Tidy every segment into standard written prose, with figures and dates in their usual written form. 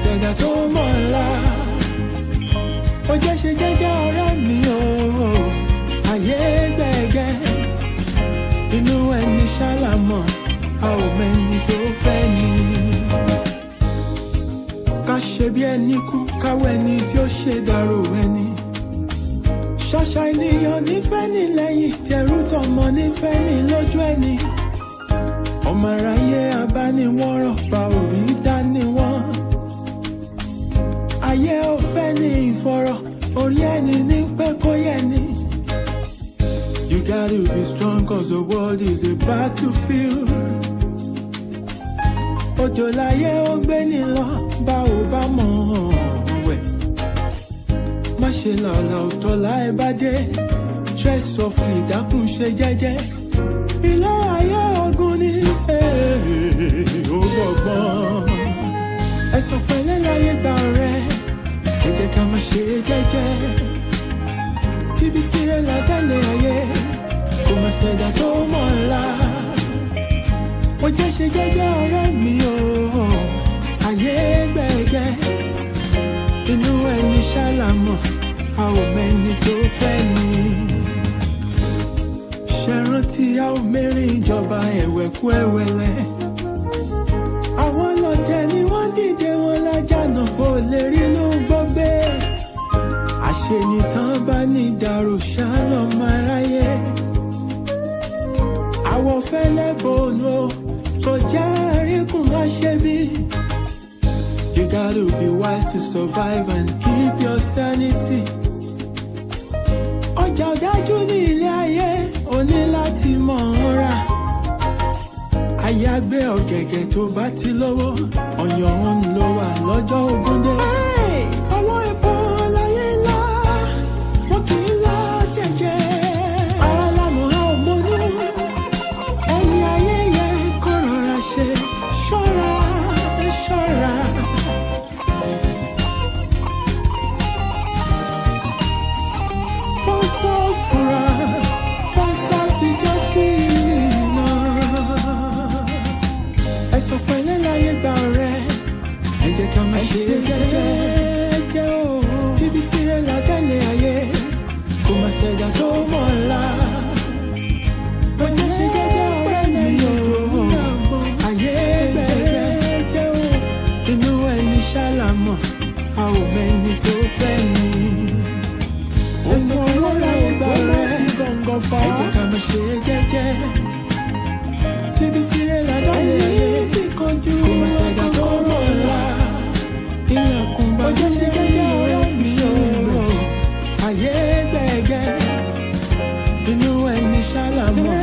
ṣẹ̀dá tó mọ̀ ńlá. Ó jẹ́ ṣe jẹ́jẹ́ ọ̀rẹ́ mi o, ayé gbẹ̀gẹ́. Inú ẹni ṣálámọ̀, a ò mẹ́ni tó fẹ́ ni. Ká ṣe bí ẹni kú, káwọ́ ẹni tí ó ṣe dàrú ẹni. Ṣàṣà ènìyàn nífẹ̀ẹ́ ní lẹ́yìn, tẹrú tọmọ nífẹ̀ẹ́ ní lójú ẹni. Ọmọ aráyé abániwọ́rọ̀, bá òbí dání wọ́n. Ayé ò fẹ́ ní ìfọ̀rọ̀, orí ẹni ní pẹ́ kó yẹ ni. You gotta be strong cause the world is a battlefield. Òjò láyé ó gbé ní lọ, bá ò bá mọ̀ wẹ̀. Má ṣe lọ́la òtọ́ láì bá dé. Stress of ìdákùn ṣe jẹ́jẹ́. Ilé ayé ogun ni ó gbọ̀gbọ́n. Ẹ̀sọ̀ pẹ̀lẹ́ láyé gbà rẹ̀, ẹ jẹ́ ká má ṣe jẹ́jẹ́. Tíbi tí ẹ là tẹ́lẹ̀ ayé, kò má ṣẹ̀dá tó mọ̀ ńlá. Ó jẹ́ ṣe jẹ́jẹ́ ọ̀rẹ́ mi o, ayé gbẹ̀gẹ́. Inú ẹni ṣálámọ̀, a ò mẹ́ni tó fẹ́ ni. Ṣé rántí a ò mẹ́rin ìjọba ẹ̀wẹ̀kú ẹ̀wẹ̀lẹ̀. Àwọn lọ́tẹ̀ ni wọ́n dìde wọn lájànà kó lè rínú gbọ́gbé. Àṣenìtàn bá ní dàrú ṣálọ̀ máa ráyé. Àwọ̀ fẹ́lẹ́ bòónù kò jẹ́ àríkùn má ṣe bí. You gotta be wise to survive and keep your sanity. Ọjà ọ̀dájú ní ilé ayé, o ní láti mọ̀ ọ́n rà. Àyàgbé ọ̀gẹ̀gẹ̀ tó bá ti lówó, ọ̀yàn òun ló wà lọ́jọ́ ogún dé. Ọwọ́ epo láyé ńlá, wọ́n kì í lá tẹ̀jẹ̀. Ara lámọ̀ á ò mọ́nú, ẹni ayé yẹ kó rọra ṣe. Ṣọ́ra, ṣọ́ra. Pásítọ̀ fura, pásítọ̀ ti jẹ́ sí iná. Ẹ̀sọ̀ pẹ̀lẹ́ láyé gbà rẹ̀, ẹ jẹ́ ká má ṣe jẹ́jẹ́ o. Tíbi tí ẹ là tẹ́lẹ̀ ayé, kò má ṣẹ̀dá tó mọ̀ ńlá. Ó jẹ́ ṣe jẹ́jẹ́ ọ̀rẹ́ mi o, ayé gbẹ̀gẹ́ o. Inú ẹni ṣálámọ̀, a ò mẹ́ni tó fẹ́ ni. Ẹ̀sọ̀ pẹ̀lẹ́ láyé gbà rẹ̀, ẹ jẹ́ ká má ṣe jẹ́jẹ́. Tíbi tí ẹ là tẹ́lẹ̀ ayé, kò má ṣẹ̀dá tó mọ̀ ńlá. Ilẹ̀kùn bá jẹ́ ṣe jẹ́jẹ́ ọ̀rẹ́ mi o, ayé gbẹ̀gẹ́. Inú ẹni ṣálámọ̀,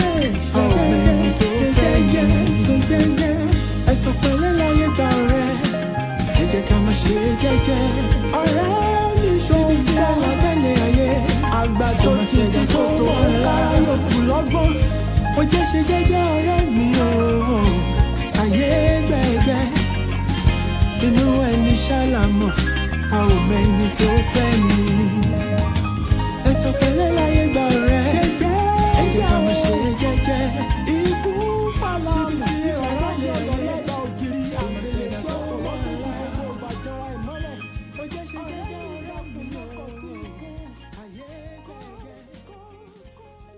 a ò mẹ́ni tó fẹ́ ni. Ẹ̀sọ̀ pẹ̀lẹ́ láyé gbà rẹ̀, ẹ jẹ́ ká má ṣe jẹ́jẹ́. Ọ̀rẹ́ mi ṣòwò tí a wà tẹ́lẹ̀ ayé, àgbà tó ti ti tó tó ńlá yòókù lọ́gbọ́n. Ó jẹ́ ṣe jẹ́jẹ́ ọ̀rẹ́ mi o, ayé gbẹ̀gẹ́. Inú ẹni ṣálámọ̀, a ò mẹ́ni tó fẹ́ ni. Ẹ̀sọ̀ pẹ̀lẹ́ láyé gbà rẹ̀, ẹ jẹ́ ká má ṣe jẹ́jẹ́. Ikú pàlà mi tí ọ̀rọ̀ yẹ lọ́lọ́dọ̀ ògiri àgbèrè tó wọ́n ti fi gbogbo bàjọ́ra ìmọ́lẹ̀. Ó jẹ́ ṣe jẹ́jẹ́ ọ̀rẹ́ mi lọ́kọ̀ tí ikú ayé gbẹ̀gẹ́.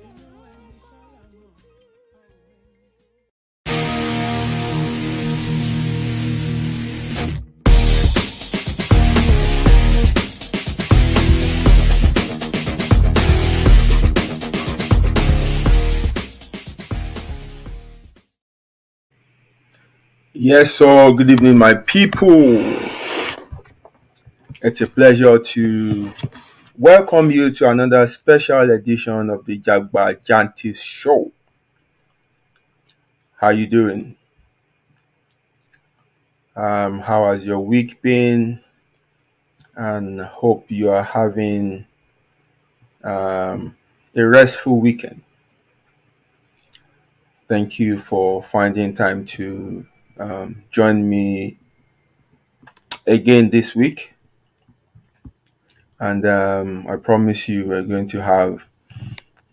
Inú ẹni ṣálámọ̀, Yes, so good evening, my people. It's a pleasure to welcome you to another special edition of the Jagba Jantis Show. How you doing? How has your week been? And hope you are having a restful weekend. Thank you for finding time to join me again this week. And I promise you we're going to have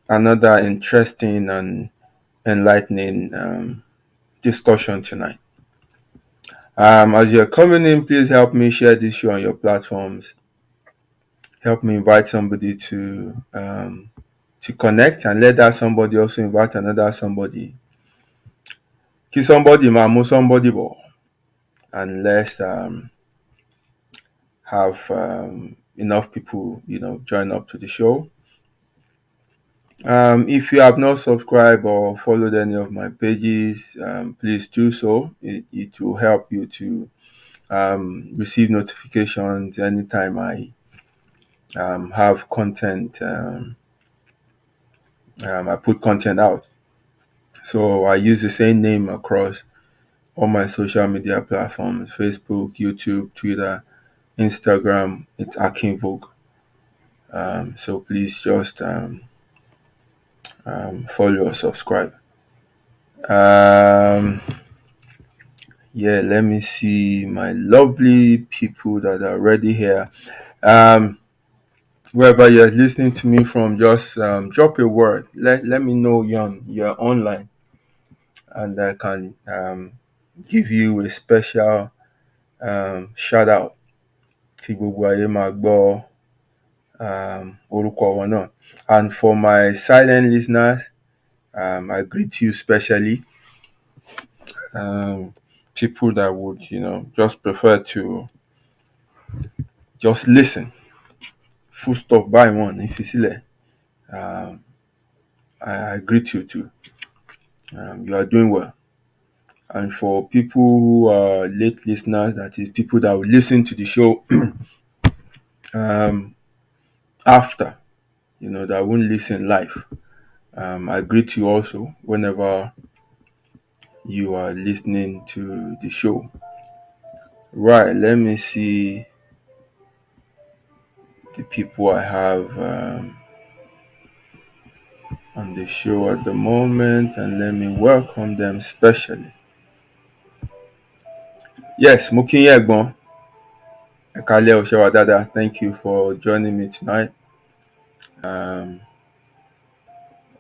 another interesting and enlightening discussion tonight. As you're coming in, please help me share this show on your platforms. Help me invite somebody to connect, and let that somebody also invite another somebody. Kí somebody máa mú somebody bọ̀, and let's have enough people, join up to the show. If you have not subscribed or followed any of my pages, please do so. It will help you to receive notifications anytime I have content. I put content out. So I use the same name across all my social media platforms: Facebook, YouTube, Twitter, Instagram. It's Akin Vogue. So please just follow or subscribe. Yeah, let me see my lovely people that are already here. Wherever you're listening to me from, just drop a word. Let me know you're online, and I can give you a special shout out. Kí gbogbo ayé máa gbọ́ orúkọ wọn náà. And for my silent listeners, I greet you specially. People that would, just prefer to just listen. Full stop by one. If you see that, I greet you too. You are doing well. And for people who are late listeners, that is people that will listen to the show after, that won't listen live. I greet you also whenever you are listening to the show. Right, let me see the people I have on the show at the moment, and let me welcome them specially. Yes, Mukin Yegbon, Ekale Oshewa Dada, thank you for joining me tonight.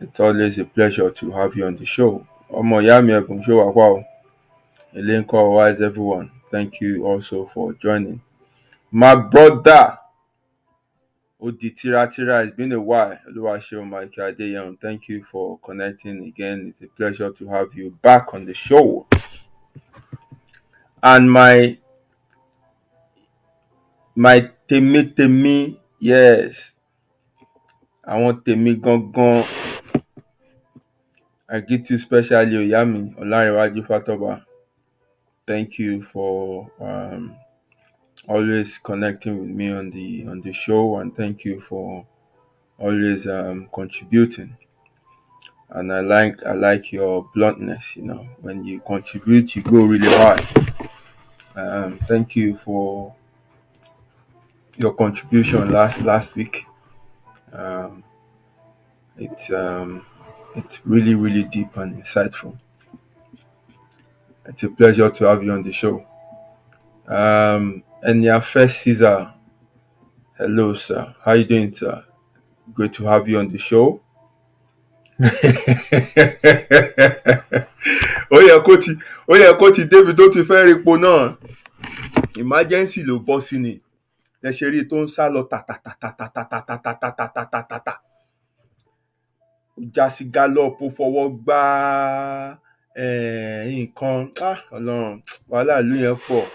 It's always a pleasure to have you on the show. Omo Yami Egun Show Wow. Elenko, wise everyone. Thank you also for joining. My brother Odi Tira Tira, it's been a while. Oluwaseun Mike Adeyan, thank you for connecting again. It's a pleasure to have you back on the show. And my Temi, yes. I want Temi Gongon. I greet you specially, Oyami Olanrewaju Fatoba. Thank you for always connecting with me on the show, and thank you for always contributing. And I like your bluntness. When you contribute, you go really hard. Thank you for your contribution last week. It's really, really deep and insightful. It's a pleasure to have you on the show. And your first Caesar, hello sir, how you doing, sir? Great to have you on the show. ó yẹ kó ti débi tó ti fẹ́ repo náà, emergency ló bọ́ sí ni ẹ ṣe rí i tó ń sá lọ tàtàtàtàtàtàtàtàtàtàtàtà, ó já sí gallop, ó fọwọ́ gbá nǹkan. Ọlọ́run, wàhálà ìlú yẹn pọ̀.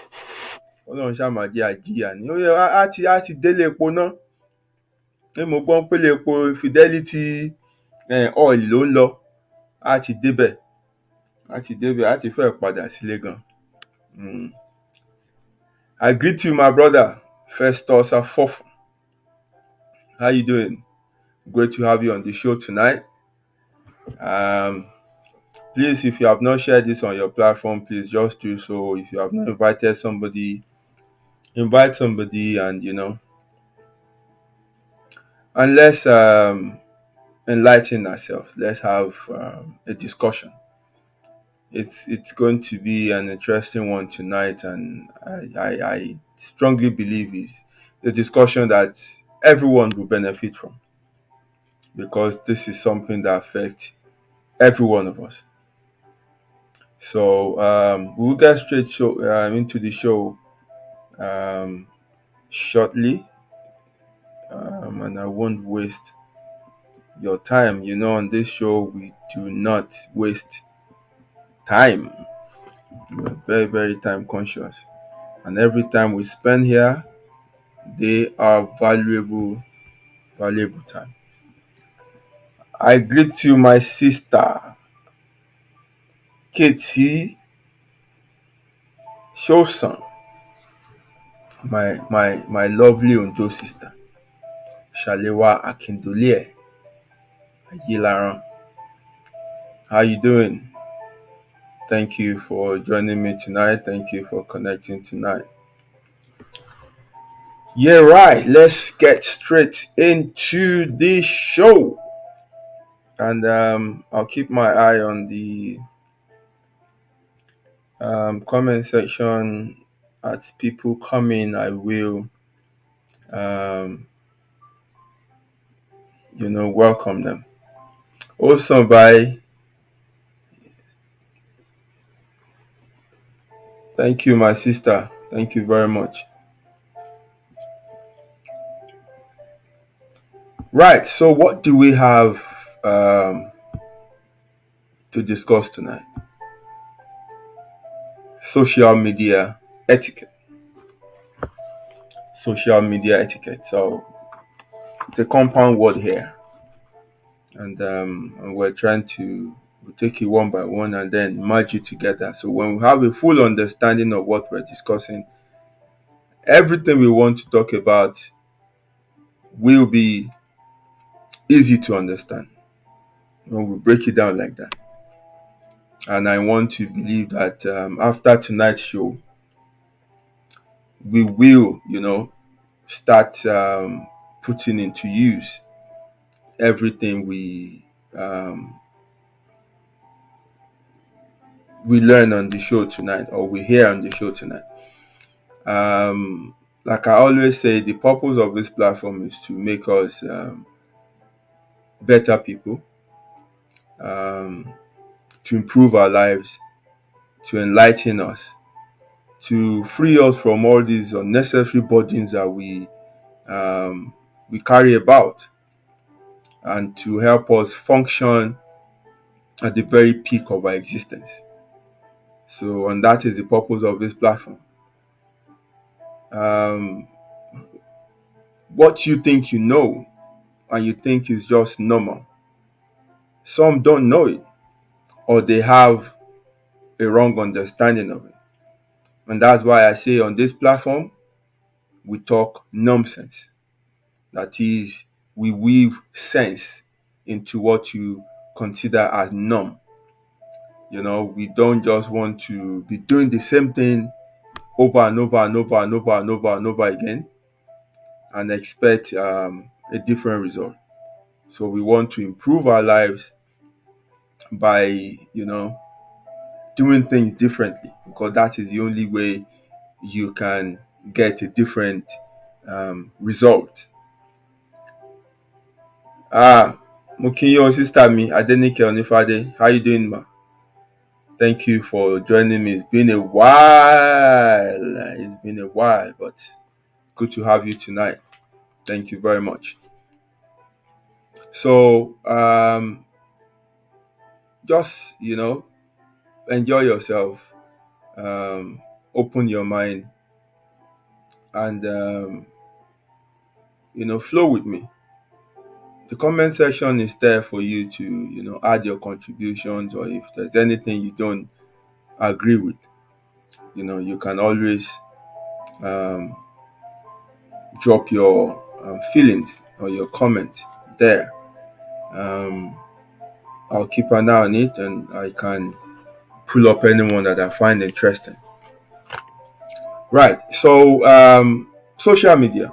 Ọlọ́run ṣáà máa jẹ́ àjíyà ni. Ó yẹ á ti délé epo náà. Mo gbọ́ pé epo Fidelity oil ló ń lọ. Á ti débẹ̀, á ti fẹ́ padà sílé gan. I greet you, my brother, Festus Afof. How you doing? Great to have you on the show tonight. Please, if you have not shared this on your platform, please just do so. If you have not invited somebody, invite somebody, and and let's enlighten ourselves. Let's have a discussion. It's going to be an interesting one tonight, and I strongly believe it's a discussion that everyone will benefit from, because this is something that affects every one of us. So we'll get straight into the show um, shortly, and I won't waste your time. On this show, we do not waste time. We're very, very time conscious. And every time we spend here, they are valuable, valuable time. I greet you, my sister, Katie Showson, my lovely Ondo sister, Shalewa Akindolie Ayilaran. How you doing? Thank you for joining me tonight. Thank you for connecting tonight. Yeah, right. Let's get straight into the show. And I'll keep my eye on the comment section. As people come in, I will, um, welcome them. Also, bye. Thank you, my sister. Thank you very much. Right. So, what do we have to discuss tonight? Social media etiquette. Social media etiquette. So, it's a compound word here, and we're trying to take it one by one and then merge it together. So, when we have a full understanding of what we're discussing, everything we want to talk about will be easy to understand when we break it down like that. And I want to believe that after tonight's show, we will, start putting into use everything we learn on the show tonight, or we hear on the show tonight. Like I always say, the purpose of this platform is to make us better people, um, to improve our lives, to enlighten us, to free us from all these unnecessary burdens that we carry about, and to help us function at the very peak of our existence. So, and that is the purpose of this platform. Um, what you think you know and you think is just normal, some don't know it, or they have a wrong understanding of it. And that's why I say on this platform, we talk nonsense. That is, we weave sense into what you consider as norm. We don't just want to be doing the same thing over and over and over and over and over and over again and expect a different result. So we want to improve our lives by, doing things differently, because that is the only way you can get a different result. Mukinyo, sister me, Adenike Onifade, how you doing, ma? Thank you for joining me. It's been a while. It's been a while, but good to have you tonight. Thank you very much. So, just, enjoy yourself, open your mind, and, flow with me. The comment section is there for you to, add your contributions, or if there's anything you don't agree with, you can always um, drop your feelings or your comment there. I'll keep an eye on it, and I can pull up anyone that I find interesting. Right. So, social media,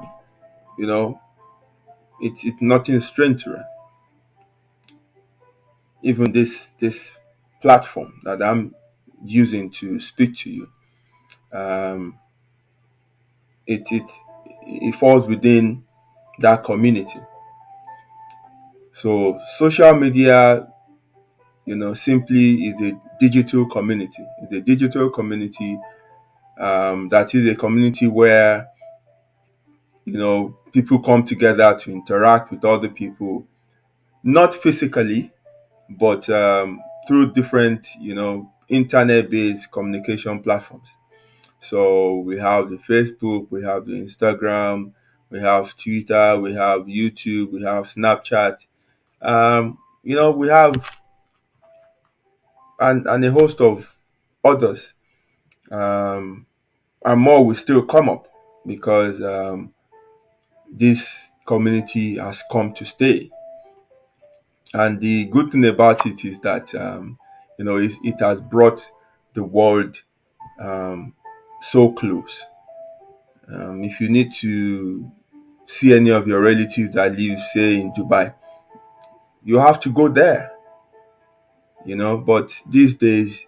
you know, it's nothing strange to it. Even this platform that I'm using to speak to you, um, it falls within that community. So, social media simply is a digital community. It's a digital community, that is a community where people come together to interact with other people, not physically, but through different internet-based communication platforms. So we have the Facebook, we have the Instagram, we have Twitter, we have YouTube, we have Snapchat. We have and a host of others, um, and more will still come up because this community has come to stay. And the good thing about it is that it has brought the world um, so close. If you need to see any of your relatives that live, say, in Dubai, you have to go there. But these days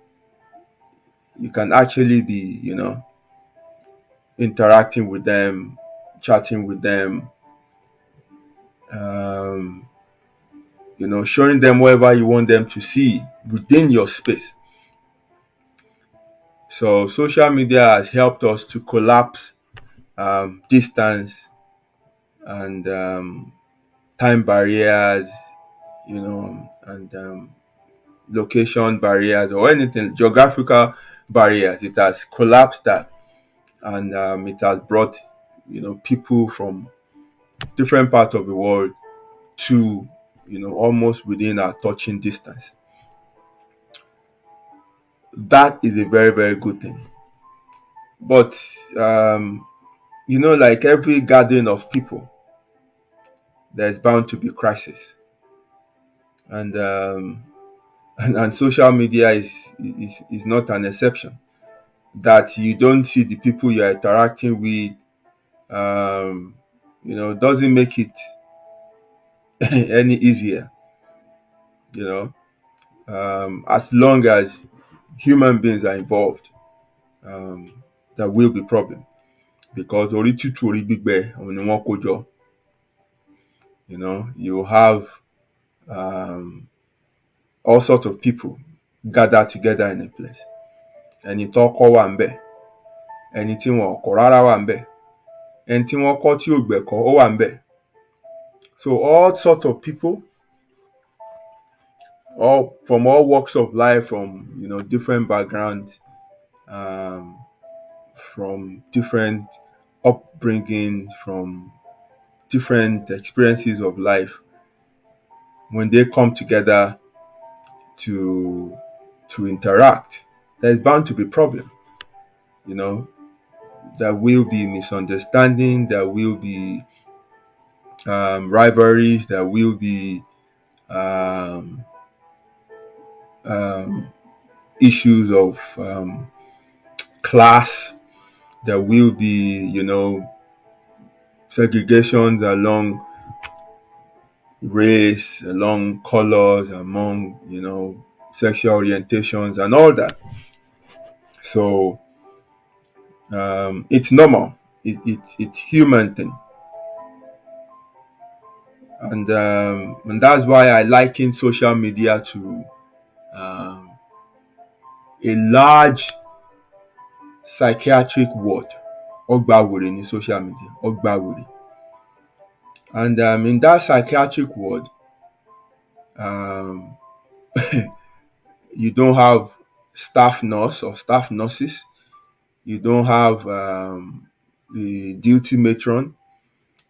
you can actually be, interacting with them, chatting with them, um, showing them whatever you want them to see within your space. So social media has helped us to collapse distance and time barriers, and location barriers or anything, geographical barriers. It has collapsed that, and it has brought people from different parts of the world to almost within our touching distance. That is a very, very good thing. But like every gathering of people, there's bound to be crisis, and and social media is not an exception. That you don't see the people you are interacting with, doesn't make it any easier. You as long as human beings are involved, there will be problem because orí tútù orí gbígbẹ òun ni wọ́n kó jọ. You have all sorts of people gathered together in a place. Ẹni tó kọ́ wà ń bẹ̀, ẹni tí wọn ò kọ́ rárá wà ń bẹ̀, ẹni tí wọ́n kọ́ tí ò gbẹ̀kọ́ ó wà ń bẹ̀. So all sorts of people, all from all walks of life, from different backgrounds, from different upbringing, from different experiences of life, when they come together to interact, there's bound to be problem. There will be misunderstanding, there will be rivalries, there will be issues of class, there will be segregations along race, along colors, among sexual orientations and all that. So it's normal. It's human thing, and that's why I liken social media to a large psychiatric ward. Ogbawore in social media, Ogbawore. And in that psychiatric ward, you don't have staff nurse or staff nurses. You don't have the duty matron.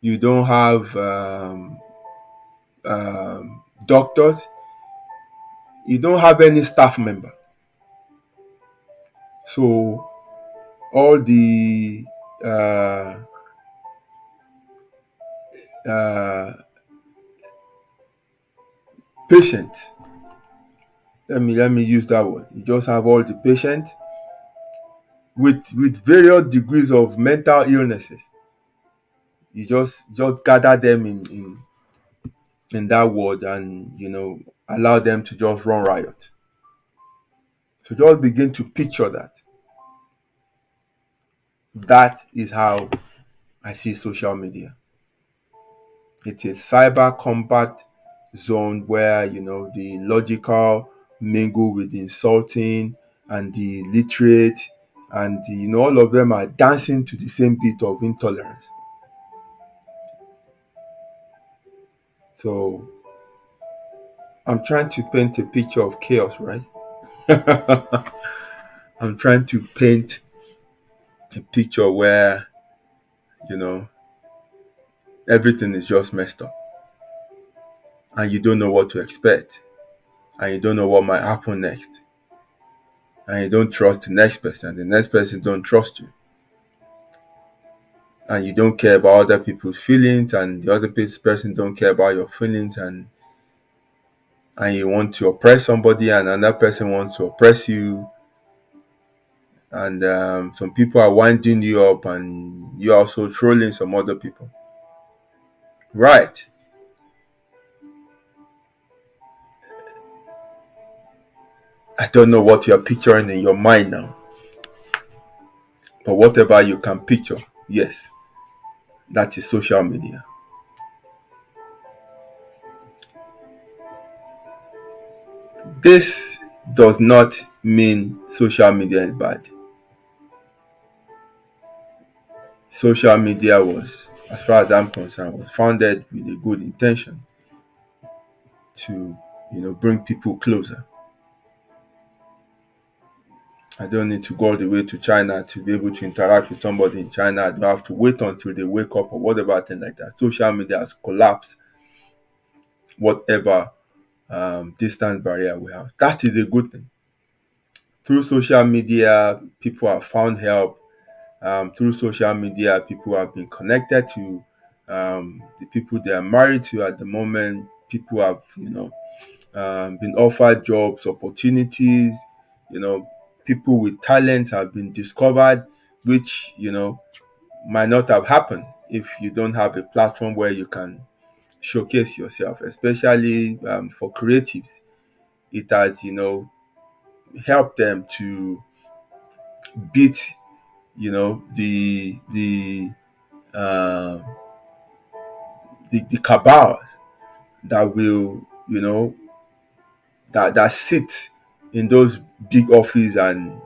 You don't have doctors. You don't have any staff member. So all the patients, let me use that word. You just have all the patients with various degrees of mental illnesses. You just gather them in that word and allow them to just run riot. So just begin to picture that. That is how I see social media. It's a cyber combat zone where the logical mingle with the insulting and the literate, and all of them are dancing to the same beat of intolerance. So I'm trying to paint a picture of chaos, right? I'm trying to paint a picture where, you know, everything is just messed up and you don't know what to expect and you don't know what might happen next and you don't trust the next person and the next person don't trust you and you don't care about other people's feelings and the other person don't care about your feelings, and you want to oppress somebody and another person wants to oppress you, and some people are winding you up and you're also trolling some other people, right? I don't know what you're picturing in your mind now, but whatever you can picture, yes, that is social media. This does not mean social media is bad. Social media was, as far as I'm concerned, was founded with a good intention to, bring people closer. I don't need to go all the way to China to be able to interact with somebody in China. I don't have to wait until they wake up or whatever thing like that. Social media has collapsed whatever distance barrier we have. That is a good thing. Through social media, people have found help. Through social media, people have been connected to the people they are married to at the moment. People have, been offered jobs, opportunities. You know, people with talent have been discovered, which might not have happened if you don't have a platform where you can showcase yourself, especially for creatives. It has, helped them to beat, uh, the cabal that will, that sit in those big office and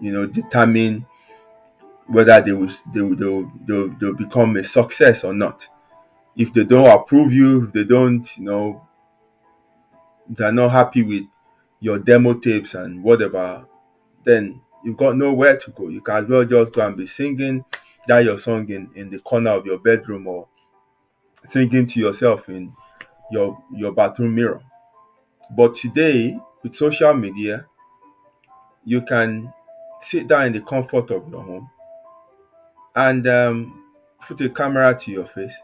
determine whether they'll become a success or not. If they don't approve you, if they don't, they're not happy with your demo tapes and whatever, then you've got nowhere to go. You can as well just go and be singing that your song in the corner of your bedroom or singing to yourself in your bathroom mirror. But today, with social media, you can sit down in the comfort of your home and put a camera to your face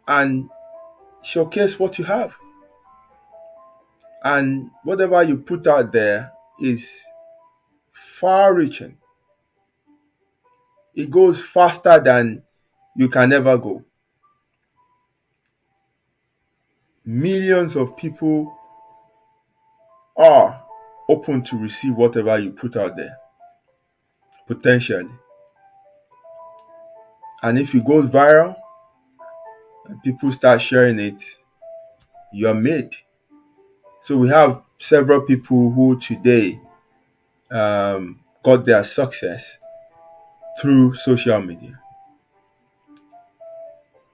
and showcase what you have. And whatever you put out there is far reaching. It goes faster than you can ever go. Millions of people are open to receive whatever you put out there, potentially. And if it goes viral and people start sharing it, you're made. So we have several people who today got their success through social media.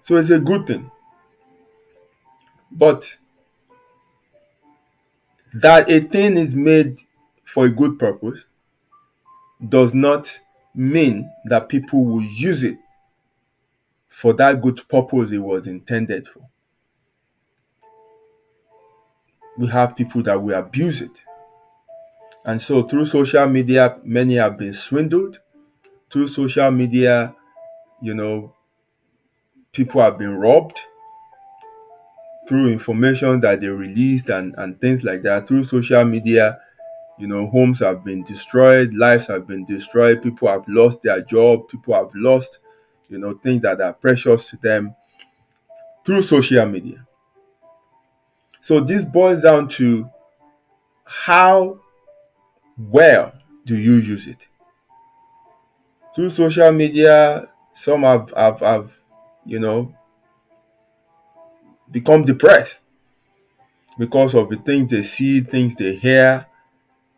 So it's a good thing. But that a thing is made for a good purpose does not mean that people will use it for that good purpose it was intended for. We have people that will abuse it. And so through social media, many have been swindled. Through social media, you know, people have been robbed through information that they released and things like that. Through social media, homes have been destroyed, lives have been destroyed, people have lost their job, people have lost, things that are precious to them through social media. So this boils down to how well do you use it? Through social media, some have become depressed. because of the things they see, things they hear,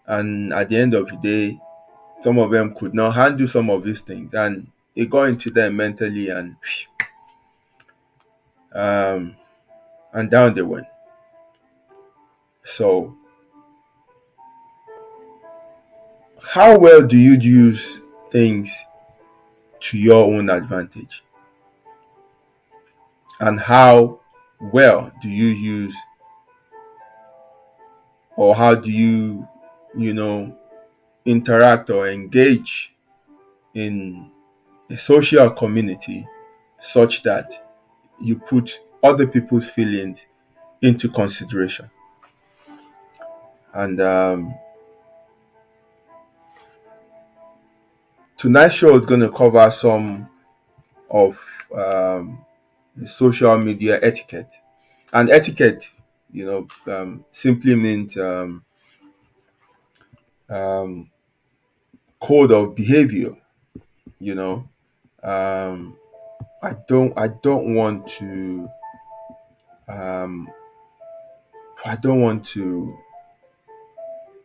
and at the end of the day, some of them could not handle some of these things, and it got into them mentally, um, and down they went. So, how well do you use things to your own advantage, and how well do you use, or how do you, you know, interact or engage in a social community such that you put other people's feelings into consideration? And tonight's show is going to cover some of the social media etiquette. And etiquette, simply means um, code of behavior. You know, um, I don't want to um, I don't want to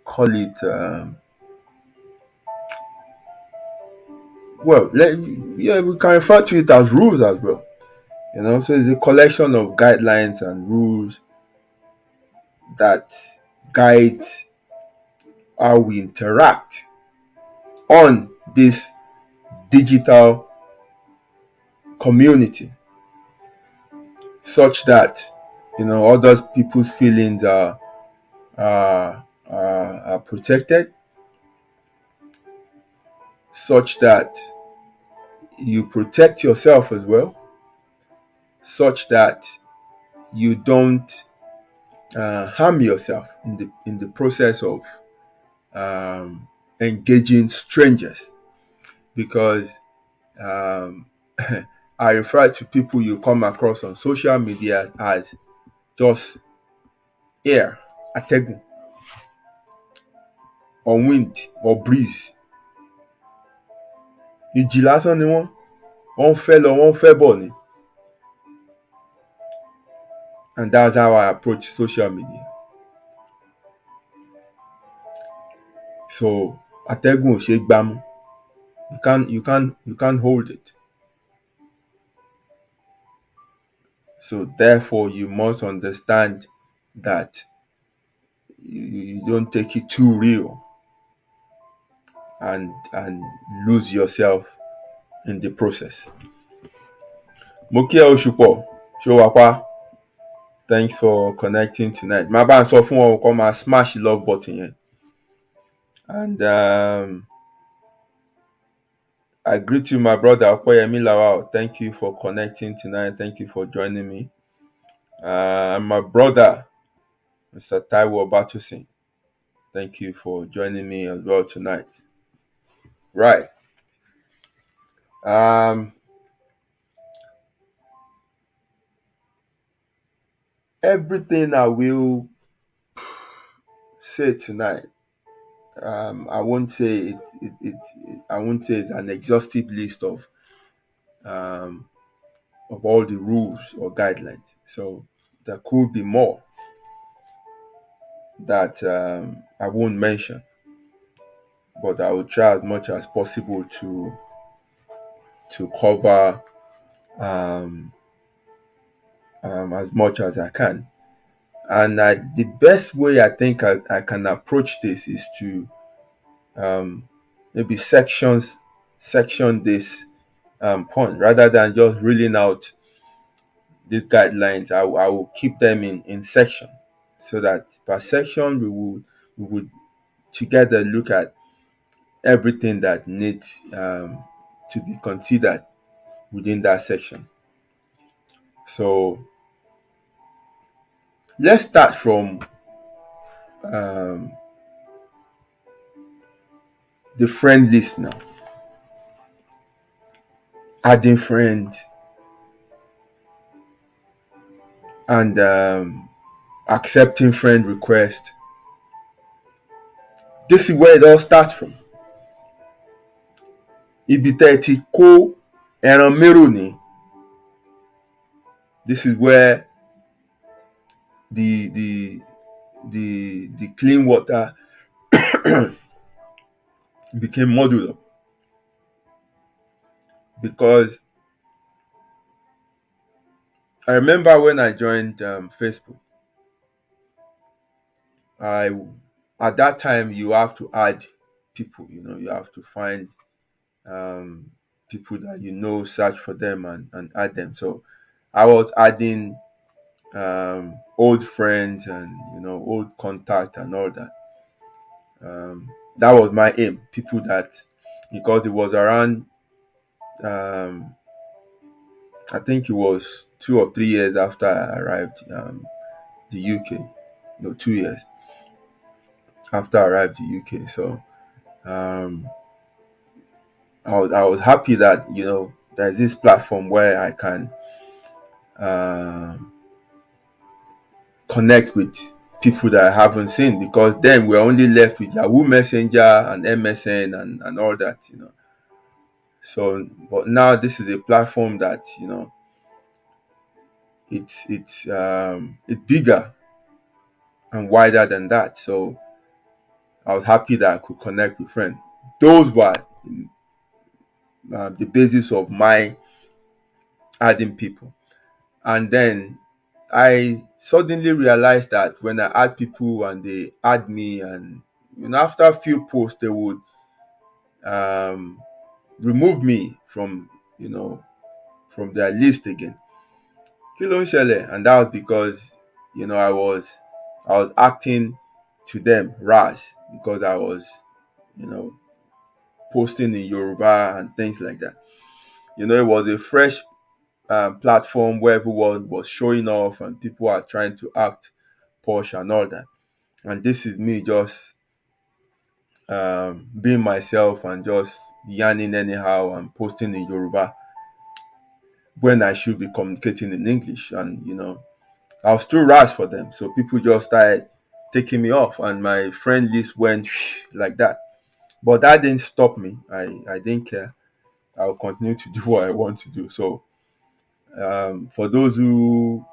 call it yeah, we can refer to it as rules as well. So it's a collection of guidelines and rules that guide how we interact on this digital community, such that other people's feelings are protected, such that you protect yourself as well, such that you don't harm yourself in the process of engaging strangers. Because um, I refer to people you come across on social media as just air, atẹ́gùn, or wind, or breeze. Ìjì lásán ni wọ́n ń fẹ́ lọ, wọ́n ń fẹ́ bọ̀ ni. And that's how I approach social media. So atẹ́gùn ò ṣe é gbámú. You can't hold it. So therefore, you must understand that you don't take it too real and lose yourself in the process. Mo kí ẹ Òṣùpọ̀, ṣé o wà pa? Thanks for connecting tonight. Má bá ń sọ fún ọ kó máa smash love button yẹn. And I greet you, my brother Okoyemi Lawal. Thank you for connecting tonight. Thank you for joining me. And my brother, Mr. Taiwo Batusin. Thank you for joining me as well tonight. Right. Everything I will say tonight, I won't say I won't say it's an exhaustive list of all the rules or guidelines. So there could be more that I won't mention, but I will try as much as possible to cover as much as I can. And the best way I think I can approach this is to maybe section this point, rather than just reeling out these guidelines. I will keep them in section, so that per section we would together look at everything that needs to be considered within that section. So let's start from the friend list now. Adding friends and accepting friend requests. This is where it all starts from. Ibi tẹ́ ẹ ti kó ẹran mérò ni. This is where the the the clean water became muddled up, because I remember when I joined Facebook. I At that time you have to add people. You have to find um, people that search for them and add them. So I was adding old friends and old contact and all that. That was my aim. People that, because it was around, um, I think it was 2 or 3 years after I arrived the UK. No, 2 years after I arrived the UK. So um, I was happy that there's this platform where I can um connect with people that I haven't seen, because then we're only left with Yahoo Messenger and MSN and all that. So, but now this is a platform that it's bigger and wider than that. So I was happy that I could connect with friends. Those were the basis of my adding people. And then I suddenly realized that when I add people and they add me, and after a few posts, they would um, remove me you know from their list again. Kí ló ń ṣẹlẹ̀? And that was because I was acting to them ras, because I was you know posting in Yoruba and things like that. It was a fresh platform where everyone was showing off and people are trying to act posh and all that. And this is me just being myself and just yarning anyhow and posting in Yoruba when I should be communicating in English. And I was too rash for them, so people just started taking me off, and my friend list went like that. But that didn't stop me. I didn't care. I'll continue to do what I want to do. So for those who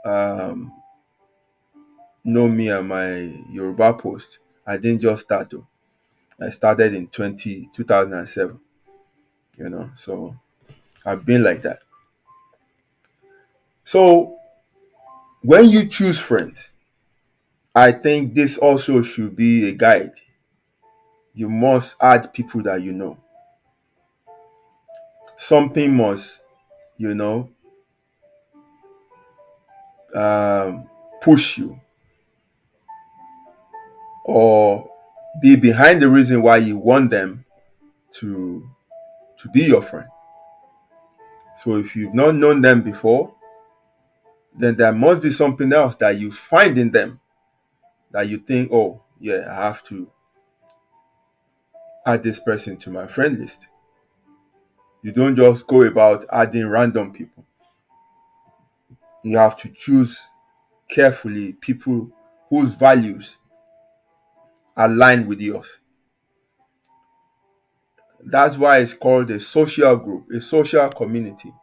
um, know me and my Yoruba post, I didn't just start though. I started in 2007. So I've been like that. So when you choose friends, I think this also should be a guide. You must add people that something must, you know, um, push you or be behind the reason why you want them to be your friend. So if you've not known them before, then there must be something else that you find in them that you think, oh yeah, I have to add this person to my friend list. You don't just go about adding random people. You have to choose carefully people whose values align with yours. That's why it's called a social group, a social community.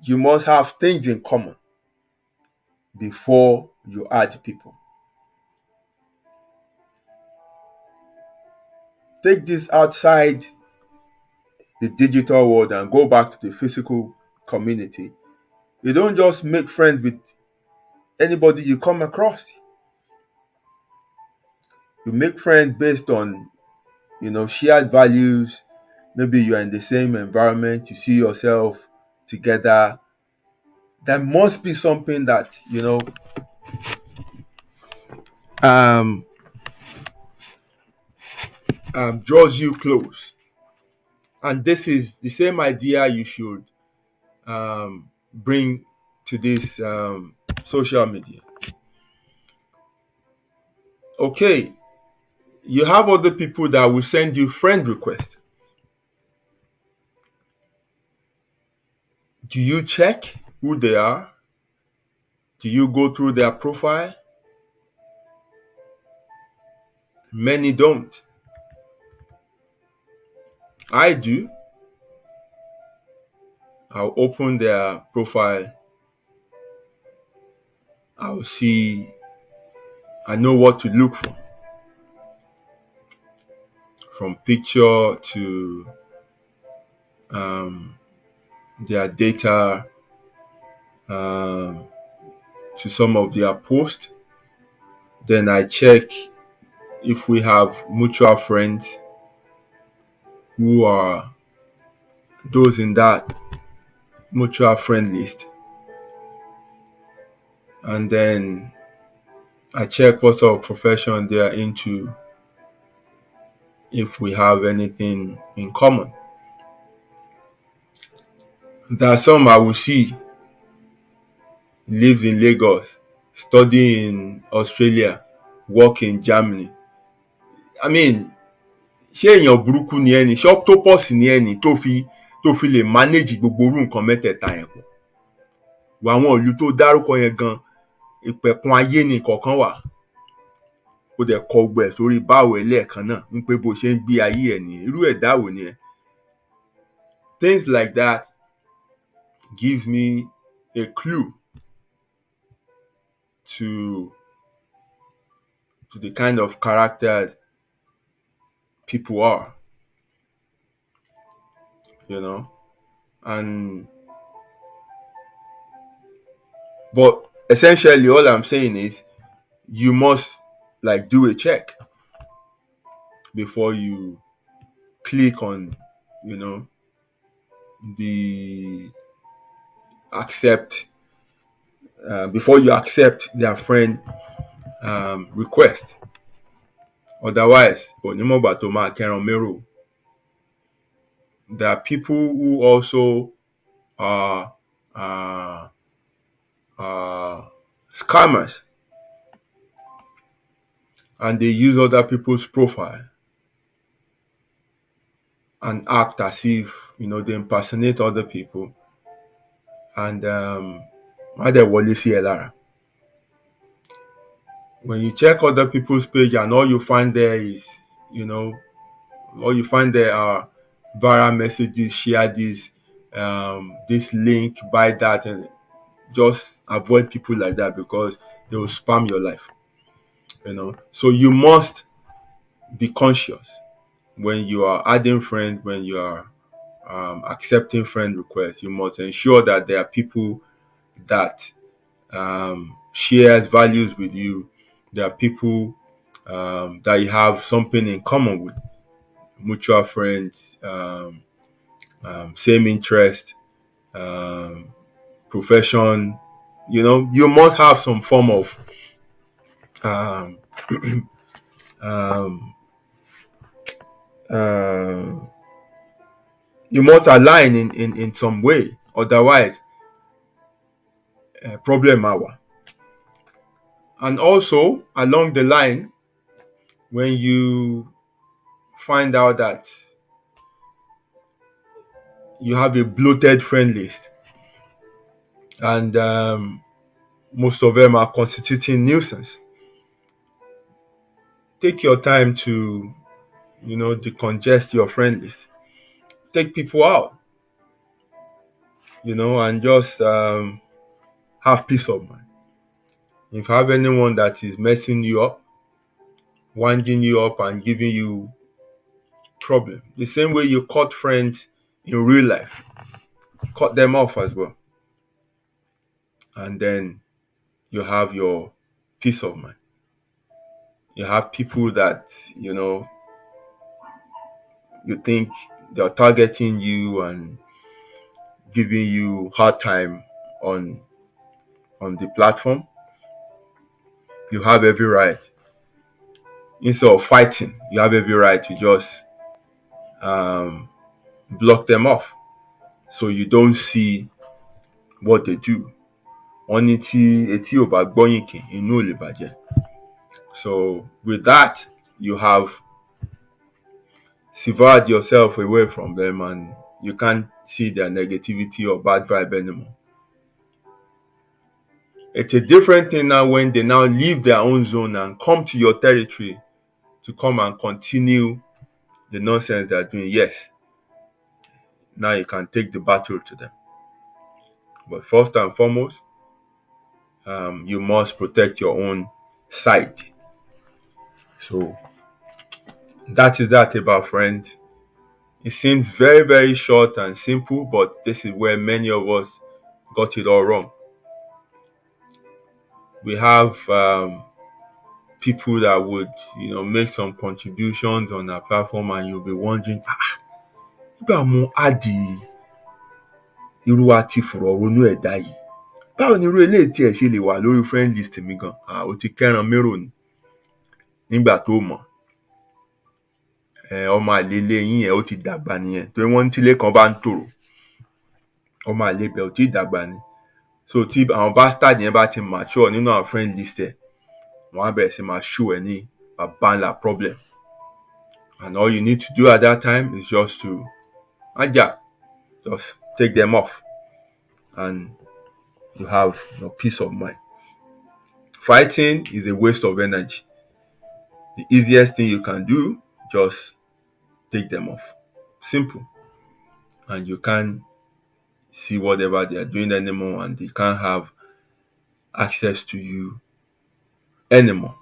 You must have things in common before you add people. Take this outside the digital world and go back to the physical community. You don't just make friends with anybody you come across. You make friends based on, shared values. Maybe you're in the same environment, you see yourself together. There must be something that, um, draws you close. And this is the same idea you should bring to this social media. Okay, you have other people that will send you friend requests. Do you check who they are? Do you go through their profile? Many don't. I do. I'll open their profile I'll see, I know what to look for, from picture to um, their data, um, to some of their posts. Then I check if we have mutual friends who are those in that mutual friend list. And then I check what sort of profession they are into, if we have anything in common. There are some I will see lives in Lagos, study in Australia, work in Germany. I mean, ṣé èèyàn burúkú ni ẹni, ṣé octopus ni ẹni tó fi lè manage gbogbo orú nǹkan mẹ́tẹ̀ẹ̀ta yẹn pọ̀. Wọ àwọn ìlú tó dárúkọ yẹn gan, ìpẹ̀kun ayé ni kọ̀ọ̀kan wà. Ó dẹ̀ kọ gbogbo ẹ̀ sórí báwo ẹ̀ lẹ́ẹ̀kan náà, ń pé bó ṣe ń gbé ayé ẹ̀ nìyẹn. Irú ẹ̀dá wo ni ẹ? Things like that gives me a clue to the kind of character people are, you know. And but essentially all I'm saying is you must like do a check before you click on, you know, the accept, before you accept their friend request. Otherwise, there are people who also are scammers, and they use other people's profile and act as if, you know, they impersonate other people, and when you check other people's page and all you find there is, you know, all you find there are viral messages, share this link, buy that, and just avoid people like that because they will spam your life, you know. So you must be conscious when you are adding friends, when you are accepting friend requests. You must ensure that there are people that shares values with you. There are people that you have something in common with, mutual friends, same interest, profession. You know, you must have some form of um, um, uh, you must align in some way. Otherwise, problem hour. And also along the line, when you find out that you have a bloated friend list, and most of them are constituting nuisance, take your time to, you know, decongest your friend list. Take people out, you know, and just have peace of mind. If you have anyone that is messing you up, winding you up, and giving you problem, the same way you cut friends in real life, cut them off as well. And then you have your peace of mind. You have people that, you know, you think they're targeting you and giving you hard time on the platform. You have every right, instead of fighting, you have every right to just block them off so you don't see what they do. Wọ́n ní tí etí ò bá gbọ́yìnkì, inú ò lè bàjẹ́. So with that, you have severed yourself away from them, and you can't see their negativity or bad vibe anymore. It's a different thing now when they now leave their own zone and come to your territory to come and continue the nonsense they're doing. Yes, now you can take the battle to them. But first and foremost, you must protect your own site. So that is that about friends. It seems very, very short and simple, but this is where many of us got it all wrong. We have people that would, make some contributions on our platform, and you'll be wondering, nígbà mo adi irú àti fọ̀rọ̀ ronú ẹ̀dá yìí. Báwo ni irú eléyìí tí ẹ ṣe lè wà lórí friend list mi gan? Ó ti kẹ́ran mérò ni nígbà tó mọ̀. Ọmọ àlè ilé yín yẹn ó ti dàgbà nìyẹn, torí wọ́n ní tílé kan bá ń tòrò, ọmọ àlè ibẹ̀ ò tí ì dàgbà ni. So tí àwọn bastard yẹn bá ti mature nínú àwọn friend list ẹ̀, wọ́n á bẹ̀rẹ̀ sí máa show ẹ ní bàbá ńlá problem. And all you need to do at that time is just to just take them off, and you have your peace of mind. Fighting is a waste of energy. The easiest thing you can do, just take them off. Simple. And you can't see whatever they are doing anymore, and they can't have access to you anymore.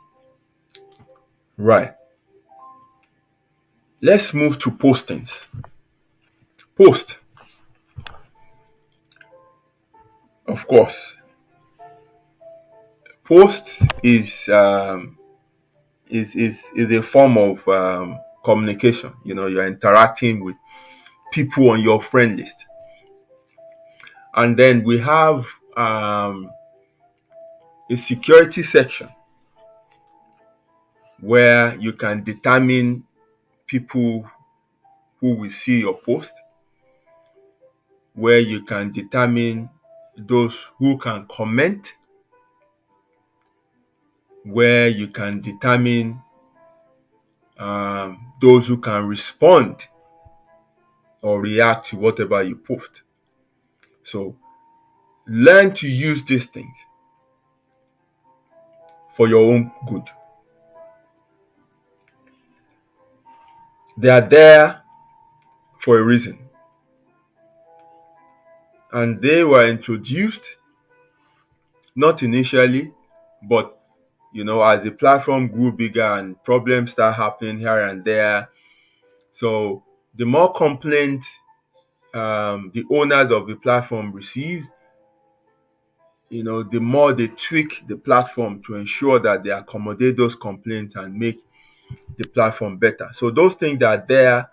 Right. Let's move to postings. Post. Of course. Post is a form of communication. You're interacting with people on your friend list. And then we have a security section where you can determine people who will see your post, where you can determine those who can comment, where you can determine those who can respond or react to whatever you post. So learn to use these things for your own good. They are there for a reason. And they were introduced not initially, but as the platform grew bigger and problems start happening here and there. So the more complaints the owners of the platform receive, the more they tweak the platform to ensure that they accommodate those complaints and make the platform better. So those things are there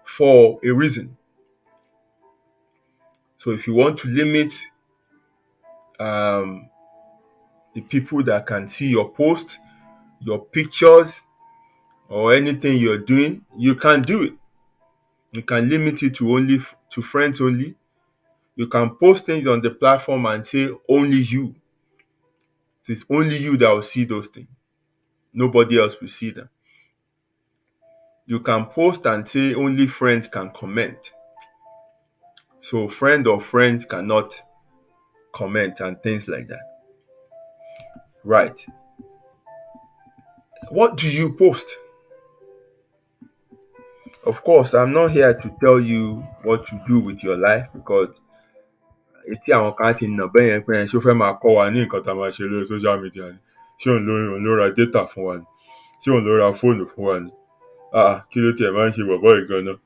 for a reason. So if you want to limit the people that can see your post, your pictures, or anything you're doing, you can do it. You can limit it to friends only. You can post things on the platform and say only you. It's only you that will see those things. Nobody else will see them. You can post and say only friends can comment. So friend or friends cannot comment and things like that. Right. What do you post? Of course, I'm not here to tell you what to do with your life, because etí àwọn kan ti nà bẹ́ẹ̀ yẹn pé ẹ̀ ṣó fẹ́ máa kọ́ wa ní nǹkan tá a máa ṣe lórí social media ni. Ṣé òun ló ra data fún wa ni? Ṣé òun ló ra fóònù fún wa ni? Kí ló tiẹ̀ máa ń ṣe bọ̀bọ́ yìí gan-an?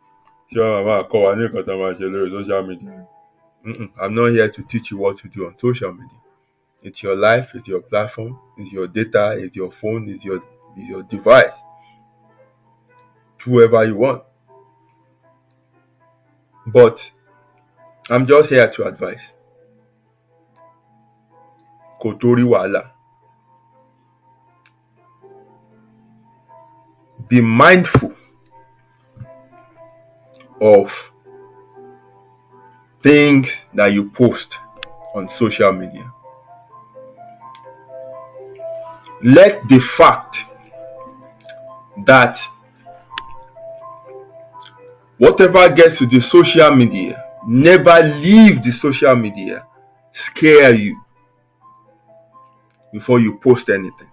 Ṣé wọ́n máa kọ́ wa ní nǹkan tá a máa ṣe lórí social media ni? I'm not here to teach you what to do on social media. It's your life, it's your platform, it's your data, it's your phone, it's your device. Whoever you want. But I'm just here to advise. Kò torí wàhálà. Be mindful of things that you post on social media. Let the fact that whatever gets to the social media, never leave the social media, scare you before you post anything.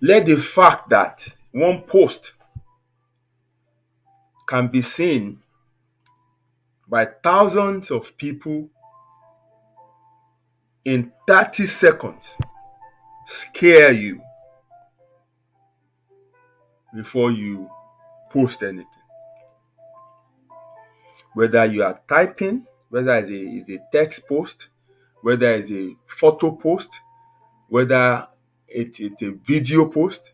Let the fact that one post can be seen by thousands of people in 30 seconds scare you before you post anything. Whether you are typing, whether it's a text post, whether it's a photo post, whether it's a video post,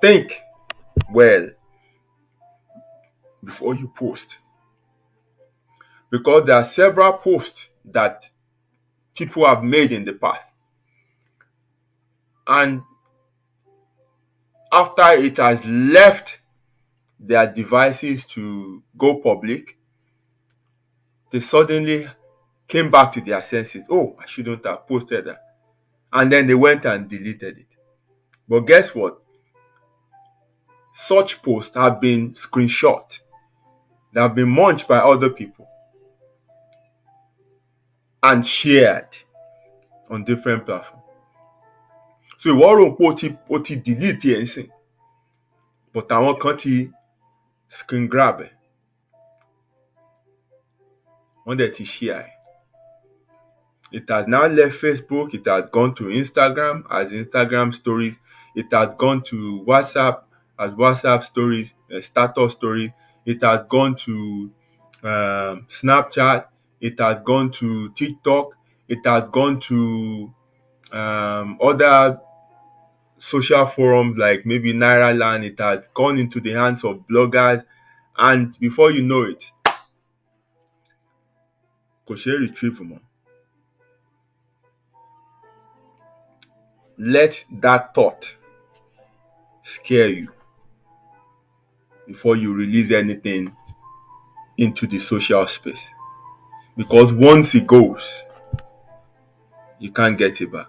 think well before you post. Because there are several posts that people have made in the past. And after it has left their devices to go public, they suddenly came back to their senses. Oh, I shouldn't have posted that. And then they went and deleted it. But guess what? Such posts have been screenshot. They have been munched by other people and shared on different platforms. So ìwọ rò pé o ti delete ẹ̀ ń sìn, but àwọn kan ti screen grab ẹ̀, wọ́n dẹ̀ ti share ẹ̀. It has now left Facebook, it has gone to Instagram as Instagram stories, it has gone to WhatsApp as WhatsApp stories, status stories, it has gone to Snapchat, it has gone to TikTok, it has gone to other social forums like maybe Nairaland. It has gone into the hands of bloggers, and before you know it, kò ṣeé retrieve mọ́. Let that thought scare you before you release anything into the social space. Because once it goes, you can't get it back.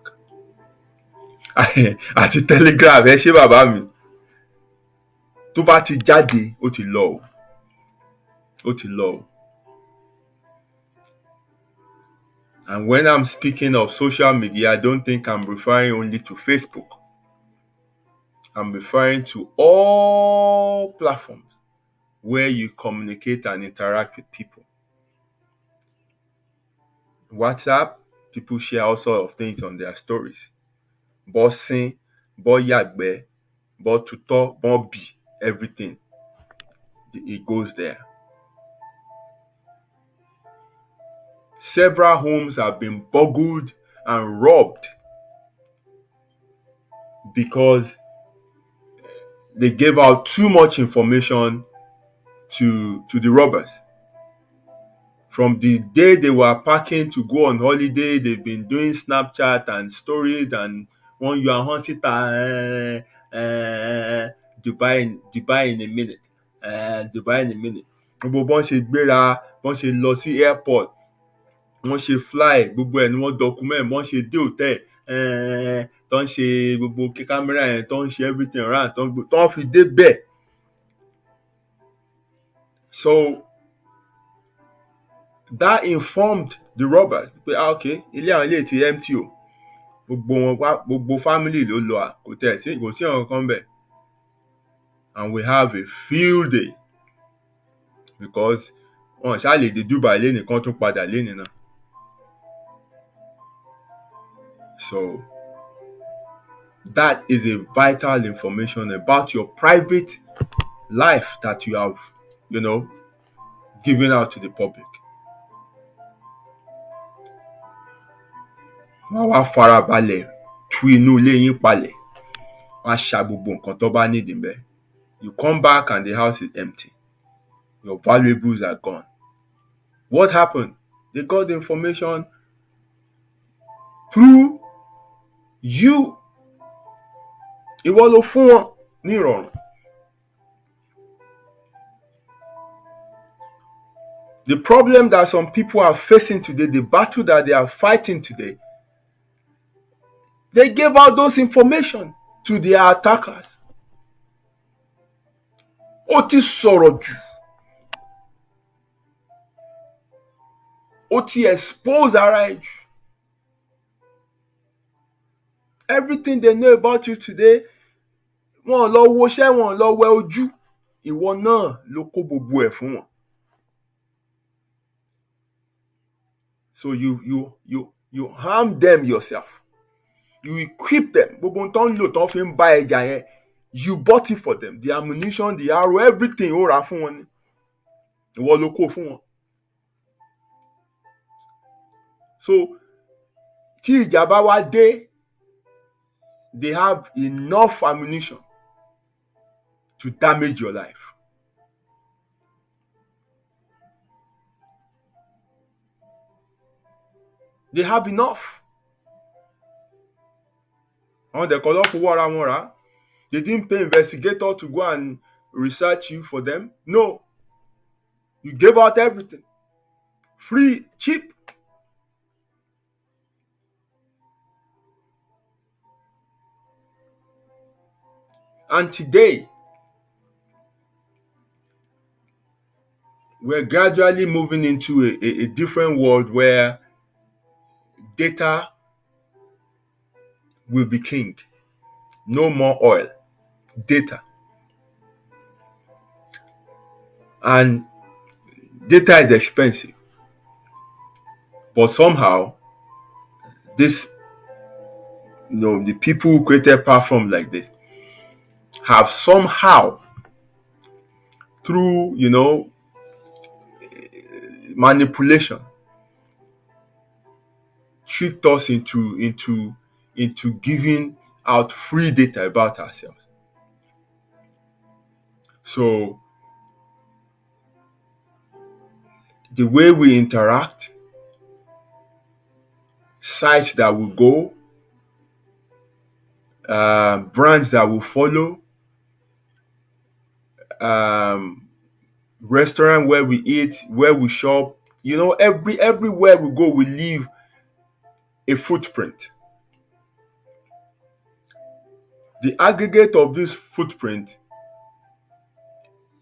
Àti Telegram ẹ ṣé bàbá mi. Tó bá ti jáde, ó ti lọ o. Ó ti lọ o. And when I'm speaking of social media, I don't think I'm referring only to Facebook. I'm referring to all platforms where you communicate and interact with people. WhatsApp, people share all sorts of things on their stories. Bó sín, bó yàgbẹ́, bó tutọ́, bó bì, everything. It goes there. Several homes have been burgled and robbed because they gave out too much information to the robbers. From the day they were packing to go on holiday, they've been doing Snapchat and stories and when you are hunting Dubai in a minute. Dubai in a minute. Gbogbo bọ́n ṣe gbéra, bọ́n ṣe lọ sí airport, wọ́n ṣe fly, gbogbo ẹ̀ ni wọ́n document, wọ́n ṣe dé hotel, tó ń ṣe gbogbo kámẹ́rà yẹn, tó ń ṣe everything around, tó ń fi dé bẹ́ẹ̀. So that informed the robbers pé okay, ilé àwọn ilé ti empty o, gbogbo family ló lọ kò sí nǹkan bẹ́ẹ̀. And we have a field day because wọn ṣáà lè dé Dubai lénìí kan tún padà lénìí náà. So that is a vital information about your private life that you have, given out to the public. Wọ́n wá farabalẹ̀ tú inú ilé yín palẹ̀, wọ́n á ṣa gbogbo nǹkan tó bá nídìí ńbẹ̀. You come back and the house is empty. Your valuables are gone. What happened? They got the information through you. Ìwọ ló fún wọn ní ìrọ̀rùn. The problem that some people are facing today, the battle that they are fighting today, they gave out those information to their attackers. Ó ti sọ̀rọ̀ jù. Ó ti expose ara ẹ̀ jù. Everything they know about you today, wọn lọ woṣẹ́, wọn lọ wẹ ojú. Ìwọ náà ló kó gbogbo ẹ̀ fún wọn. So You harm them yourself. You equip them. Gbogbo tó ń lò tó fi ń bá ẹja yẹn. You bought it for them. The ammunition, the arrow, everything ó rà fún wọn ni. Ìwọ ló kó fún wọn. So tí ìjà bá wá dé, they have enough ammunition to damage your life. They have enough. Àwọn dẹ̀kọ́ lọ́ fowó ara wọn rà. They didn't pay investigator to go and research you for them. No. You gave out everything. Free, cheap. And today, we're gradually moving into a different world where data will be king. No more oil. Data. And data is expensive. But somehow, the people who created platforms like this have somehow, through, manipulation, tricked us into giving out free data about ourselves. So the way we interact, sites that will go, brands that will follow, restaurant where we eat, where we shop, everywhere we go, we leave a footprint. The aggregate of this footprint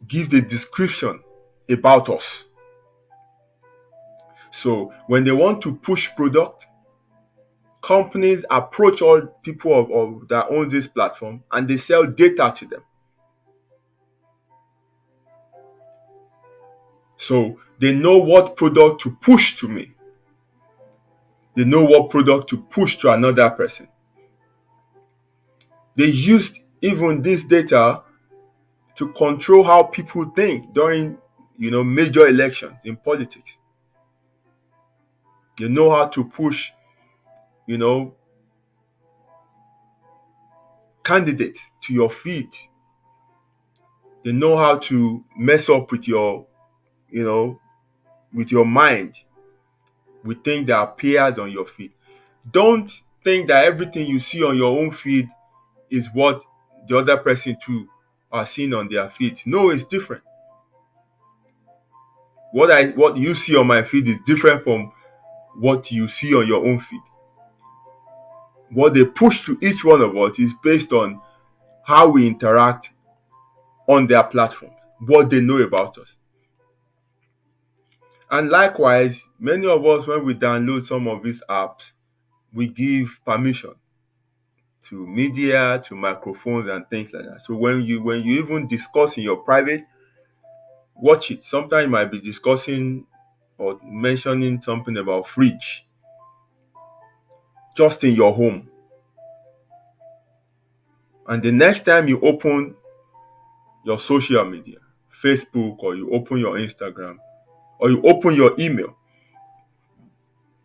gives a description about us. So when they want to push product, companies approach all people that own this platform and they sell data to them. So they know what product to push to me. They know what product to push to another person. They used even this data to control how people think during, major elections in politics. They know how to push, candidates to your feed. They know how to mess up with your, with your mind, with things that appears on your feed. Don't think that everything you see on your own feed is what the other person too are seeing on their feed. No, it's different. What you see on my feed is different from what you see on your own feed. What they push to each one of us is based on how we interact on their platform, what they know about us. And likewise, many of us, when we download some of these apps, we give permission to media, to microphones and things like that. So when you even discuss in your private, watch it. Sometimes you might be discussing or mentioning something about fridge just in your home. And the next time you open your social media, Facebook, or you open your Instagram, or you open your email,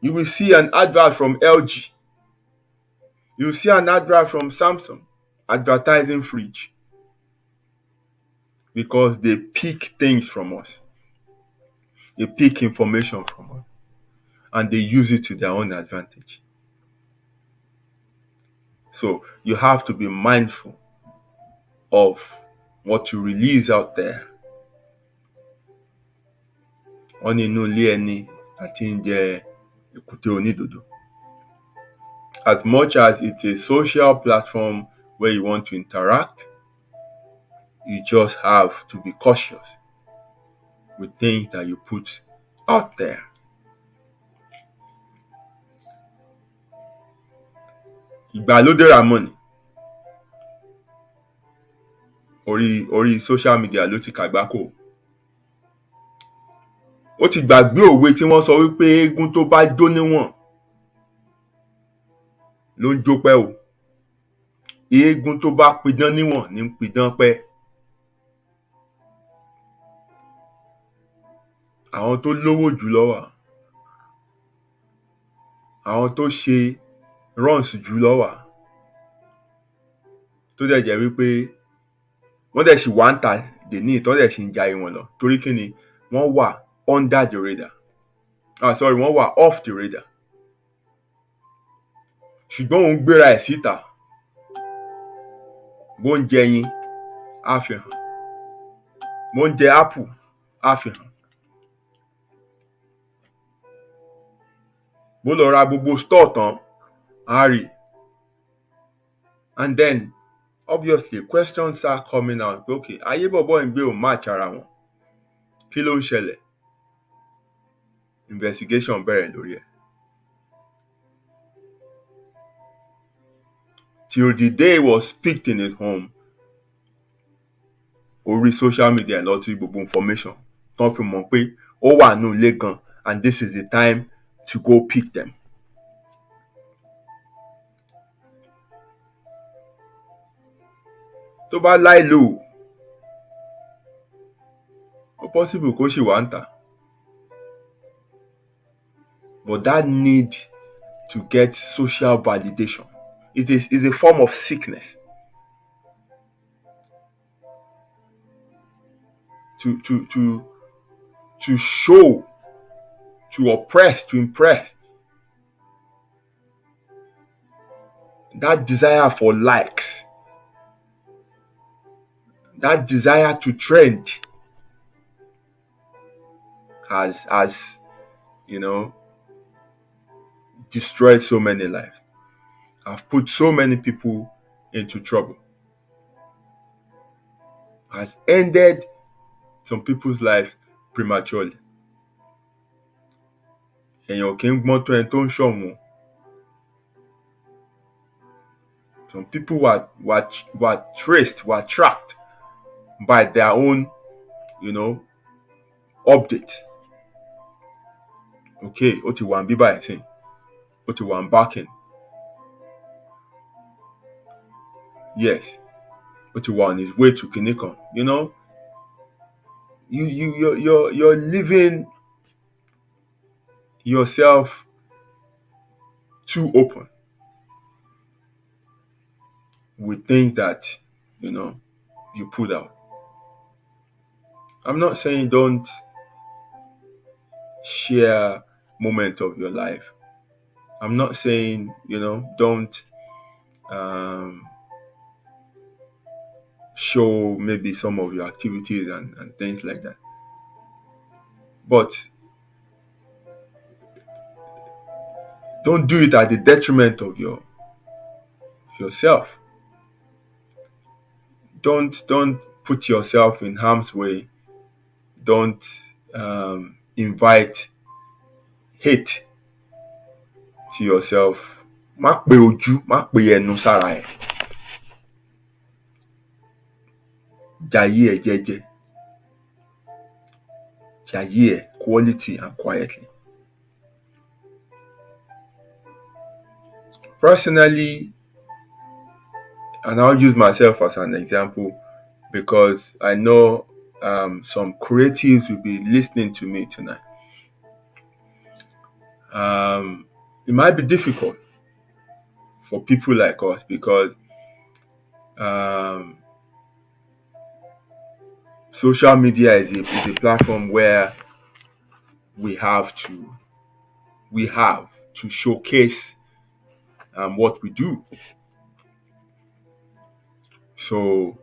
you will see an advert from LG. You will see an advert from Samsung advertising fridge, because they pick things from us. They pick information from us and they use it to their own advantage. So you have to be mindful of what you release out there. Wọ́n ní inú ilé ẹni àti ń jẹ èkúté onídòdó. As much as it's a social platform where you want to interact, you just have to be cautious with things that you put out there. Ìgbàlódé Ramoni orí social media ló ti kàgbákò. Ó ti gbàgbé òwe tí wọ́n sọ wípé eégún tó bá jó níwọ̀n ló ń jó pẹ́ o. Eégún tó bá pidán níwọ̀n ní ń pidán pẹ́. Àwọn tó lówó jùlọ wà. Àwọn tó ṣe runs jùlọ wà. Tó dẹ̀ jẹ́ wípé wọ́n dẹ̀ ṣì wà ń tà dèní tó dẹ̀ ṣì ń jayé wọn lọ. Torí kí ni? Wọ́n wà under the radar. Wọ́n wà off the radar. Ṣùgbọ́n òun gbéra ẹ̀ síta. Bó ń jẹ ẹyin, á fi hàn. Bó ń jẹ apple, á fi hàn. Bó lọ ra gbogbo store tán, á rí. And then, obviously, questions are coming out. Okay, ayé bọ̀bọ́ ń gbé ò match ara wọn. Kí ló ń ṣẹlẹ̀? Investigation bẹ̀rẹ̀ lórí ẹ̀. Till the day he was picked in his home, orí social media lọ tí gbogbo information tán fi mọ̀ pé ó wà nínú ilé gan, and this is the time to go pick them. Tó bá láìlò, ó possible kó ṣì wà ń tà. But that need to get social validation is a form of sickness. To show, to oppress, to impress. That desire for likes. That desire to trend has destroyed so many lives. Have put so many people into trouble. Has ended some people's lives prematurely. Èèyàn kì í gbọ́n tó ẹni tó ń ṣọ̀wọ́n. Some people were tracked by their own, update. Okay, ó ti wà ń bíbá ẹ̀ sìn. Ó ti wà ń backing. Yes. Ó ti wà on his way to Kinikan. You're living yourself too open with things that you put out. I'm not saying don't share moments of your life. I'm not saying don't show maybe some of your activities and things like that. But don't do it at the detriment of yourself. Don't put yourself in harm's way. Don't invite hate to yourself. Má pe ojú, má pe ẹnu sára ẹ̀. Jayé ẹ̀ jẹ́jẹ́. Jayé ẹ̀ quality and quietly. Personally, and I'll use myself as an example because I know some creatives will be listening to me tonight. It might be difficult for people like us because social media is a platform where we have to showcase what we do. So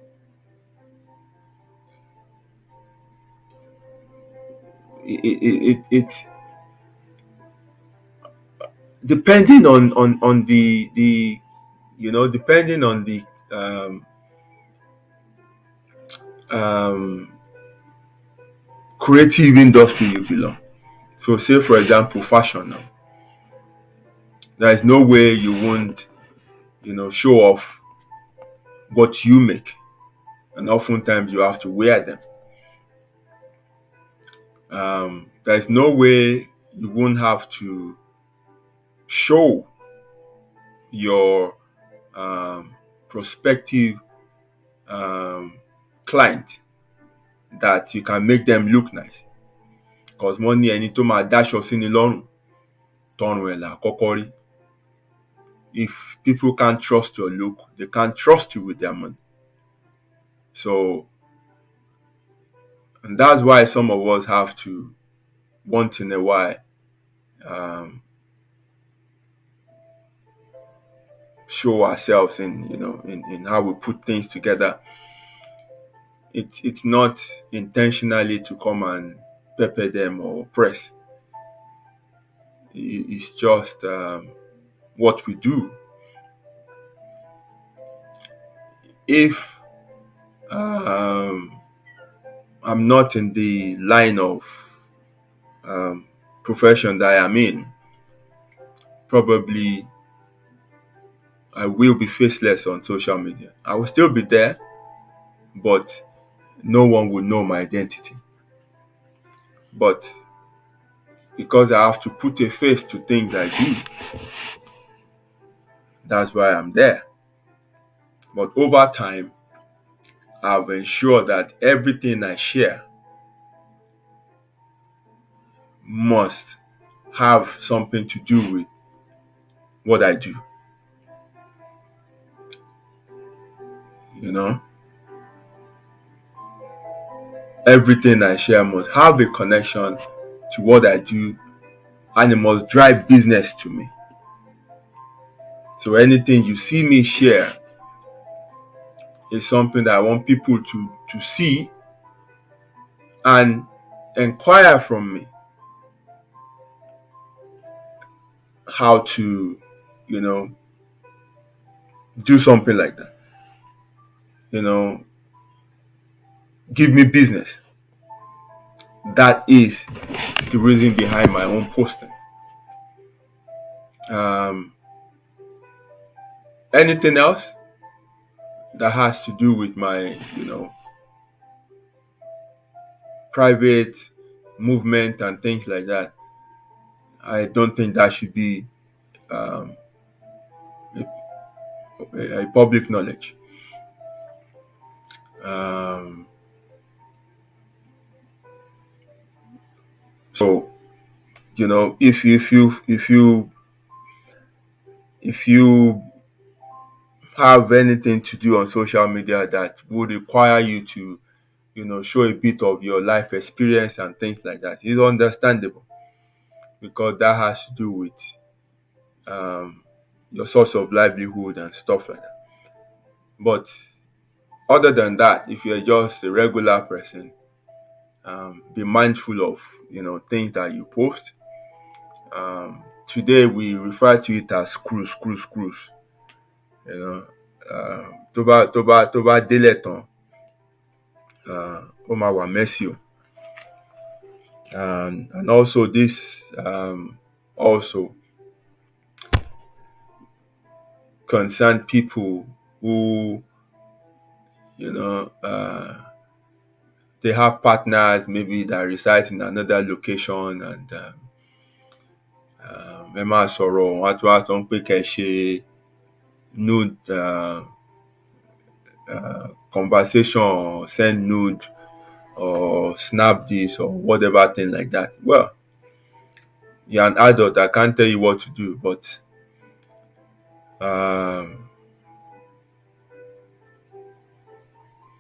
it depending on the depending on the creative industry you belong. So say for example fashion now. There is no way you won't show off what you make, and oftentimes you have to wear them. There is no way you won't have to show your um, prospective um, client that you can make them look nice. Because money ẹni tó máa dáṣọ sí ni lọ́rùn tọrùn ẹ̀ là kọ́kọ́ rí. If people can't trust your look, they can't trust you with their money. So, and that's why some of us have to, once in a while, um, show ourselves in how we put things together. It's not intentionally to come and pepper them or press. It's just what we do. If I'm not in the line of profession that I'm in, probably I will be faceless on social media. I will still be there, but no one will know my identity. But because I have to put a face to things I do, that's why I'm there. But over time, I've ensured that everything I share must have something to do with what I do. You know, everything I share must have a connection to what I do, and it must drive business to me. So anything you see me share is something that I want people to see and inquire from me how to, do something like that. Give me business. That is the reason behind my own posting. Anything else that has to do with my, private movement and things like that, I don't think that should be um, a public knowledge. So, if you have anything to do on social media that would require you to, show a bit of your life experience and things like that, it's understandable, because that has to do with your source of livelihood and stuff like that. But other than that, if you're just a regular person, be mindful of things that you post. Today we refer to it as cruise. Tó bá délẹ̀ tán, ó máa wà messy o. And also this also concern people who they have partners maybe that reside in another location, and ẹ máa sọ̀rọ̀ wọn á tún wá sọ pé kẹ́ ṣe nude conversation, or send nude, or snap this, or whatever thing like that. Well, you're an adult, I can't tell you what to do, but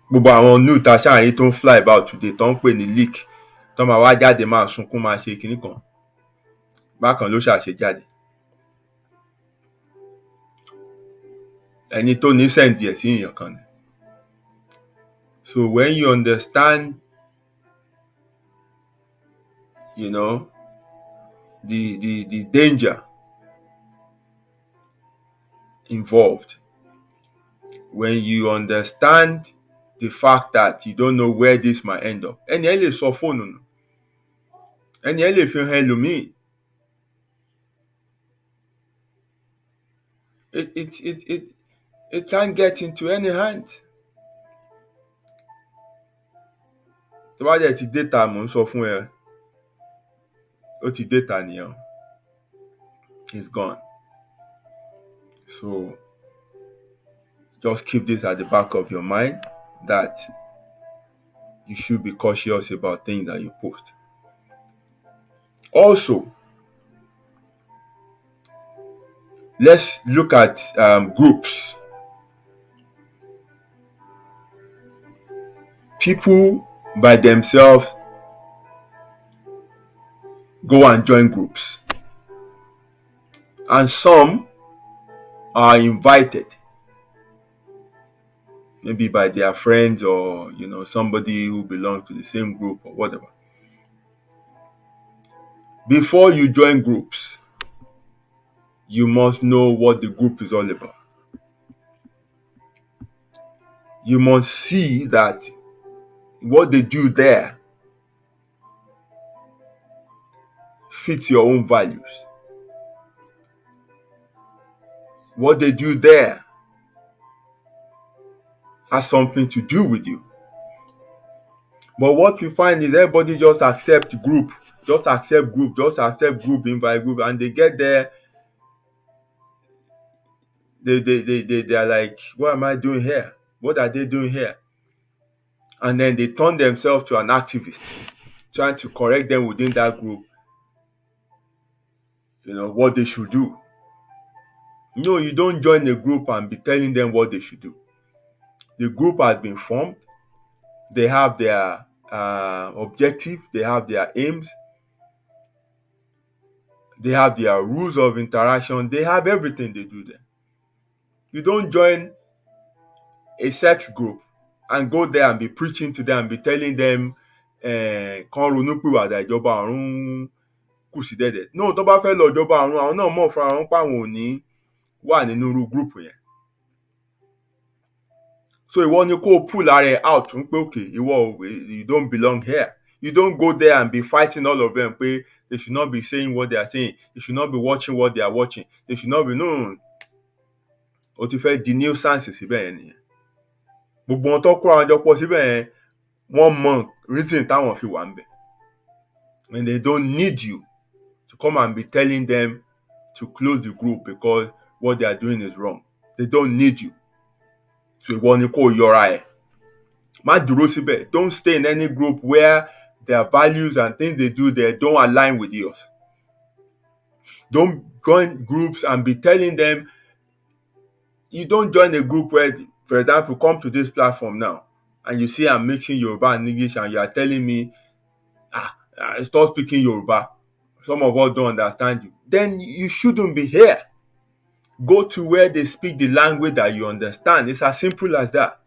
gbogbo àwọn nude tá a ṣáàrin tó ń fly about today tó ń pè ní leak, tó máa wá jáde máa sunkún máa ṣe kinní kan, bákan ló ṣàṣe jáde. Ẹni tó ní send ẹ̀ sí èèyàn kan ni. So when you understand, the danger involved, when you understand the fact that you don't know where this might end up, ẹni ẹ lè sọ fóònù nù, ẹni ẹ lè fi hàn ẹlòmíì. It can't get into any hands. Tó bá dẹ̀ ti data, mò ń sọ fún ẹ, ó ti data nìyẹn, it's gone. So just keep this at the back of your mind that you should be cautious about things that you post. Also, let's look at groups. People by themselves go and join groups, and some are invited, maybe by their friends or somebody who belongs to the same group or whatever. Before you join groups, you must know what the group is all about. You must see that what they do there fits your own values. What they do there has something to do with you. But what you find is everybody just accept group, invite group, and they get there. They are like, what am I doing here? What are they doing here? And then they turn themselves to an activist, trying to correct them within that group, what they should do. No, you don't join a group and be telling them what they should do. The group has been formed. They have their objective. They have their aims. They have their rules of interaction. They have everything they do there. You don't join a sex group and go there and be preaching to them, be telling them, kan ronú pìwàdà ìjọba ọ̀run kù sí dẹ̀dẹ̀. No, tó bá fẹ́ lọ ìjọba ọ̀run, àwọn náà mọ̀ fúnra wọn pé àwọn ò ní wà nínú irú group yẹn. So ìwọ ni kó pull ara ẹ̀ out ń pé okay, you don't belong here. You don't go there and be fighting all of them pé they should not be saying what they are saying. They should not be watching what they are watching. They should not be o ti fẹ́ di nuisance síbẹ̀ yẹn nìyẹn. Gbogbo wọn tó kó àwọn jọ pọ̀ síbẹ̀ yẹn, wọ́n mọ reason táwọn fi wà ń bẹ̀. And they don't need you to come and be telling them to close the group because what they are doing is wrong. They don't need you. So ìwọ ni kó yọra ẹ̀. Má dúró síbẹ̀. Don't stay in any group where their values and things they do there don't align with yours. Don't join groups and be telling them. You don't join a group where, for example, come to this platform now and you see I'm mixing Yoruba and English and you are telling me, stop speaking Yoruba. Some of us don't understand you. Then you shouldn't be here. Go to where they speak the language that you understand. It's as simple as that.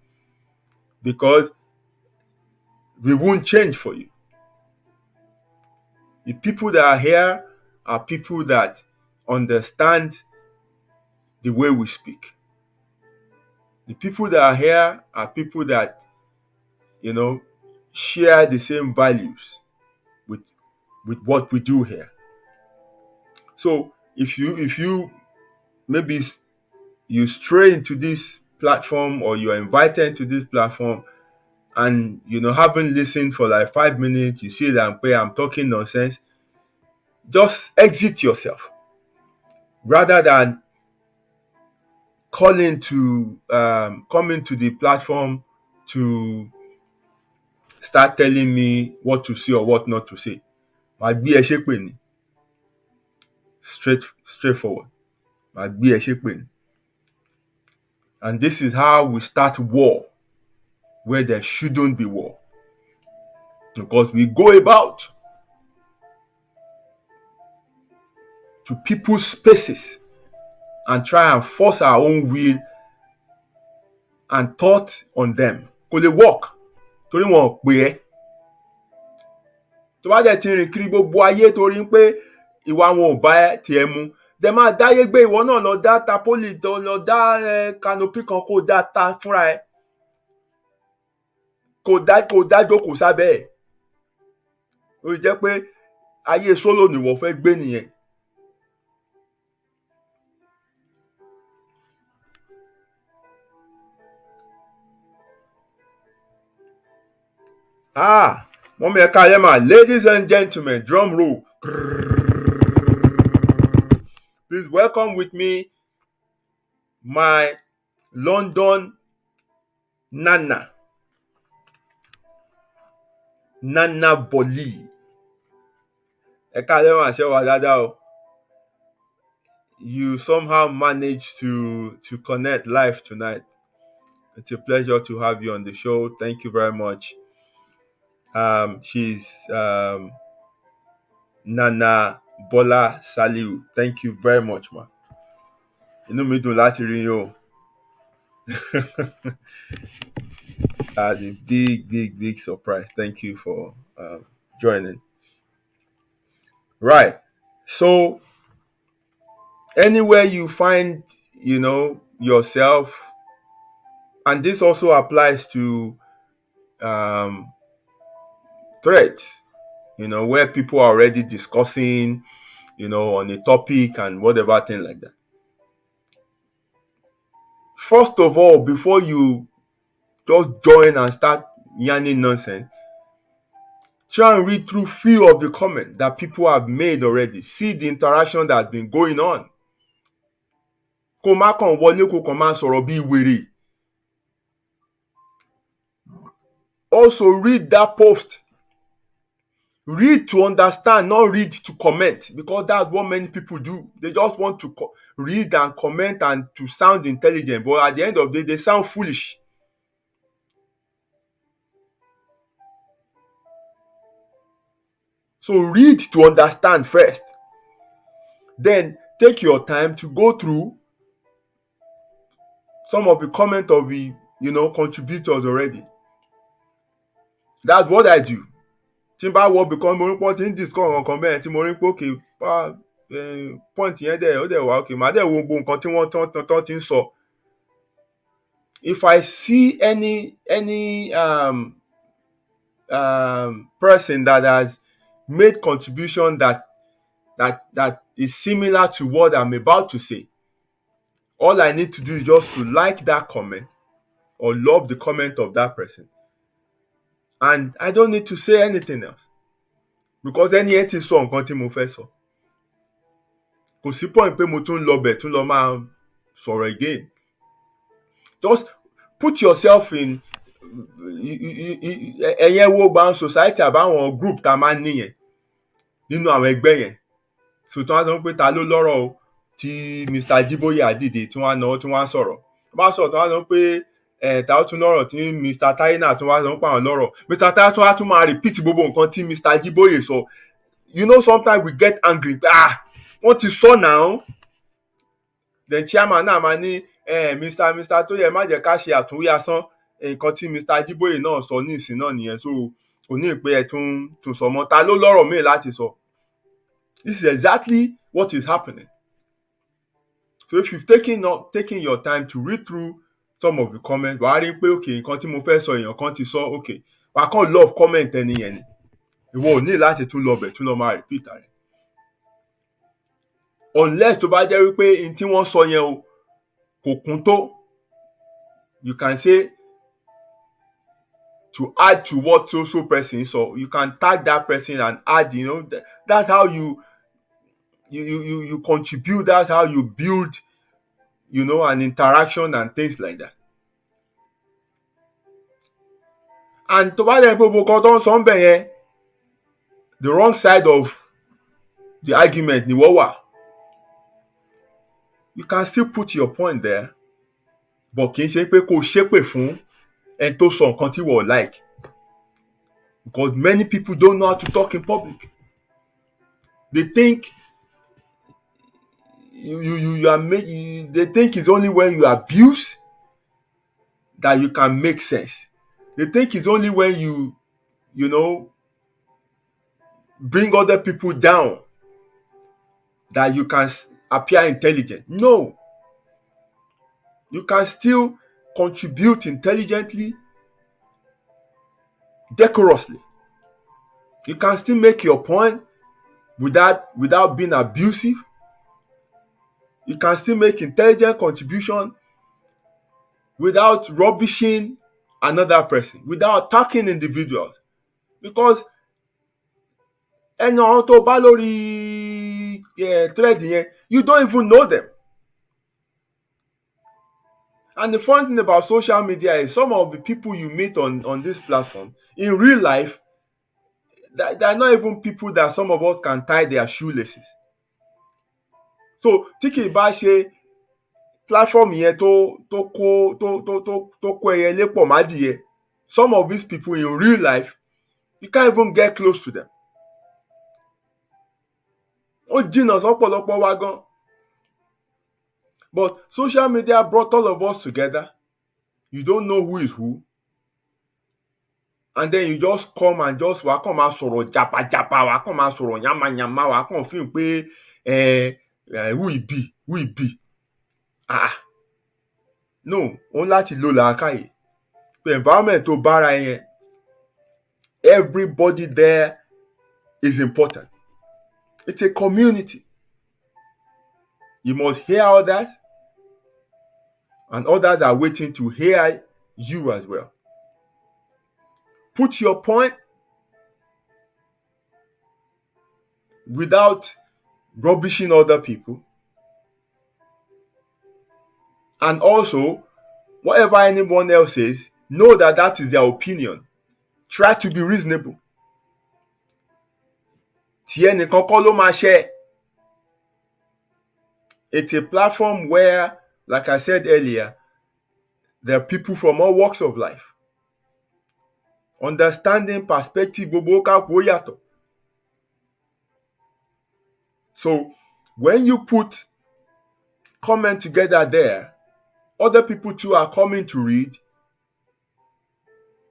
Because we won't change for you. The people that are here are people that understand the way we speak. The people that are here are people that, share the same values with what we do here. So if you maybe you stray into this platform or you are invited to this platform and haven't listened for like 5 minutes, you see that I'm talking nonsense, just exit yourself rather than coming to the platform to start telling me what to say or what not to say. Màá gbé ẹ ṣépè ni. Straightforward. Màá gbé ẹ ṣépè ni. And this is how we start war where there shouldn't be war. Because we go about to people's spaces and try and force our own will and thought on them. Kò lè work. Torí wọn ò pè ẹ́. Tó bá dẹ̀ ti rìn kiri gbogbo ayé torí pé ìwà wọn ò bá tiẹ̀ mu, dẹ̀ máa dáyé gbé ìwọ náà lọ dá tapoli lọ dá canopy kan kó dá ta fúnra ẹ̀. Kò dá jókòó sábẹ́ ẹ̀. Ó jẹ́ pé ayé sólò ni wọ́n fẹ́ gbé nìyẹn. Mọ́mí ẹ káalẹ́ mà, ladies and gentlemen, drum roll. Please welcome with me my London Nana Boli. You somehow managed to connect live tonight. It's a pleasure to have you on the show. Thank you very much. She's Nana Bola Saliu. Thank you very much, man. Inú mi dùn láti rí yín o. A big surprise. Thank you for joining. Right. So anywhere you find, yourself, and this also applies to threads, where people are already discussing, on a topic and whatever thing like that. First of all, before you just join and start yarning nonsense, try and read through few of the comments that people have made already. See the interaction that's been going on. Kó má kàn wọlé kó kàn máa sọ̀rọ̀ bí wèrè. Also read that post. Read to understand, not read to comment, because that's what many people do. They just want to read and comment and to sound intelligent, but at the end of the day, they sound foolish. So read to understand first. Then take your time to go through some of the comment of the contributors already. That's what I do. Tí n bá wọ bìkan mo rí pọ́n tí ń discuss nǹkan bẹ́ẹ̀ tí mo rí pé òkè point yẹn dẹ̀ ó dẹ̀ wá òkè màá dẹ̀ wo gbogbo nǹkan tí wọ́n tán ti ń sọ. If I see any person that has made contribution that is similar to what I'm about to say, all I need to do is just to like that comment or love the comment of that person. And I don't need to say anything else. Because ẹni ẹ ti sọ nǹkan tí mo fẹ́ sọ. Kò sí point pé mo tún lọ bẹ̀ tún lọ máa sọ̀rọ̀ again. Just put yourself in ẹ̀yẹn wo gba society àbáwọn group tá a máa ń níyẹn nínú àwọn ẹgbẹ́ yẹn. So tí wọ́n sọ pé ta ló lọ́rọ̀ o tí Mr. Jiboye Adide tí wọ́n á náwó tí wọ́n á sọ̀rọ̀. Bá sọ̀rọ̀ tí wọ́n sọ pé ta ó tún lọ́rọ̀ tí Mr. Taina tún wá sọ pé àwọn lọ́rọ̀. Mr. Taina tún wá tún máa repeat gbogbo nǹkan tí Mr. Jiboye sọ. Sometimes we get angry. Wọ́n ti sọ now. Then chairman náà máa ní Mr. tó yẹ má jẹ́ ká ṣe àtúnwí asán nǹkan tí Mr. Jiboye náà sọ ní ìsìn náà nìyẹn. So kò ní pé ẹ tún sọ mọ́ ta ló lọ́rọ̀ míì láti sọ. This is exactly what is happening. So if you've taken your time to read through some of the comments, wàá rí pé okay nǹkan tí mo fẹ́ sọ èèyàn kan ti sọ okay wàá kàn love comment ẹni yẹn ni. Ìwọ ò ní láti tún lọ bẹ̀ tún lọ máa repeat rẹ̀. Unless tó bá jẹ́ wípé n tí wọ́n sọ yẹn o kò kún tó, you can say to add to what so person so you can tag that person and add. That's how you contribute. That's how you build an interaction and things like that. And tó bá jẹ́ pé gbogbo kan tó ń sọ ń bẹ̀ yẹn the wrong side of the argument ni wọ́n wà. You can still put your point there, but kì í ṣe pé kó ṣépè fún ẹni tó sọ nǹkan tí wọ́n like. Because many people don't know how to talk in public. They think they think it's only when you abuse that you can make sense. They think it's only when you bring other people down that you can appear intelligent. No. You can still contribute intelligently, decorously. You can still make your point without being abusive. You can still make intelligent contribution without rubbishing another person, without attacking individuals. Because ẹni àwọn tó bá lórí thread yẹn, you don't even know them. And the fun thing about social media is some of the people you meet on this platform in real life, they're not even people that some of us can tie their shoelaces. So tí kì í bá ṣe platform yẹn tó kó ẹyẹlé pọ̀ mádìyẹ, some of these people in real life, you can't even get close to them. Ó jìnnà sọ́pọ̀lọpọ̀ wa gan. But social media brought all of us together. You don't know who is who. And then you just come and just wàá kàn máa sọ̀rọ̀ jàpàjàpà, wàá kàn máa sọ̀rọ̀ yàmàyàmà, wàá kàn feel pé who e be. No, òun láti lo làákàyè. The environment tó bára ẹ yẹn, everybody there is important. It's a community. You must hear others, and others are waiting to hear you as well. Put your point without rubbishing other people. And also, whatever anyone else says, know that that is their opinion. Try to be reasonable. Tí ẹnìkan kọ́ ló máa ṣe. It's a platform where, like I said earlier, there are people from all walks of life. Understanding perspective gbogbo kálukú ó yàtọ̀. So when you put comment together there, other people too are coming to read,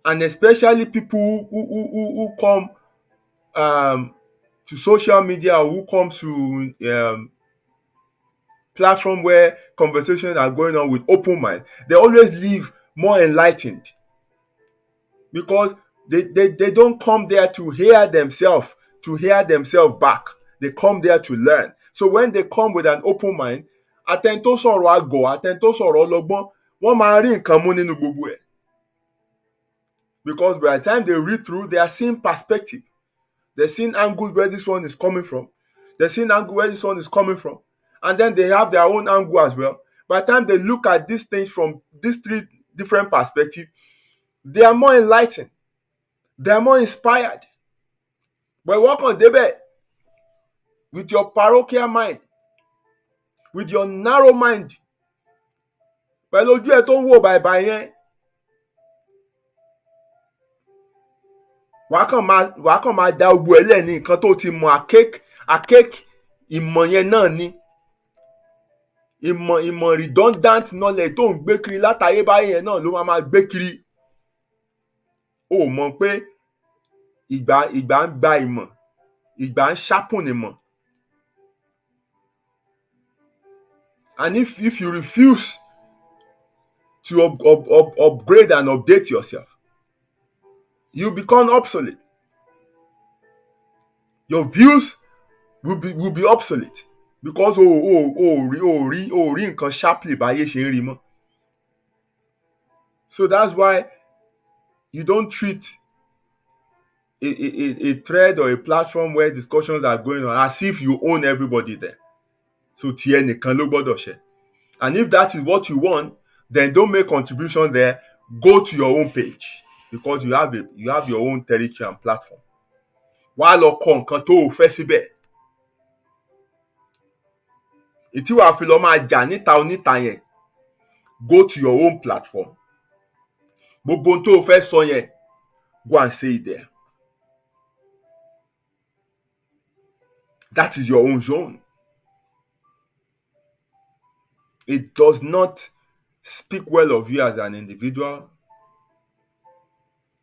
and especially people who come to social media, or who come to platform where conversations are going on with open mind, they always leave more enlightened, because they don't come there to hear themselves back. They come there to learn. So when they come with an open mind, àtẹni tó sọ̀rọ̀ àgọ̀, àtẹni tó sọ̀rọ̀ ọlọ́gbọ́n, wọ́n máa rí nǹkan mú nínú gbogbo ẹ̀. Because by the time they read through, they are seeing perspective. They're seeing angles where this one is coming from. They're seeing angle where this one is coming from. And then they have their own angle as well. By the time they look at these things from these three different perspectives, they are more enlightened. They are more inspired. But work on debate with your parochial mind, with your narrow mind. Pẹ̀lú ojú ẹ̀ tó ń wò bàìbàì yẹn, wàá kàn máa da gbogbo ẹ̀ lẹ̀ ní nǹkan tó ti mọ̀ àkék ìmọ̀ yẹn náà ni. Ìmọ̀ redundant knowledge tó ń gbé kiri látayébáyé yẹn náà ló máa gbé kiri. O mọ̀ pé ìgbà ń gba ìmọ̀, ìgbà ń sharpen ìmọ̀. And if you refuse to upgrade and update yourself, you become obsolete. Your views will be obsolete, because rí nǹkan sharply báyé ṣe ń rí mọ́. So that's why you don't treat a thread or a platform where discussions are going on as if you own everybody there. So tí ẹnìkan ló gbọ́dọ̀ ṣe. And if that is what you want, then don't make contribution there. Go to your own page, because you have your own territory and platform. Wàá lọ kọ nǹkan tó o fẹ́ síbẹ̀. Ìtí wàá fi lọ máa jà níta oníta yẹn, go to your own platform. Gbogbo ohun tó o fẹ́ sọ yẹn, go and say it there. That is your own zone. It does not speak well of you as an individual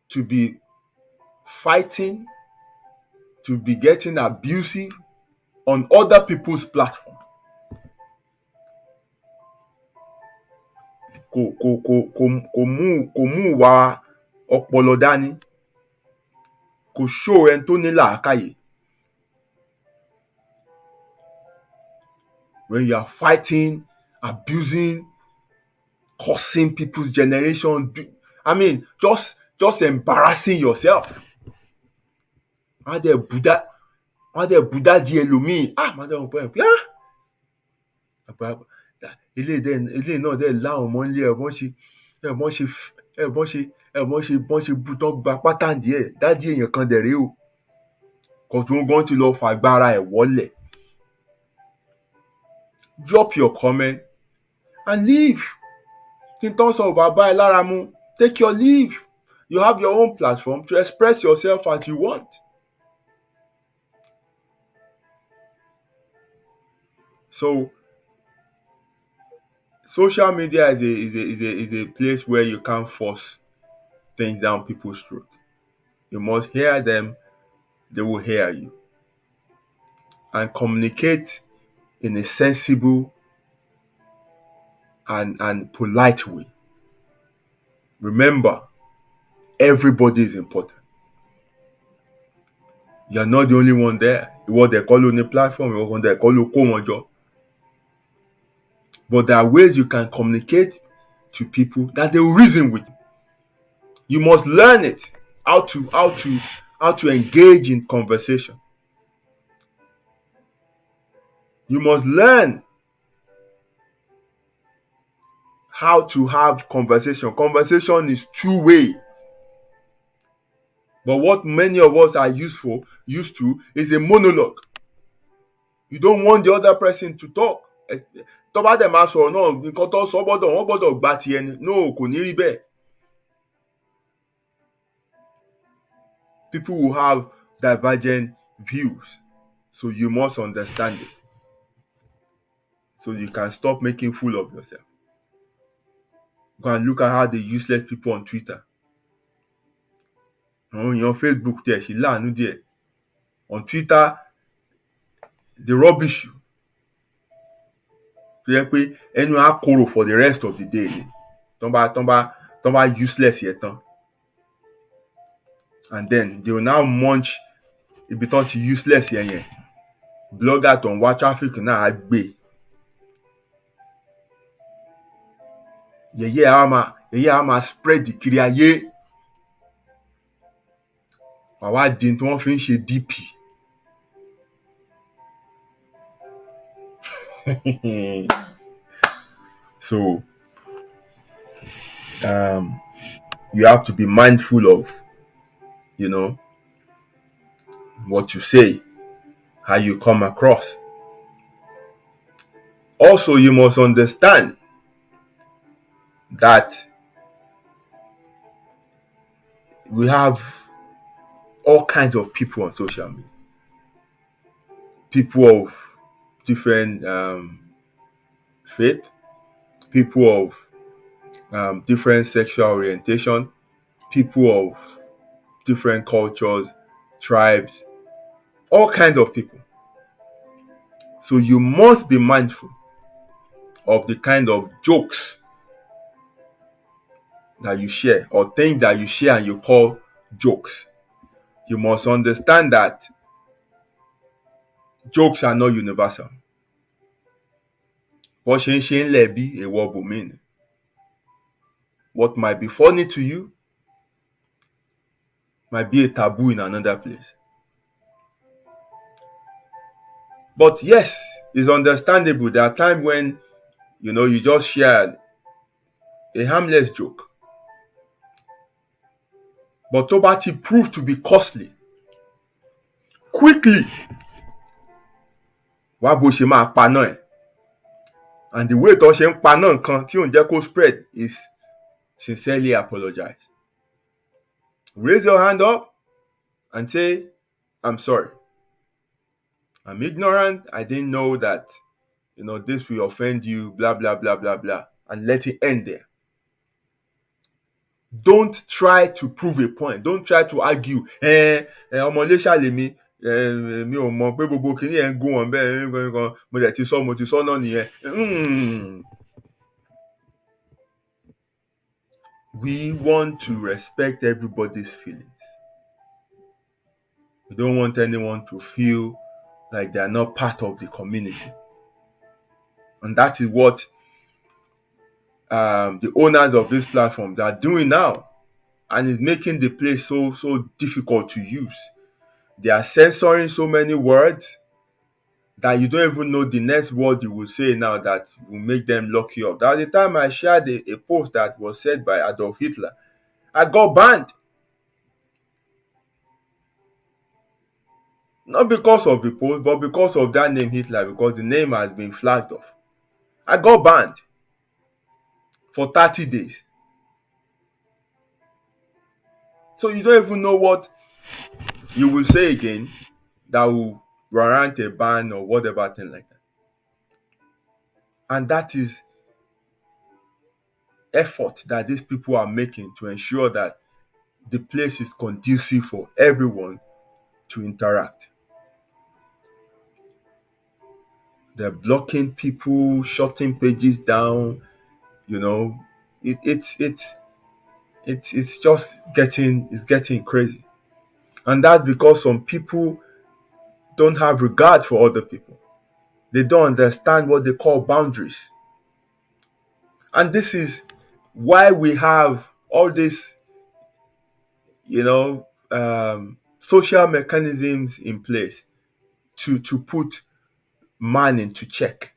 to be fighting, to be getting abusive on other people's platform. Kò mú wa ọpọlọ dání. Kò show ẹni tó ní làákàyè. When you are fighting, abusing, cursing people's generation, I mean, just embarrassing yourself. Wọ́n á dẹ̀ bùdá di ẹlòmíì. Màá dẹ̀ wọ́n pẹ́ Eléyìí náà dẹ̀ láwọn ọmọ nílé bọ́n ṣe bú tán gba pátánì ẹ̀ dádì èèyàn kan dẹ̀ rèé o kọ̀tún gan ti lọ fàgbára ẹ̀ wọ́lẹ̀. Drop your comment and leave. Tí n tán sọ ò bá bá ẹ lára mu, take your leave. You have your own platform to express yourself as you want. So social media is a place where you can't force things down people's throat. You must hear them, they will hear you. And communicate in a sensible and polite way. Remember, everybody is important. You're not the only one there. Ìwọ dẹ̀ kọ́ ló ní platform, ìwọ kan dẹ̀ kọ́ ló kó wọn jọ. But there are ways you can communicate to people that they will reason with. You must learn it, how to engage in conversation. You must learn how to have conversation. Conversation is two-way. But what many of us are used to is a monologue. You don't want the other person to talk. Tó bá dẹ̀ máa sọ̀rọ̀ náà, nǹkan tó sọ wọ́n gbọ́dọ̀ gba ti ẹni. No, kò ní rí bẹ́ẹ̀. People will have divergent views. So you must understand it. So you can stop making fool of yourself. Go and look at how the useless people on Twitter. On Facebook there, she láàánú díẹ̀. On Twitter, they rubbish you. Tó yẹ pé ẹnu á korò for the rest of the day ni. Tán bá useless yẹn tán. And then they will now munch ibi tán ti useless yẹn. Blogger tó ń wá traffic náà á gbé. Yẹ̀yẹ́ á máa spread kiri ayé. Àwa dín tí wọ́n fi ń ṣe DP. So you have to be mindful of, what you say, how you come across. Also, you must understand that we have all kinds of people on social media. People of different faith, people of different sexual orientation, people of different cultures, tribes, all kinds of people. So you must be mindful of the kind of jokes that you share or things that you share and you call jokes. You must understand that jokes are not universal. What might be funny to you might be a taboo in another place. But yes, it's understandable. There are times when, you just shared a harmless joke. But tó bá ti prove to be costly, quickly, wá bó ṣe máa paná ẹ̀. And the way tó ṣe ń paná nǹkan tí ò ń jẹ́ kó spread is sincerely apologize. Raise your hand up and say, I'm sorry. I'm ignorant. I didn't know that, this will offend you, blah, blah, blah, blah, blah. And let it end there. Don't try to prove a point. Don't try to argue. Ọmọ Iléṣà lèmi, mi ò mọ̀ pé gbogbo kìíní ẹ̀ ń gún wọn bẹ́ẹ̀ mo dẹ̀ ti sọ náà nìyẹn. We want to respect everybody's feelings. We don't want anyone to feel like they are not part of the community. And that is what the owners of these platforms are doing now. And it's making the place so difficult to use. They are censoring so many words that you don't even know the next word you will say now that will make them lock you up. That was the time I shared a post that was said by Adolf Hitler. I got banned. Not because of the post, but because of that name Hitler, because the name has been flagged off. I got banned for 30 days. So you don't even know what you will say again that will warrant a ban or whatever thing like that. And that is effort that these people are making to ensure that the place is conducive for everyone to interact. They're blocking people, shutting pages down. You know, it's just getting crazy, and that's because some people don't have regard for other people. They don't understand what they call boundaries, and this is why we have all these, social mechanisms in place to put man into check.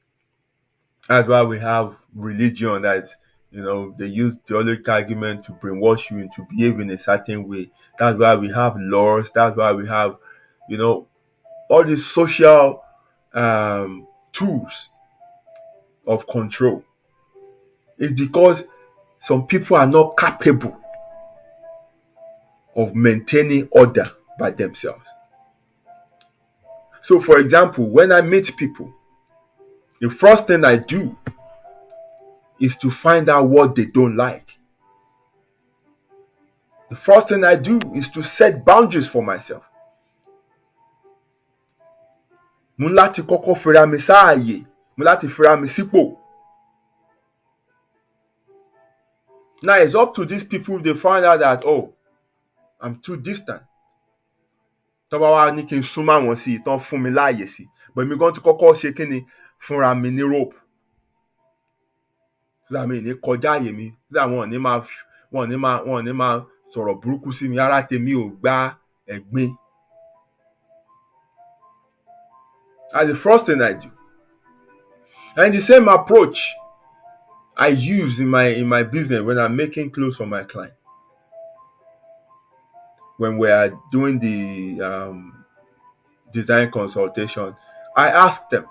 That's why we have religion that they use theological argument to brainwash you into behave in a certain way. That's why we have laws. That's why we have, you know, all these social tools of control. It's because some people are not capable of maintaining order by themselves. So, for example, when I meet people, the first thing I do is to find out what they don't like. The first thing I do is to set boundaries for myself. Mo ní láti kọ́kọ́ fira mi sáàyè, mo láti fira mi sípò. Now it's up to these people if they find out that, oh, I'm too distant. Tó bá wá ní kí n súnmọ́ àwọn sí i, tán fún mi láàyè sí i. But èmi gan ti kọ́kọ́ ṣe kí ni fúnra mi ní rope. So that mi ní kọjá àyè mi. So that wọn ò ní máa sọ̀rọ̀ burúkú sí mi. Ara tèmi ò gba ẹ̀gbin. That's the first thing I do. And the same approach I use in my business when I'm making clothes for my client. When we are doing the design consultation, I ask them,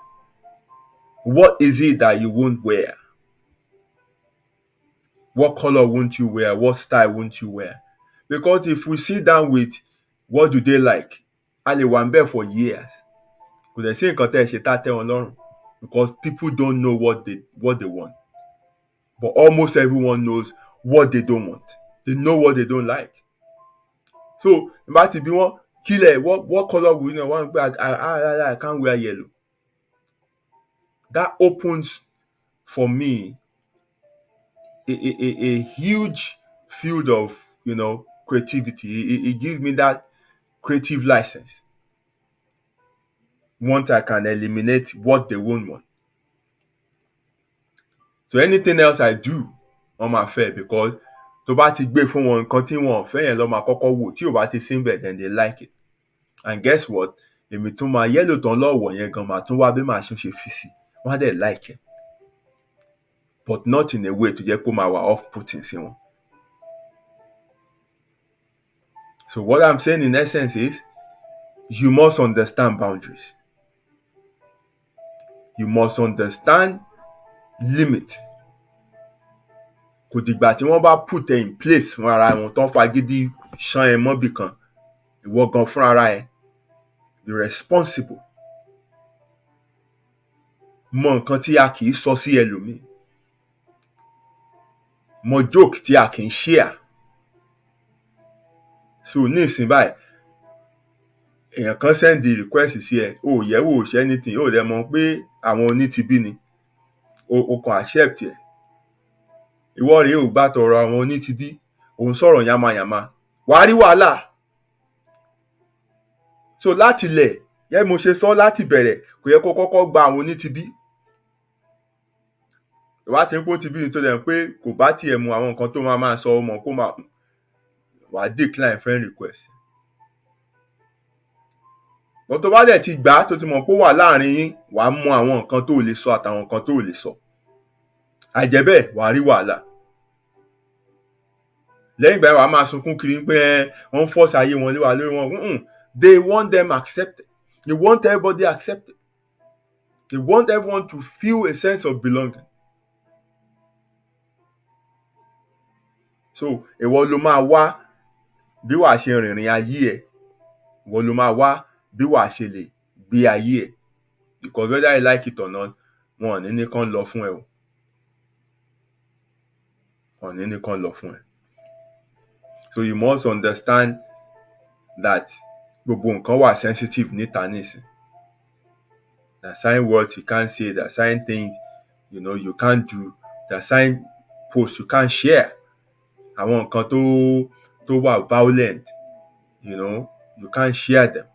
what is it that you won't wear? What color won't you wear? What style won't you wear? Because if we sit down with what do they like, a lè wà ńbẹ̀ for years. Kò dẹ̀ sí nǹkan tẹ́ ẹ ṣe tá tẹ́ wọn lọ́rùn, because people don't know what they want. But almost everyone knows what they don't want. They know what they don't like. So, ìbá ti bí wọ́n kílẹ̀, what color will you know? One I can't wear yellow. That opens for me a huge field of creativity. It gives me that creative license. Once I can eliminate what they won't want. So anything else I do on my fair, because tó bá ti gbé fún wọn nǹkan tí wọn ò fẹ́ yẹn lọ́ máa kọ́kọ́ wò, tí ò bá ti sí ńbẹ̀, then they like it. And guess what? Èmi tún máa yellow tán lọ́wọ́ yẹn gan, màá tún wá bí màá ṣe fi sí. Wọ́n á dẹ̀ like it. But not in a way to jẹ́ kó máa wà off-putting sí wọn. So what I'm saying in essence is, you must understand boundaries. You must understand limit. Kò dìgbà tí wọ́n bá put in place fún ara wọn tán fagídí ṣán ẹ mọ́bì kan, ìwọ gan fún ara ẹ, be responsible. Mọ nǹkan tí a kì í sọ sí ẹlòmíì. Mọ joke tí a kì í share. So ní ìsìn báyìí, èèyàn kan send the request sí ẹ, o ò yẹ̀wò, ò ṣe anything, o ò dẹ̀ mọ̀ pé àwọn onítibí ni, o kàn accept ẹ̀. Ìwọ rèé ò gbà tọ̀rọ̀ àwọn onítibí, òun sọ̀rọ̀ yamayama, wàá rí wàhálà. So láti ilẹ̀, yẹ́ mo ṣe sọ láti bẹ̀rẹ̀, kò yẹ kó kọ́kọ́ gba àwọn onítibí. Ìwà tí ń pò tibí ni tó dẹ̀ pé kò bá tiẹ̀ mu àwọn nǹkan tó máa sọ ọmọ kó máa wàá decline friend request. But tó bá dẹ̀ ti gbà á tó ti mọ̀ pé ó wà láàrin yín, wàá mọ àwọn nǹkan tó lè sọ àtàwọn nǹkan tó lè sọ. Àìjẹ́ bẹ́ẹ̀ wàá rí wàhálà. Lẹ́yìn ìgbà yẹn wàá máa sunkún kiri pé wọ́n ń force ayé wọn lé wa lórí wọn. They want them accepted. They want everybody accepted. They want everyone to feel a sense of belonging. So ìwọ ló máa wá bí wàá ṣe rìnrìn ayé ẹ̀. Ìwọ ló máa wá bí wàá ṣe lè gbé ayé ẹ̀. Because whether you like it or not, wọn ò ní ní kán lọ fún ẹ o. Wọn ò ní ní kán lọ fún ẹ. So you must understand that gbogbo nǹkan wà sensitive níta nísìn. There are certain words you can't say. There are certain things you can't do. There are certain posts you can't share. Àwọn nǹkan tó wà violent, you can't share them.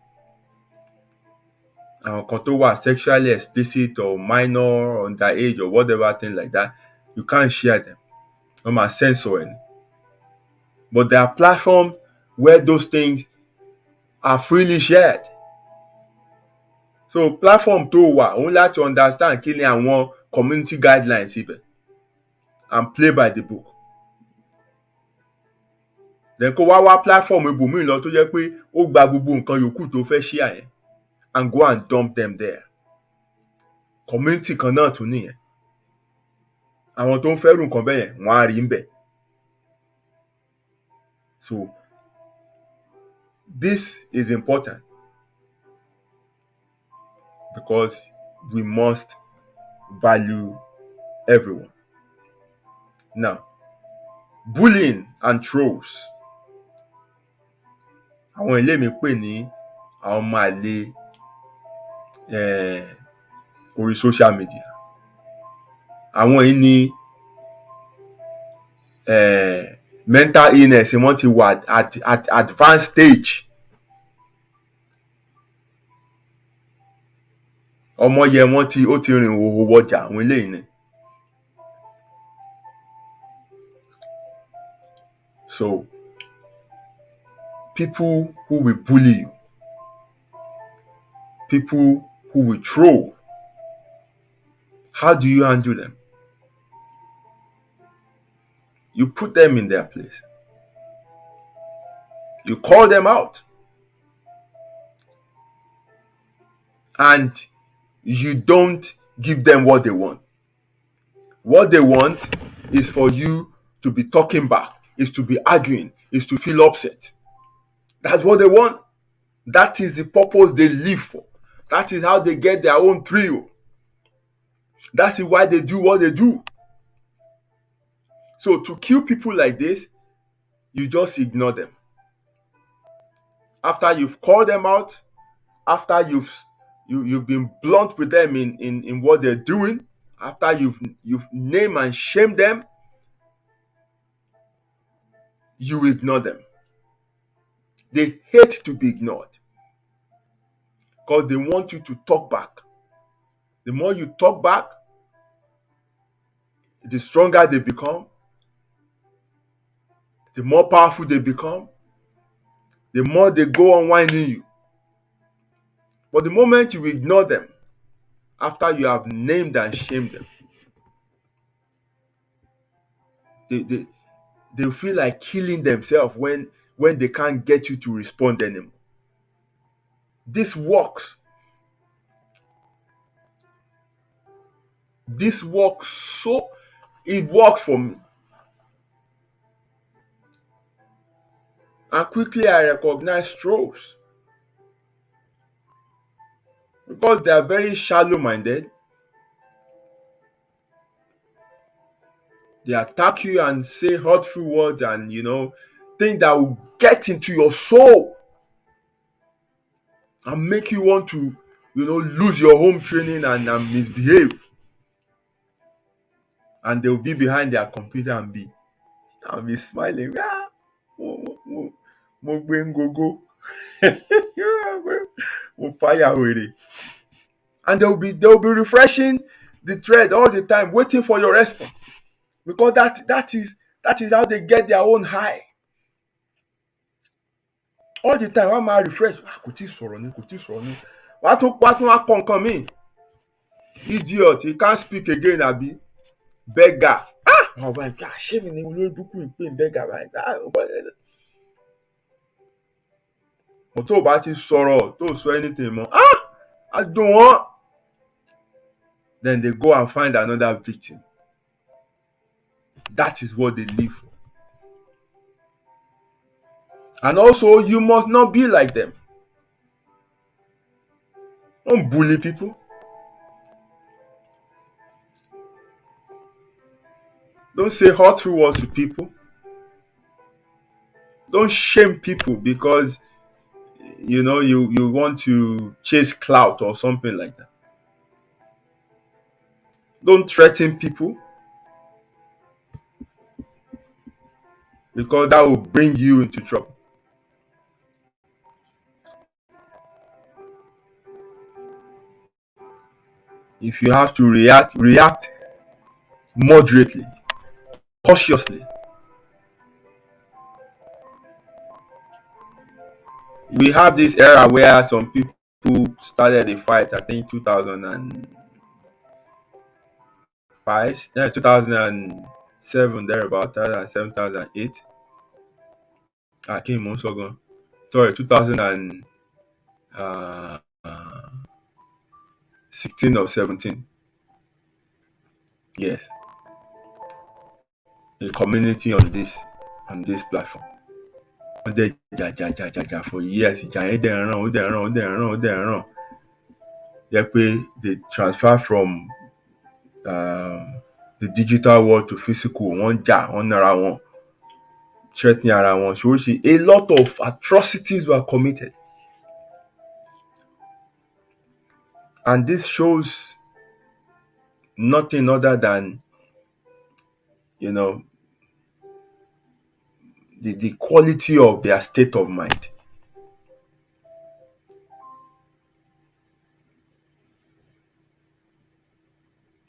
Àwọn nǹkan tó wà sexually explicit or minor, underage or whatever thing like that, you can't share them. Wọ́n máa censor ẹ̀. But there are platforms where those things are freely shared. So platform tó wà, òun láti understand kí ni àwọn community guidelines ibẹ̀ and play by the book. Then kó wá platform ibòmíì lọ tó jẹ́ pé ó gba gbogbo nǹkan yòókù tó fẹ́ share yẹn and go and dump them there. Community kan náà tún nìyẹn. Àwọn tó ń fẹ́rù nǹkan bẹ́ẹ̀ yẹn wọ́n á rí ń bẹ̀. So this is important because we must value everyone. Now, bullying and trolls. Àwọn ilé mi pè ní àwọn ọmọ àlè orí social media. Àwọn yìí ni mental illness wọ́n ti wà at advanced stage. Ọmọ yẹn ó ti rìn òhò wọjà àwọn eléyìí ni. So people who will bully you, people who will troll, how do you handle them? You put them in their place. You call them out. And you don't give them what they want. What they want is for you to be talking back, is to be arguing, is to feel upset. That's what they want. That is the purpose they live for. That is how they get their own thrill. That is why they do what they do. So to kill people like this, you just ignore them. After you've called them out, after you've been blunt with them in what they're doing, after you've named and shamed them, you ignore them. They hate to be ignored because they want you to talk back. The more you talk back, the stronger they become, the more powerful they become, the more they go on whining you. But the moment you ignore them, after you have named and shamed them, they feel like killing themselves when they can't get you to respond anymore. This works. This works so it worked for me. And quickly I recognized trolls. Because they are very shallow-minded. They attack you and say hurtful words and, things that will get into your soul and make you want to, lose your home training and misbehave. And they'll be behind their computer and I'll be smiling. Mo gbé ń gogo. Mo fire already. And they'll be refreshing the thread all the time, waiting for your response. Because that is how they get their own high. all the time wọ́n máa refresh kò tí ì sọ̀rọ̀ ni kò tí ì sọ̀rọ̀ ni wá tún wá kọ nǹkan míì idiot he can't speak again àbí beggar àwọn ọba ìgbà ṣé mi ni olórí burúkú ìpè beggar báyìí mo tó o bá ti sọ̀rọ̀ tó o sọ anything mọ́ á dùn wọ́n then they go and find another victim that is what they live for and also you must not be like them don't bully people don't say hurtful words to people don't shame people because you know you want to chase clout or something like that don't threaten people because that will bring you into trouble if you have to react moderately cautiously we have this era where some people started a fight I think 2005 2007 thereabout 2007 2008 I came on so sorry 2016 or 17 yes a community on this platform wọ́n dẹ̀ jà for years ìjà yẹn dẹ̀ ràn ó dẹ̀ ràn jẹ́ pé they transfer from the digital world to physical wọ́n jà wọ́n nára wọn threatening ara wọn ṣoríṣi a lot of atrocities were committed and this shows nothing other than you know the quality of their state of mind.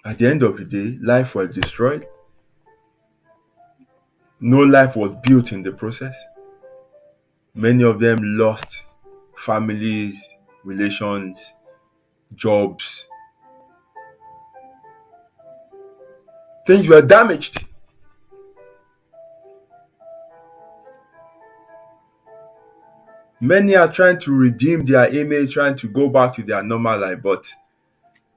At the end of the day, life was destroyed. No life was built in the process. Many of them lost families, relations, jobs. Things were damaged. Many are trying to redeem their image, trying to go back to their normal life, but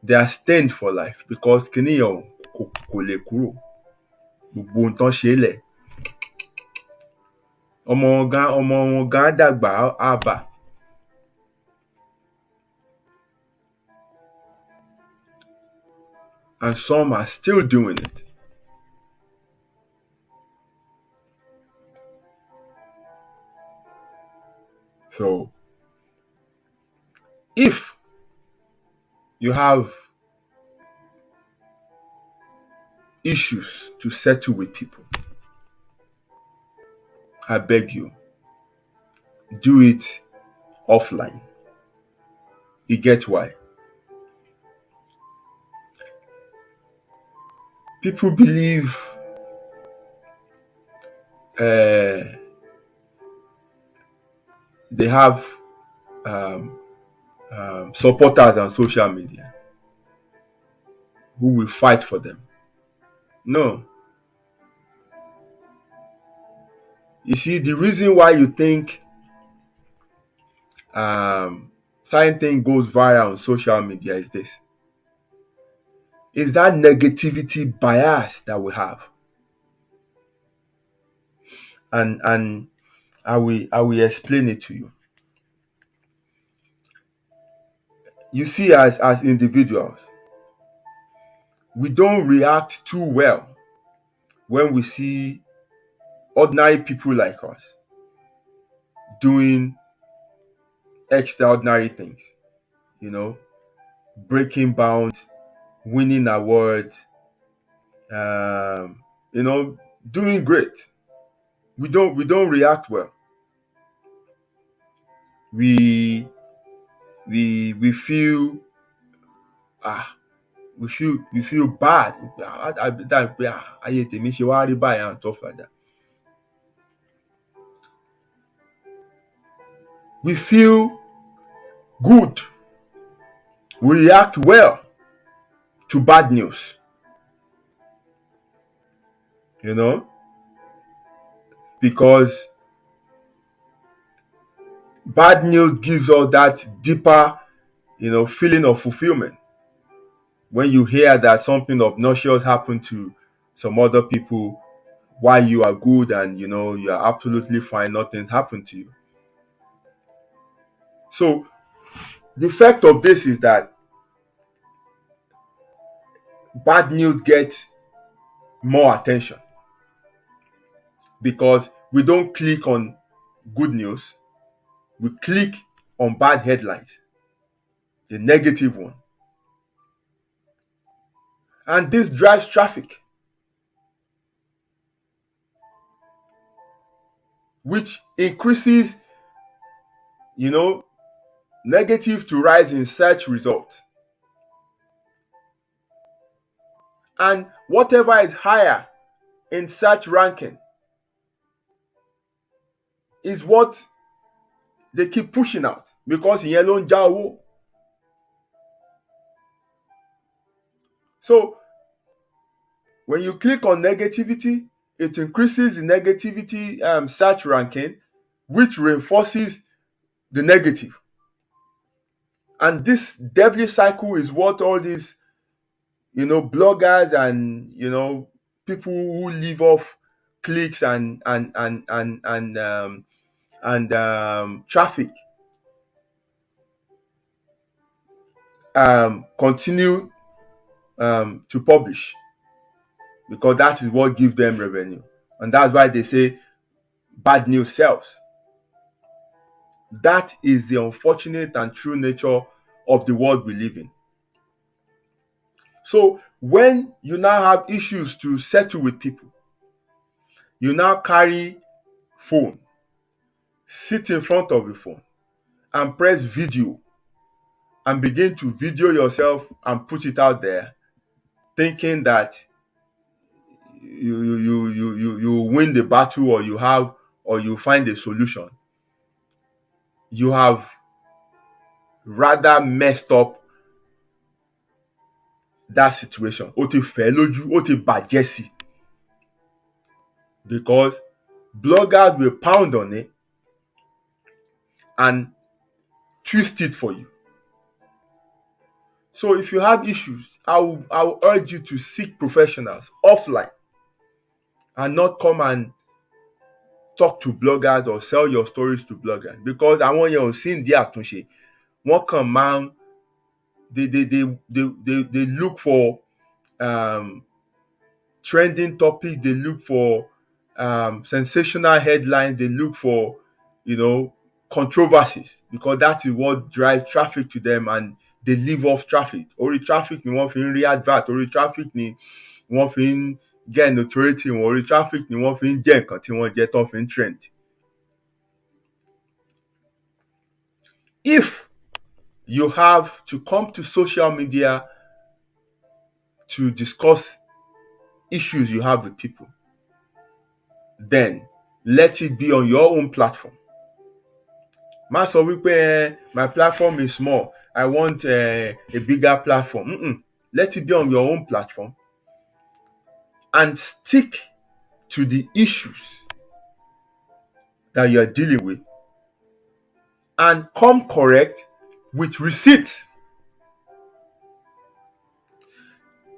they are stained for life because kìnìyàn kò lè kúrò. Gbogbo ohun tán ṣe é lẹ̀. Ọmọ wọn gan dàgbà á bà. And some are still doing it. So, if you have issues to settle with people, I beg you, do it offline. You get why? People believe they have supporters on social media who will fight for them. No. You see, the reason why you think certain thing goes viral on social media is this. Is that negativity bias that we have. And I will explain it to you. You see, as individuals, we don't react too well when we see ordinary people like us doing extraordinary things, breaking bounds, winning awards, doing great. We don't react well. We feel we feel bad. Ayé tèmi ṣe wá rí báyìí and stuff like that. We feel good. We react well to bad news. You know, because bad news gives us that deeper, feeling of fulfillment. When you hear that something obnoxious happened to some other people while you are good and you are absolutely fine, nothing happened to you. So the effect of this is that bad news gets more attention because we don't click on good news, we click on bad headlines, the negative one. And this drives traffic, which increases, negative to rise in search results. And whatever is higher in search ranking is what they keep pushing out because ìyẹn ló ń já owó. So when you click on negativity, it increases the negativity search ranking, which reinforces the negative. And this deadly cycle is what all these, bloggers and people who live off clicks and traffic continue to publish, because that is what gives them revenue. And that's why they say bad news sells. That is the unfortunate and true nature of the world we live in. So when you now have issues to settle with people, you now carry phone, sit in front of the phone and press video and begin to video yourself and put it out there, thinking that you win the battle, or you find a solution. You have rather messed up that situation. Ó ti fẹ́ lójú, ó ti bàjẹ́ sí. Because bloggers will pound on it and twist it for you. So if you have issues, I will urge you to seek professionals offline and not come and talk to bloggers or sell your stories to bloggers, because àwọn yẹn ò sí ìdí àtúnṣe. Wọ́n kàn máa ń they look for trending topics, they look for sensational headlines, they look for controversies, because that is what drives traffic to them, and they live off traffic. Orí traffic ni wọ́n fi ń rí advert, orí traffic ni wọ́n fi ń get notoriety, orí traffic ni wọ́n fi ń jẹ́ nǹkan tí wọ́n jẹ́ tó fi ń trend. If you have to come to social media to discuss issues you have with people, then let it be on your own platform. Má sọ wípé my platform is small, I want a bigger platform. Let it be on your own platform and stick to the issues that you are dealing with, and come correct with receipts.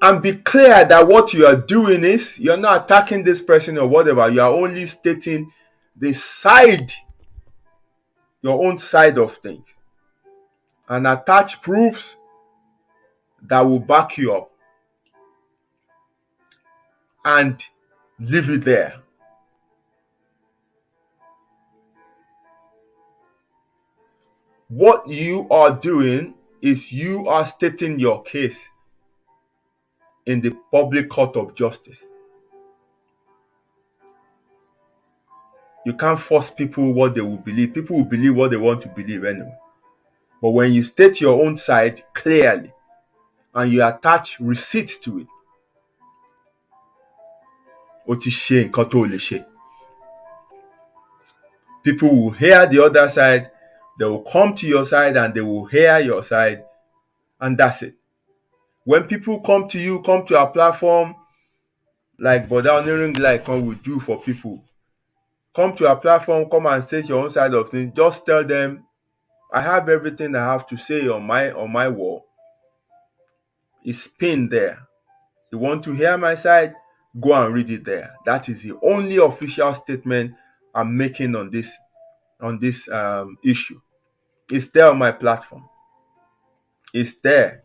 And be clear that what you are doing is, you're not attacking this person or whatever. You are only stating your own side of things. And attach proofs that will back you up. And leave it there. What you are doing is you are stating your case in the public court of justice. You can't force people what they will believe. People will believe what they want to believe anyway. But when you state your own side clearly and you attach receipts to it, ó ti ṣe nǹkan tó lè ṣe. People will hear the other side, They will come to your side and they will hear your side, and that's it. When people come to you, come to our platform, like Boda Oniring like we do for people, come to our platform, come and state your own side of things. Just tell them, I have everything I have to say on my wall. It's pinned there. You want to hear my side? Go and read it there. That is the only official statement I'm making on this issue. It's there on my platform. It's there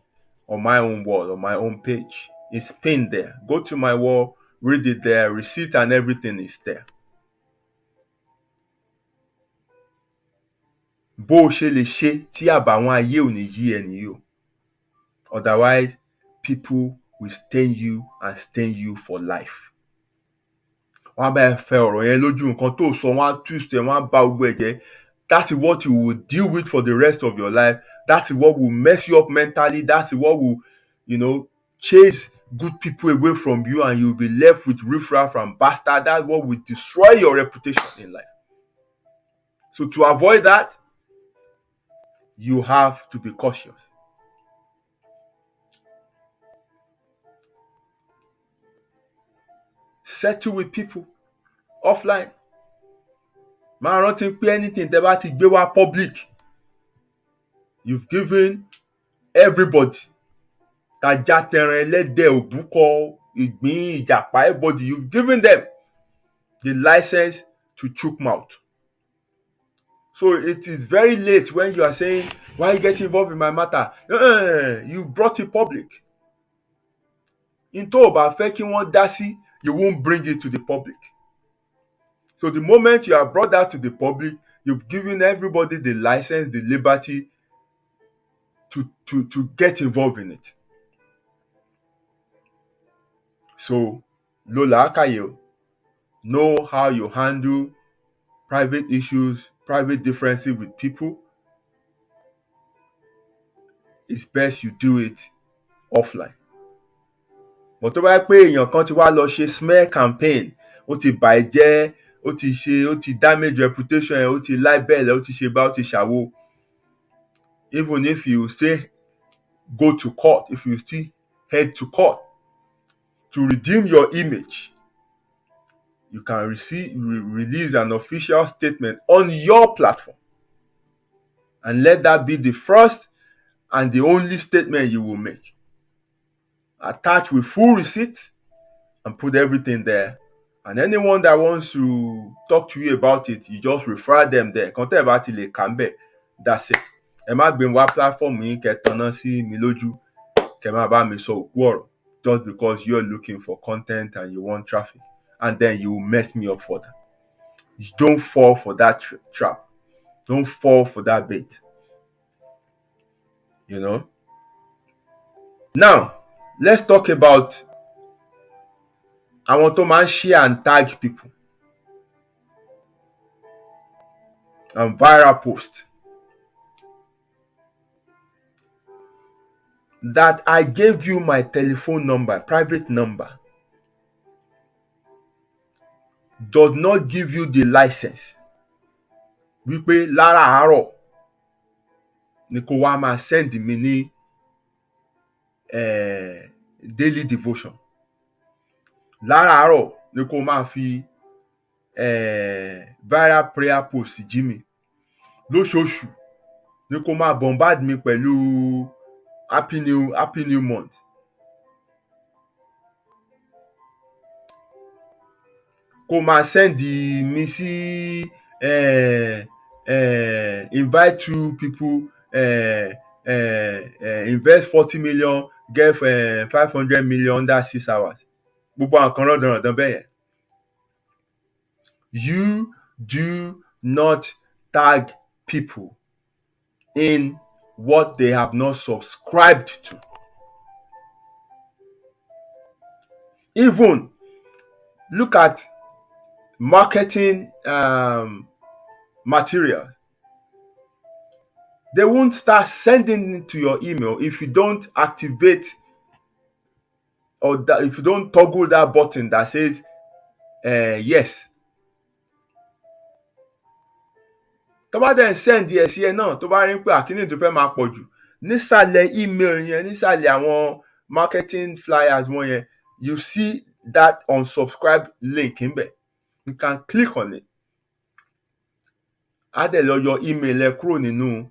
on my own wall, on my own page. It's pinned there. Go to my wall, read it there. Receipt and everything is there. Bó o ṣe lè ṣe tí àbàwọ́n ayé ò ní yí ẹ nìyí o. Otherwise, people will stain you and stain you for life. Wọ́n á bá ẹ fẹ ọ̀rọ̀ yẹn lójú, nǹkan tó sọ wọ́n á twist ẹ, wọ́n á bá gbogbo ẹ jẹ́. That is what you will deal with for the rest of your life. That is what will mess you up mentally. That is what will, chase good people away from you, and you'll be left with riffraff and bastard. That's what will destroy your reputation in life. So to avoid that, you have to be cautious. Settle with people offline. Máa rántí pé anything tẹ́ bá ti gbé wá public, you've given everybody, tajá tẹran ẹlẹ́dẹ̀ òbúkọ ìgbín ìjàpá, everybody, you've given them the license to chook mouth. So it is very late when you are saying, why you get involved in my matter? You brought it public. In tó o bá fẹ́ kí wọ́n dá sí, you won't bring it to the public. So the moment you have brought that to the public, you've given everybody the license, the liberty to get involved in it. So, Lola Akayo, know how you handle private issues, private differences with people. It's best you do it offline. But tó bá yẹ pé èèyàn kan ti wá lọ ṣe smear campaign, ó ti bàjẹ́, ó ti damage reputation ẹ̀, ó ti libel ẹ̀, ó ti ṣe bá, ó ti ṣàwo. Even if you still go to court, if you still head to court to redeem your image, you can release an official statement on your platform, and let that be the first and the only statement you will make. Attach with full receipt and put everything there. And anyone that wants to talk to you about it, you just refer them there. Kan tẹ́ ẹ bá ti lè kà ń bẹ̀, that's it. Ẹ má gbé wá platform yín kẹ́ tanná sí mi lójú, kẹ́ má bá mi sọ òkú ọ̀rọ̀, just because you're looking for content and you want traffic, and then you will mess me up for that. Don't fall for that trap. Don't fall for that bait. Now, let's talk about àwọn tó máa ń share and tag people and viral post. That I gave you my telephone number, private number, does not give you the license wípé láràárọ̀ ni kó wá máa send mi ní daily devotion. Láràárọ̀ ni kó máa fi viral prayer post jí mi. Lóṣooṣù ni kó máa bombard mi pẹ̀lú happy new month. Kó máa send mi sí invite two people, invest 40 million, get 500 million under 6 hours. Gbogbo nǹkan rọ̀dọ̀rọ̀dọ̀ bẹ́ẹ̀ yẹn. You do not tag people in what they have not subscribed to. Even look at marketing material. They won't start sending it to your email if you don't activate, or if you don't toggle that button that says yes. tó bá dẹ̀ ń send ẹ̀ sí ẹ náà tó bá rí pé àkíní tó fẹ́ máa pọ̀ jù nísàlẹ̀ email yẹn nísàlẹ̀ àwọn marketing flyers wọn yẹn you see that unsubscribe link ńbẹ̀ you can click on it á dẹ̀ lọ yọ email ẹ kúrò nínú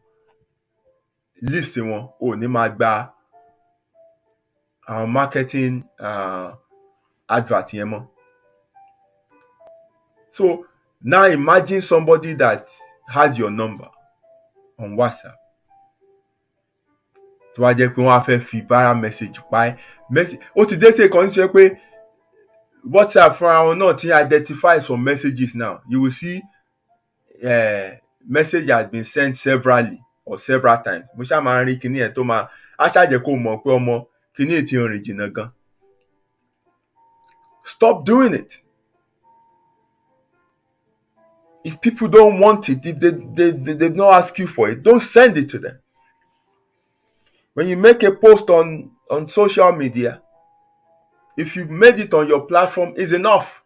list wọn ò ní máa gba àwọn marketing advert yẹn mọ́. So now imagine somebody that has your number on WhatsApp. Tó wá jẹ́ pé wọ́n á fẹ́ fi viral message pa ẹ́. Ó ti dé ṣe kan ní ṣe pé WhatsApp fúnra wọn náà ti identify some messages now. You will see message has been sent severally or several times. Mo ṣáà máa ń rí kinní ẹ̀ tó máa á ṣàjẹ́ kó mọ̀ pé ọmọ kinní ẹ̀ ti rìn jìnnà gan. Stop doing it. If people don't want it, if they not ask you for it, don't send it to them. When you make a post on social media, if you've made it on your platform, is enough.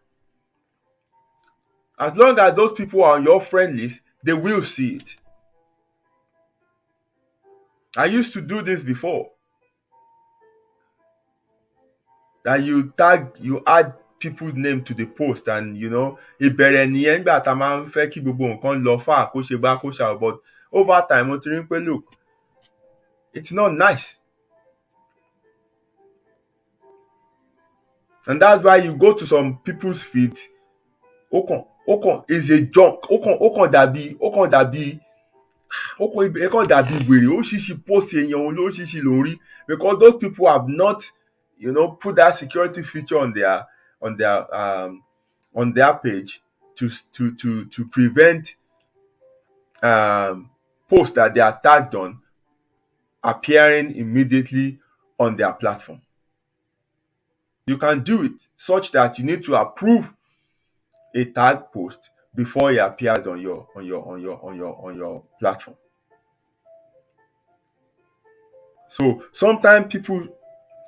As long as those people are on your friend list, they will see it. I used to do this before. That you add people's name to the post and ìbẹ̀rẹ̀ nìyẹn nígbà tá a máa ń fẹ́ kí gbogbo nǹkan lọ fà kó ṣe bá kó ṣàwọ̀, but over time mo ti rí pé look, it's not nice. And that's why you go to some people's feed, ó kàn is a junk, ó kàn dàbí wèrè, ó ṣíṣí post èèyàn olóṣìṣì lórí, because those people have not put that security feature on their page to prevent posts that they are tagged on appearing immediately on their platform. You can do it such that you need to approve a tag post before it appears on your platform. So sometimes people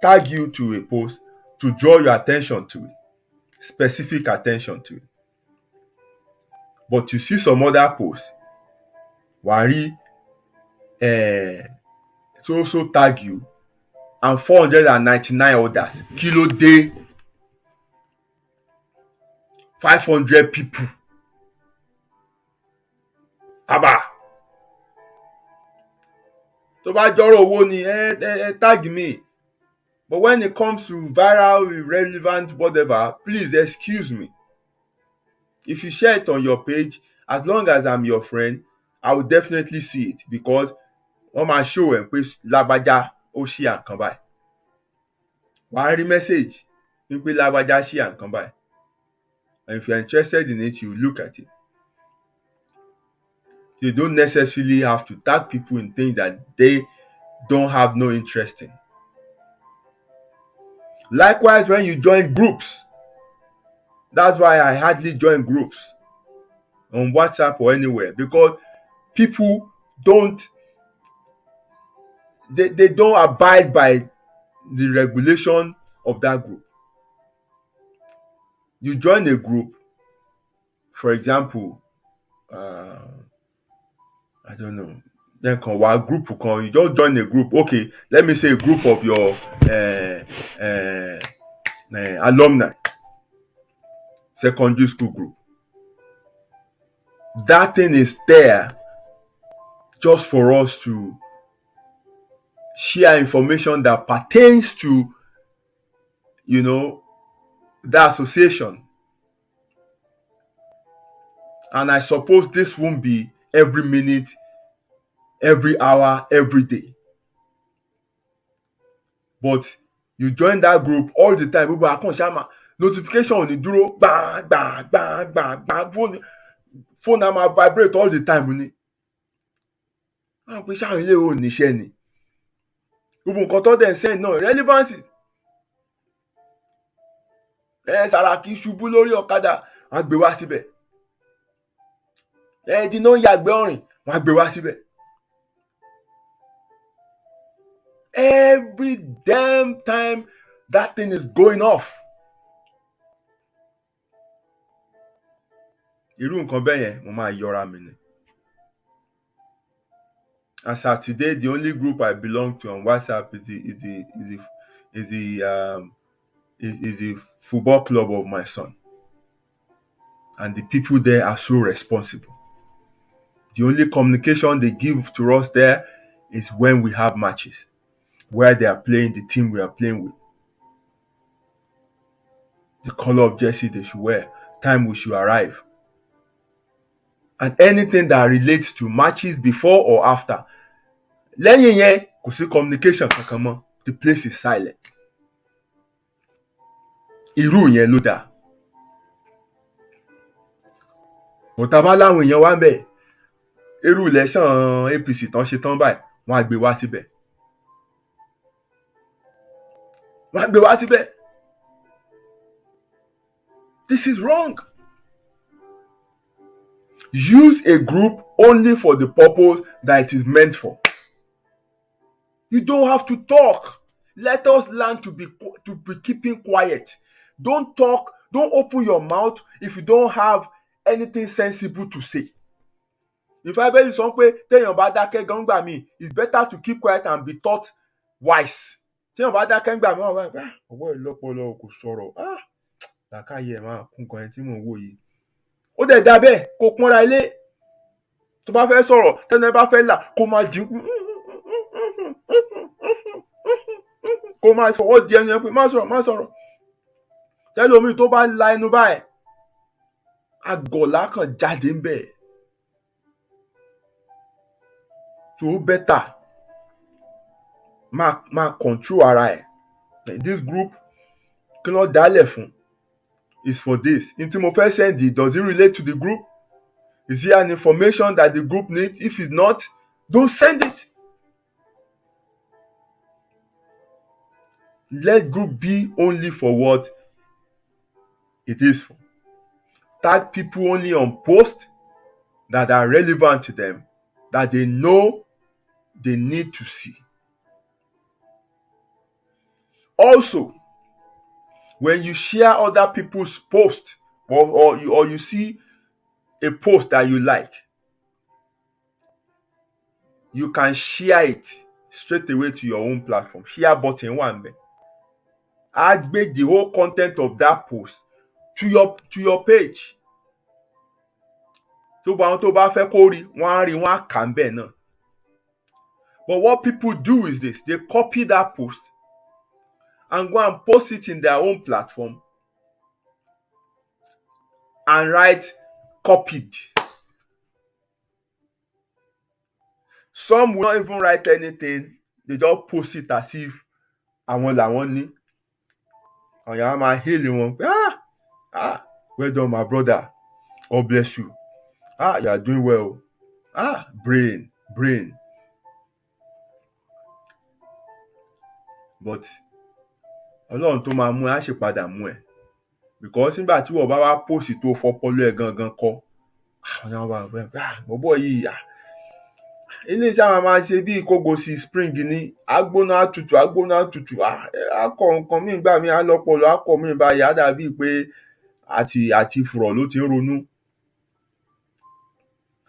tag you to a post to draw your attention to it, specific attention to it. But you see some other posts, wàá so tag you and 499 others. Kí ló dé? 500 people. Àbá. Tó bá jọ́rọ̀ owó ni tag me. But when it comes to viral, irrelevant, whatever, please excuse me. If you share it on your page, as long as I'm your friend, I will definitely see it, because wọ́n máa show ẹ̀ pé lágbájá ó ṣí àǹkan báyìí. Wàá rí message ní pé lágbájá ṣí àǹkan báyìí. And if you're interested in it, you look at it. You don't necessarily have to tag people in things that they don't have no interest in. Likewise, when you join groups, that's why I hardly join groups on WhatsApp or anywhere, because people don't abide by the regulation of that group. You join a group, for example, I don't know, then group you just join a group. Okay, let me say a group of your alumni, secondary school group. That thing is there just for us to share information that pertains to the association. And I suppose this won't be every minute, every hour, every day. But you join that group all the time. Gbogbo àkànṣe notification ò ní dúró gbàgbàgbàgbà phone na máa vibrate all the time ni. Àwọn pé ṣáà ilé ò níṣẹ́ ni. Gbogbo nǹkan tó dẹ̀ ń send náà relevancy. Sàràkí ṣubú lórí ọ̀kadà, wọ́n á gbé wá síbẹ̀. Dínà yàgbẹ́ ọ̀rìn, wọ́n á gbé wá síbẹ̀. Every damn time that thing is going off. Irú nǹkan bẹ́ẹ̀ yẹn mo máa yọra mi ni. As at today, the only group I belong to on WhatsApp is the football club of my son, and the people there are so responsible. The only communication they give to us there is when we have matches, where they are playing the team we are playing with, the color of jersey they should wear, time we should arrive, and anything that relates to matches before or after. Lẹ́yìn yẹn, kò sí communication kankan mọ́. The place is silent. Irú yẹn ló dáa. Bọ̀tá bá láwọn èèyàn wá ń bẹ̀, irú election APC tán ṣe tán báyìí, wọ́n á gbé wá síbẹ̀. This is wrong. Use a group only for the purpose that it is meant for. You don't have to talk. Let us learn to be keeping quiet. Don't talk. Don't open your mouth if you don't have anything sensible to say. If I beg you something, téèyàn bá dákẹ́ gan gbà mí, it's better to keep quiet and be taught wise. Téèyàn bá dákẹ́ gbà mí, ọwọ́ ìlọ́pọlọ kò sọ̀rọ̀. Làákàyè ẹ̀ máa kún kan ẹ̀ tí mò ń wò yìí. Ó dẹ̀ dà bẹ́ẹ̀ kó pọ́nra ilé. Tó bá fẹ́ sọ̀rọ̀, tẹ́nu ẹ bá fẹ́ là, kó máa dínkù. Kó máa fọwọ́ di ẹnu yẹn pé má sọ̀rọ̀. Tẹ́lómi tó bá la ẹnu báyìí, àgọ̀lá kan jáde ń bẹ̀. So better máa control ara ẹ̀. This group kí ló dálẹ̀ fún is for this. N tí mo fẹ́ send it, does it relate to the group? Is it an information that the group needs? If it's not, don't send it. Let group be only for what it is for. Tag people only on posts that are relevant to them, that they know they need to see. Also, when you share other people's posts or you see a post that you like, you can share it straight away to your own platform. Share button one there. Add the whole content of that post to your page. Tó bá fẹ́ kó rí, wọ́n á kà ń bẹ̀ náà. But what people do is this: they copy that post and go and post it in their own platform and write copied. Some will not even write anything. They just post it as if àwọn làwọn ní. Ọ̀yà máa hail wọn. Well done, my brother. God bless you. You are doing well. Brain. But Ọlọ́run tó máa mú ẹ á ṣe padà mú ẹ. Because nígbà tí wọ́n bá wá post tó fọpọlọ ẹ gangan kọ́, ọ̀yà wà bẹ́ẹ̀ bọ́bọ́ yìí ilé iṣẹ́ àwọn máa ṣe bí ìkógòsì spring ní agbóná tutù. Akọ nǹkan míì gbà mí alọ́pọlọ akọ míì báyìí á dàbí pé àti fùrọ̀ ló ti ń ronú.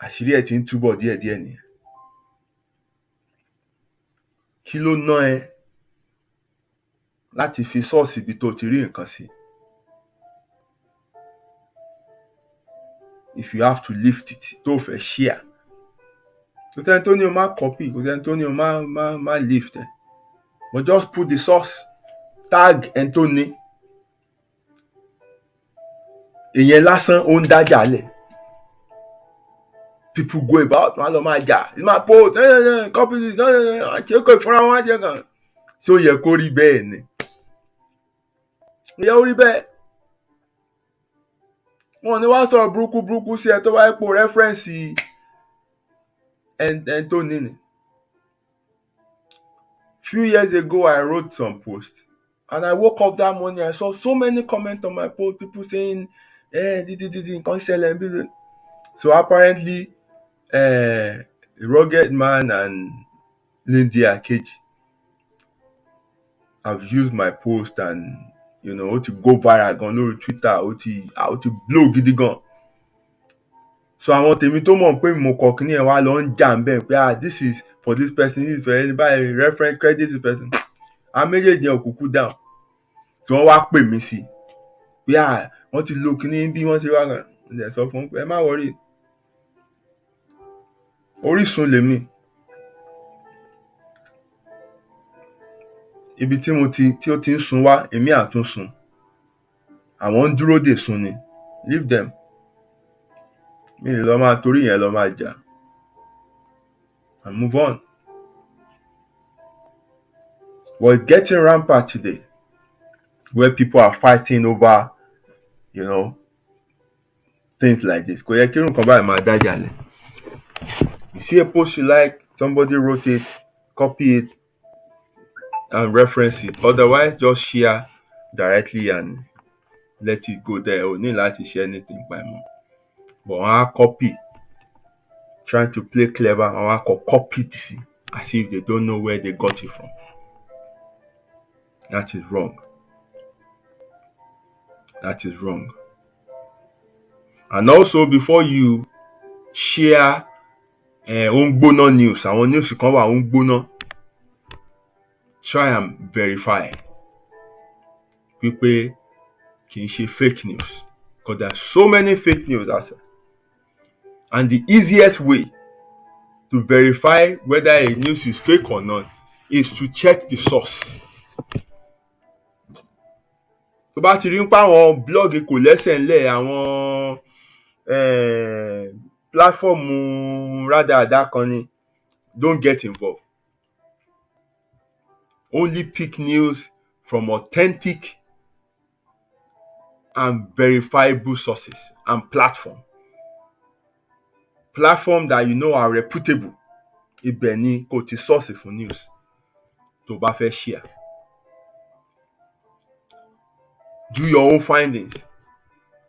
Àṣírí ẹ̀ ti ń túbọ̀ díẹ̀díẹ̀ nìyẹn. Kí ló ná ẹ láti fi sọ́ọ̀sì ibi tó ti rí nǹkan sí? If you have to lift it, tó fẹ́ share. Kò sẹ́ni tó ní o máa copy, kò sẹ́ni tó ní o máa lift ẹ̀. But just put the source, tag ẹni tó ní. Ìyẹn lásán ó ń dájà lẹ̀. People go about, wọ́n á lọ máa jà. It's my post, copy this, ṣé kò fúnra wọn á jẹ kàn. Ṣé ó yẹ kó rí bẹ́ẹ̀ ni? Ó yẹ ó rí bẹ́ẹ̀. Wọ́n ní wá sọ̀rọ̀ burúkú sí ẹ tó bá pò rẹ́fẹ́rẹ́nsì ẹni tó ní ni. Few years ago, I wrote some posts, and I woke up that morning. I saw so many comments on my post, people saying, nǹkan ṣẹlẹ̀ ń bí. So apparently, Rugged Man and Lindy Akeji have used my post and ó ti go viral gan lórí Twitter, ó ti blow gidi gan. So àwọn tèmi tó mọ̀ pé mo kọ̀ kíní ẹ̀ wá lọ ń jà ń bẹ̀ pé this is for this person, this is for anybody, reference credit this person. Àwọn méjèèjì yẹn ò kúkú dáhùn. Tí wọ́n wá pè mí sí pé wọ́n ti lo kíní bí wọ́n ti wá kan. Ẹ sọ fún pé ẹ má worry. Orísun lèmi. Ibi tí ó ti ń sun wá, èmi àtún sun. Àwọn ń dúró dè sun ni. Leave them. Mi lè lọ máa torí yẹn lọ máa jà. And move on. Well, it's getting rampant today, where people are fighting over, things like this. Kò yẹ kí irú nǹkan báyìí máa dájà lẹ̀. You see a post you like, somebody wrote it, copy it, and reference it. Otherwise, just share directly and let it go there. O ní láti share anything by more. But wọ́n á copy, trying to play clever, wọ́n á copy this as if they don't know where they got it from. That is wrong. That is wrong. And also, before you share ongbona news, àwọn news kan wà ongbona, try and verify wípé kì í ṣe fake news, because there are so many fake news out there. And the easiest way to verify whether a news is fake or not is to check the source. Tó bá ti rí pé àwọn blọ́ọ̀gì kò lẹ́sẹ̀ ńlẹ̀, àwọn platform rádaràda kan ni, don't get involved. Only pick news from authentic and verifiable sources and platform that you know are reputable. Ibẹ̀ ni kò ti source fún news tó bá fẹ́ share. Do your own findings.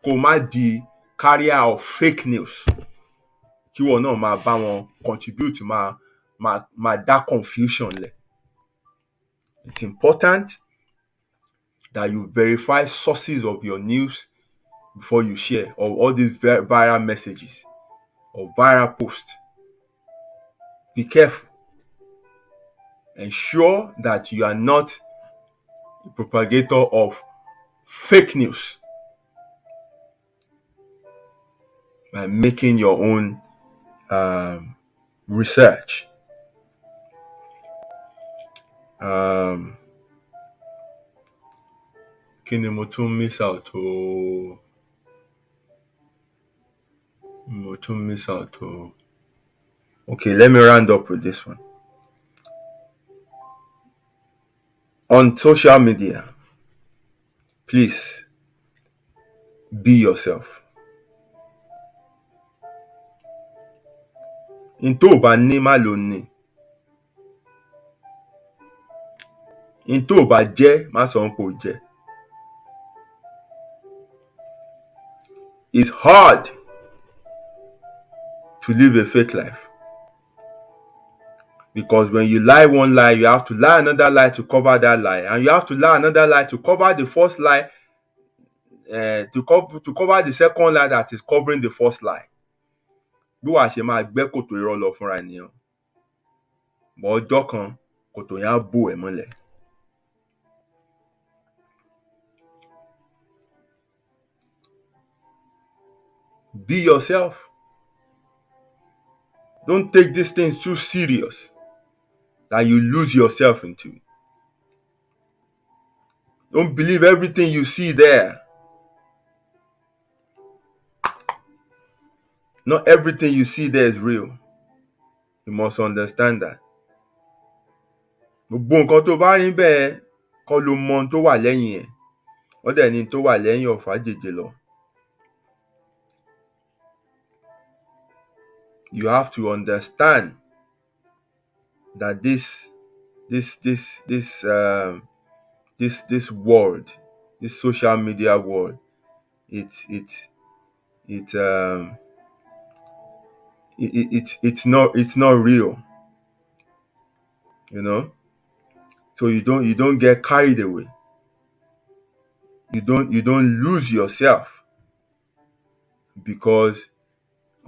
Kò má di carrier of fake news. Kí wọ́n náà máa bá wọn contribute, máa dá confusion lẹ̀. It's important that you verify sources of your news before you share, or all these viral messages or viral posts. Be careful. Ensure that you are not a propagator of fake news by making your own research. Kí ni mo tún miss out o? Okay, let me round up with this one. On social media, please be yourself. In tó bá ní má ló ní. In tó bá jẹ́ má sọ pé ó jẹ́. It's hard to live a fake life, because when you lie one lie, you have to lie another lie to cover that lie, and you have to lie another lie to cover the first lie, to cover the second lie that is covering the first lie. Bí wàá ṣe máa gbẹ́ kòtò irọ́ lọ fúnra ènìyàn, bọ́ ọjọ́ kan kòtò yẹn á bò ẹ́ mọ́lẹ̀. Be yourself. Don't take these things too serious that you lose yourself into it. Don't believe everything you see there. Not everything you see there is real. You must understand that. Gbogbo nǹkan tó bá rí bẹ́ẹ̀ kọ́ ló mọ ohun tó wà lẹ́yìn ẹ̀. Wọ́n dẹ̀ ní tó wà lẹ́yìn ọ̀fà jèjè lọ. You have to understand that this world, this social media world, it's not real. So you don't get carried away. You don't lose yourself because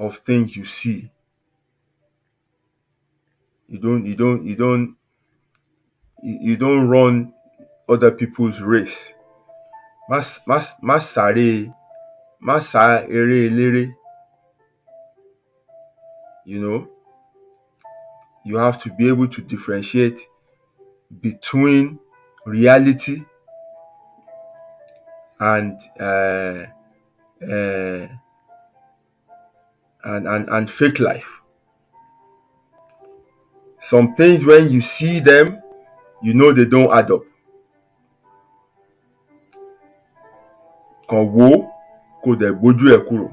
of things you see. You don't run other people's race. Má sáré, má sá eré eléré. You know, you have to be able to differentiate between reality and uh, and fake life. Some things, when you see them, you know they don't add up. Kàn wò ó, kò dẹ̀ gbójú ẹ̀ kúrò.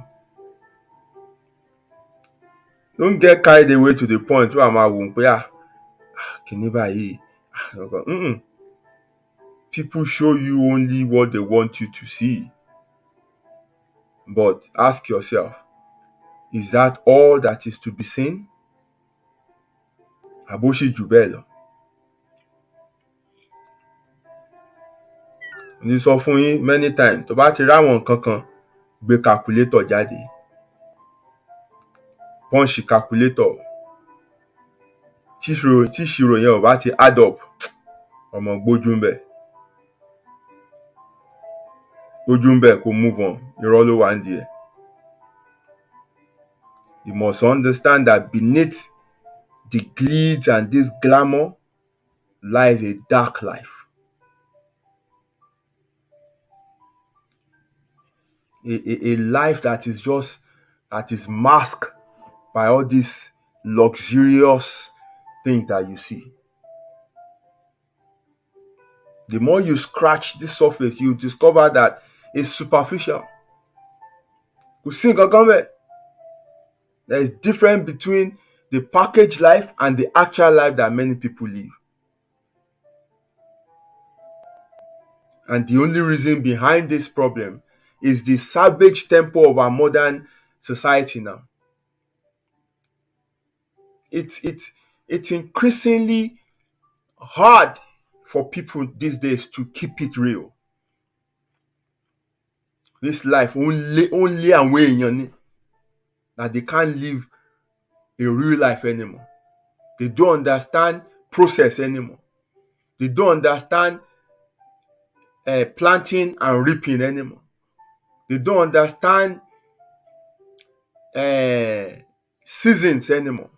Don't get carried away to the point where I'm wò ó pé kìíní báyìí. People show you only what they want you to see. But ask yourself, is that all that is to be seen? Àbó ṣì jù bẹ́ẹ̀ lọ? Mo ti sọ fún yín many times, tó bá ti ráwọn nǹkan kan, gbé calculator jáde. Punch calculator. Tí ìṣirò yẹn ò bá ti add up, ọmọ gbójú ń bẹ̀. Gbójú ń bẹ̀ kó move on. Irọ́ ló wà nídìí ẹ̀. You must understand that beneath the glitz and this glamour lies a dark life. A life that is masked by all these luxurious things that you see. The more you scratch the surface, you discover that it's superficial. Kò sí nǹkan kan bẹ́ẹ̀. There is difference between the packaged life and the actual life that many people live. And the only reason behind this problem is the savage tempo of our modern society now. It's increasingly hard for people these days to keep it real. This life only àwọn èèyàn ni, that they can't live a real life anymore. They don't understand process anymore. They don't understand planting and reaping anymore. They don't understand seasons anymore.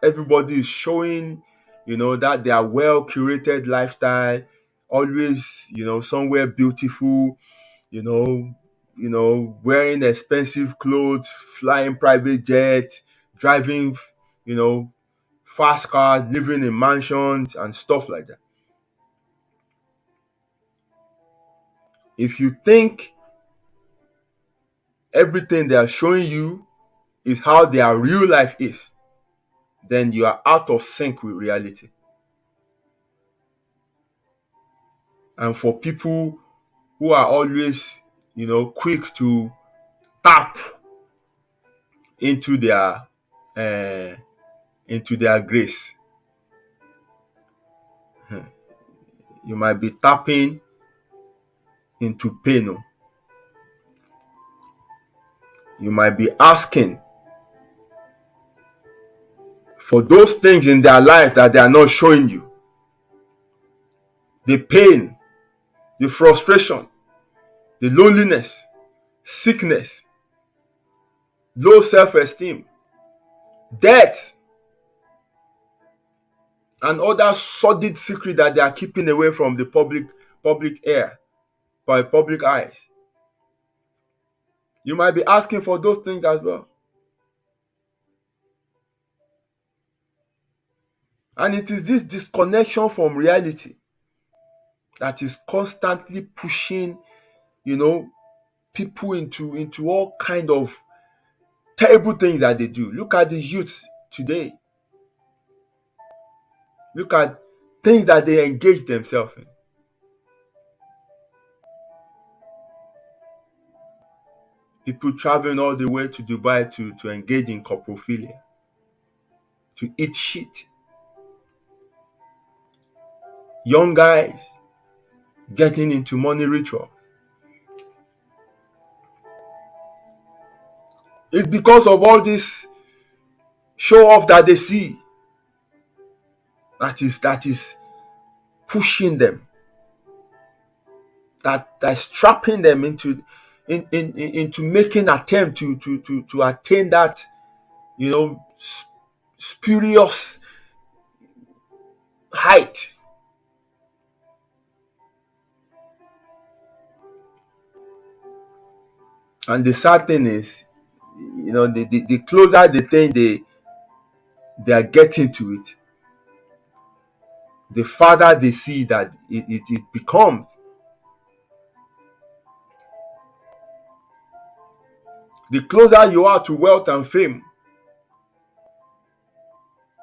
Everybody is showing, that they are well curated lifestyle, always, somewhere beautiful, wearing expensive clothes, flying private jets, driving, fast cars, living in mansions and stuff like that. If you think everything they are showing you is how their real life is, then you are out of sync with reality. And for people who are always, quick to tap into their grace, you might be tapping into pain. You might be asking for those things in their life that they are not showing you. The pain, the frustration, the loneliness, sickness, low self-esteem, death, and other sordid secrets that they are keeping away from the public air, by public eyes. You might be asking for those things as well. And it is this disconnection from reality that is constantly pushing, people into all kind of terrible things that they do. Look at the youth today. Look at things that they engage themselves in. People traveling all the way to Dubai to engage in coprophilia, to eat shit. Young guys getting into money ritual. It's because of all this show off that they see that is pushing them, that's trapping them into making attempt to attain that, you know, spurious height. And the sad thing is, the closer the thing they are getting to it, the farther they see that it becomes. The closer you are to wealth and fame,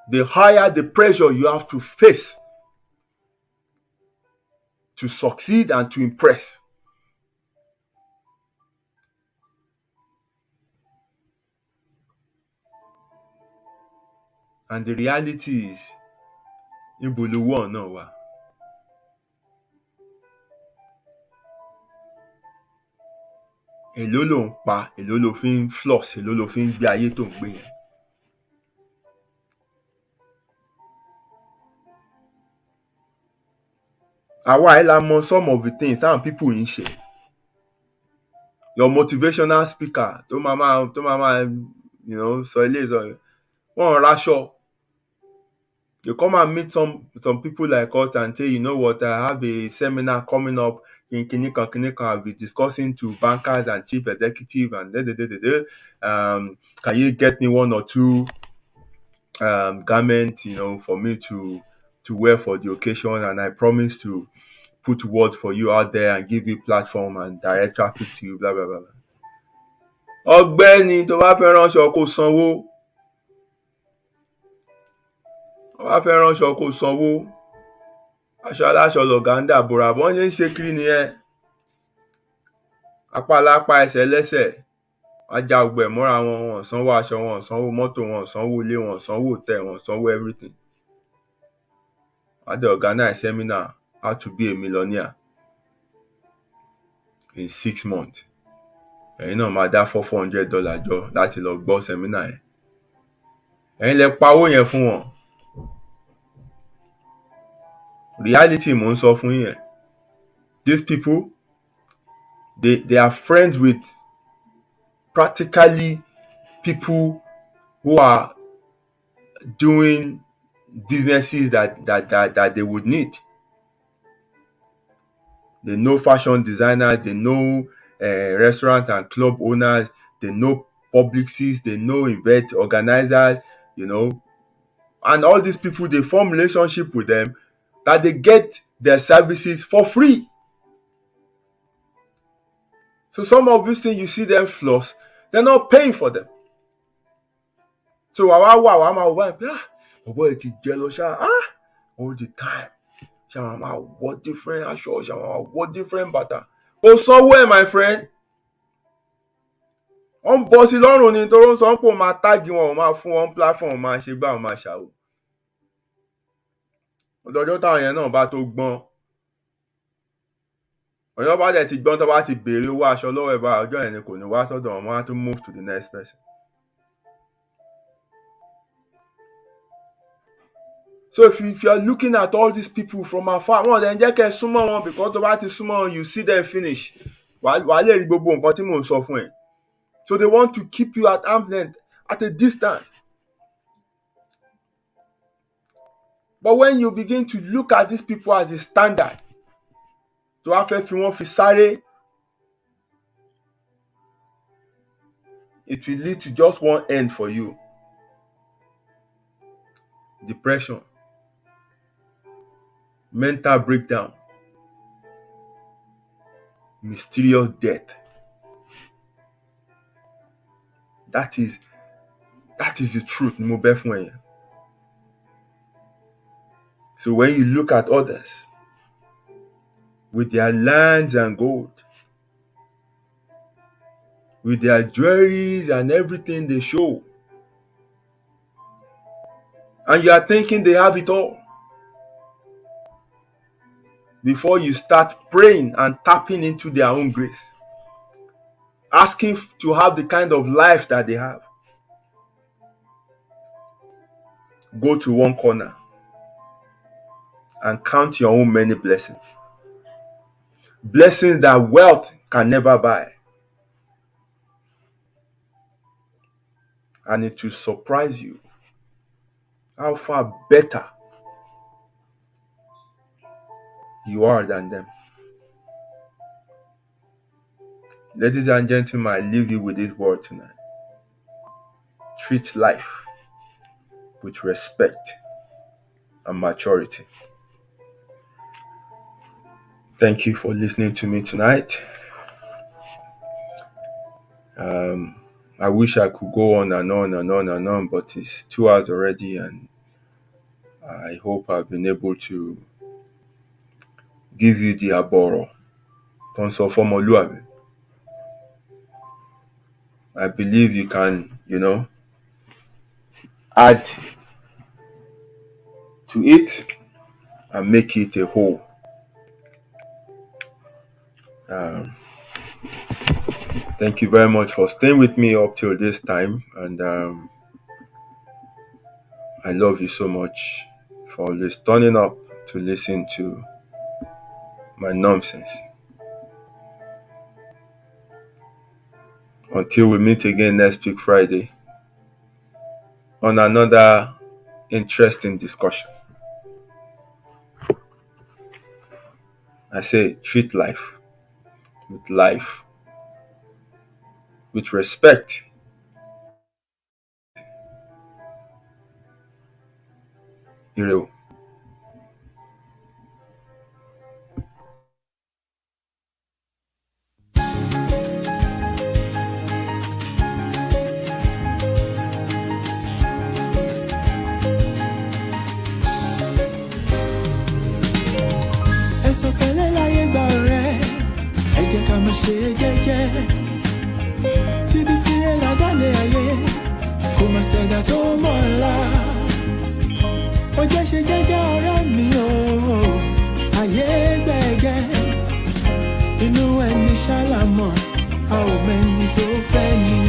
the higher the pressure you have to face to succeed and to impress. And the reality is, níbo lowó náà wà? Èló ló ń pa, èló ló fi ń floss, èló ló fi ń gbé ayé tó ń gbé yẹn. Àwa ẹ̀ la mọ some of the things táwọn people yìí ń ṣe. Your motivational speaker tó máa sọ eléyìí sọ yẹn, wọ́n ráṣọ. You come and meet some people like us and say, you know what, I have a seminar coming up in Kinikan. I'll be discussing to bankers and chief executive and can you get me one or two garments, for me to wear for the occasion, and I promise to put word for you out there and give you platform and direct traffic to you, blah blah blah. Ọ̀gbẹ́ni, tó bá fẹ́ ránṣọ kó sanwó. Wọ́n fẹ́ ránṣọ kó sanwó. Aṣọ aláṣọ lọ̀gá ń dàbòrà, bọ́n ṣe ń ṣe kiri nìyẹn. Apá lápá, ẹsẹ̀ lẹ́sẹ̀, wọ́n á já gbogbo ẹ̀ mọ́ra wọn, wọ́n sanwó aṣọ, wọ́n sanwó mọ́tò, wọ́n sanwó ilé, wọ́n sanwó hotel, wọ́n sanwó everything. Wọ́n á dẹ̀ organize seminar how to be a millionaire in 6 months. Ẹ̀yin náà máa dá $400 jọ láti lọ gbọ́ seminar yẹn. Ẹ̀yin lẹ pa owó yẹn fún wọn. Reality mò ń sọ fún yín. These people, they are friends with practically people who are doing businesses that they would need. They know fashion designers, they know restaurant and club owners, they know publicists, they know event organizers, and all these people, they form relationship with them that they get their services for free. So some of these things you see them floss, they're not paying for them. So boy, jealous all the time. What different aṣọ, what different bàtà. Ó sanwó, my friend. Wọ́n bọ́ sí lọ́rùn ni tó ń sọ pé ó máa táàgì wọn, ó máa fún wọn platform, ó máa ṣe gbá, ó máa ṣàwò. Ọjọ́ táwọn yẹn náà bá tó gbọ́n. Ọjọ́ bá dẹ̀ ti gbọ́n tó bá ti béèrè owó aṣọ lọ́wọ́ ẹ̀ bá, ọjọ́ yẹn ni kò ní wá sọ́dọ̀ wọn, wọ́n á tún move to the next person. So if you are looking at all these people from afar, then jẹ́ kẹ́ súnmọ́ wọn, because tó bá ti súnmọ́ wọn, you see them finish. Wàá lè rí gbogbo nǹkan tí mò ń sọ fún ẹ. So they want to keep you at arm's length, at a distance. But when you begin to look at these people as a standard, tó wá fẹ́ fi wọ́n fi sáré, it will lead to just one end for you. Depression, mental breakdown, mysterious death. That is the truth. Mo bẹ́ fún ẹ yẹn. So when you look at others with their lands and gold, with their jewelries and everything they show, and you are thinking they have it all, before you start praying and tapping into their own grace, asking to have the kind of life that they have, go to one corner and count your own many blessings. Blessings that wealth can never buy. And it will surprise you how far better you are than them. Ladies and gentlemen, I leave you with this word tonight. Treat life with respect and maturity. Thank you for listening to me tonight. I wish I could go on and on and on and on, but it's 2 hours already, and I hope I've been able to give you the aboro. I believe you can, add to it and make it a whole. Thank you very much for staying with me up till this time, and I love you so much for always turning up to listen to my nonsense. Until we meet again next week Friday on another interesting discussion. I say treat life with respect. Ire. ṣe jẹ́jẹ́ tíbi tí ẹ ládàlẹ̀ ayé kò má ṣẹ̀dá tó mọ̀ ọ́la ó jẹ́ ṣe jẹ́jẹ́ ọ̀rẹ́ mi o ayé gbẹ̀gẹ́ inú ẹni ṣàlámọ̀ a ò mẹ́ni tó fẹ́ ni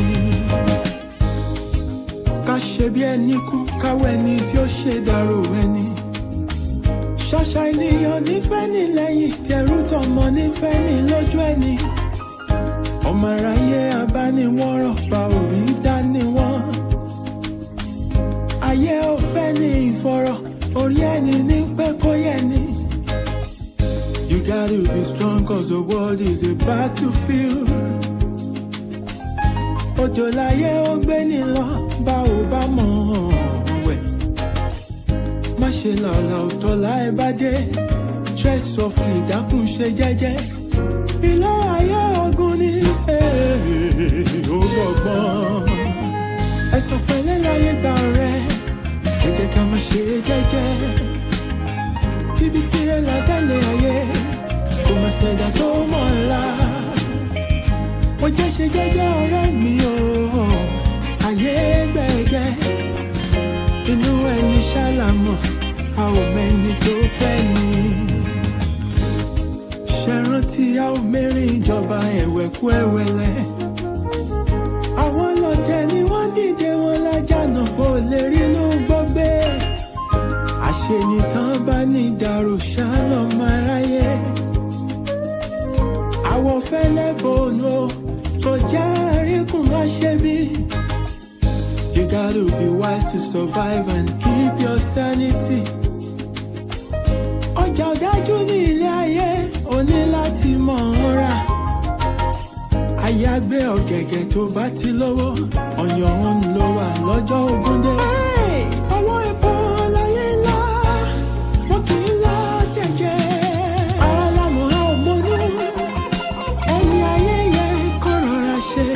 ká ṣe bí ẹni kú káwọ́ ẹni tí ó ṣe dàrú ẹni ṣàṣà ènìyàn nífẹ̀ẹ́ ní lẹ́yìn tẹ̀rù tọmọ nífẹ̀ẹ́ ní lójú ẹni ọmọ aráyé abániwọ́rọ̀ bá orí dání wọ́n ayé ò fẹ́ ní ìfọ̀rọ̀ orí ẹni ní pé kó yẹ ni. You gotta be strong cause the world is a battlefield. Òjò láyé ó gbé ní lọ bá ò bá mọ̀ wẹ̀. Má ṣe làlà òtọ́ láì bá dé. Tread softly dákun ṣe jẹ́jẹ́. Ilé ayé ogun ni ó gbọ̀gbọ́n. Ẹ̀sùn pẹ̀lẹ́ láyé gbà rẹ̀. Ẹ jẹ́ ká má ṣe jẹ́jẹ́. Kíbi tí ẹ ládàlẹ̀ ayé kò má ṣẹ̀dá tó mọ̀ ọ́la. Ó jẹ́ ṣe jẹ́jẹ́ ọ̀rẹ́ mi o, ayé gbẹ̀gẹ́. Inú ẹni ṣàlámọ̀, a ò mẹ́ni tó fẹ́ ni. Ṣé rántí a ò mẹ́rin ìjọba ẹ̀wẹ̀kú ẹ̀wẹ̀lẹ̀? Àwọn lọ́tẹ̀ ni wọ́n dìde wọn lájànà kó lè rí inú gbọ́gbé. Àṣenìtàn bá ní ìdàrú ṣálọ̀ máa ráyé. Àwọ̀ fẹ́lẹ́ bòónù kò já àríkùn má ṣe bí. You gotta be wise to survive and keep your sanity. Ọjà ọ̀dájú ní ilé ayé o ní láti mọ̀ ọ́n rà. Àyàgbé ọ̀gẹ̀gẹ̀ tó bá ti lówó ọ̀yàn òun ló wà lọ́jọ́ ogún dé. Ọwọ́ epo láyé ńlá wọ́n kì í lọ tẹ̀jẹ̀. Alámọ̀ a ò mọ̀nú ẹni ayé yẹn kó rọra ṣe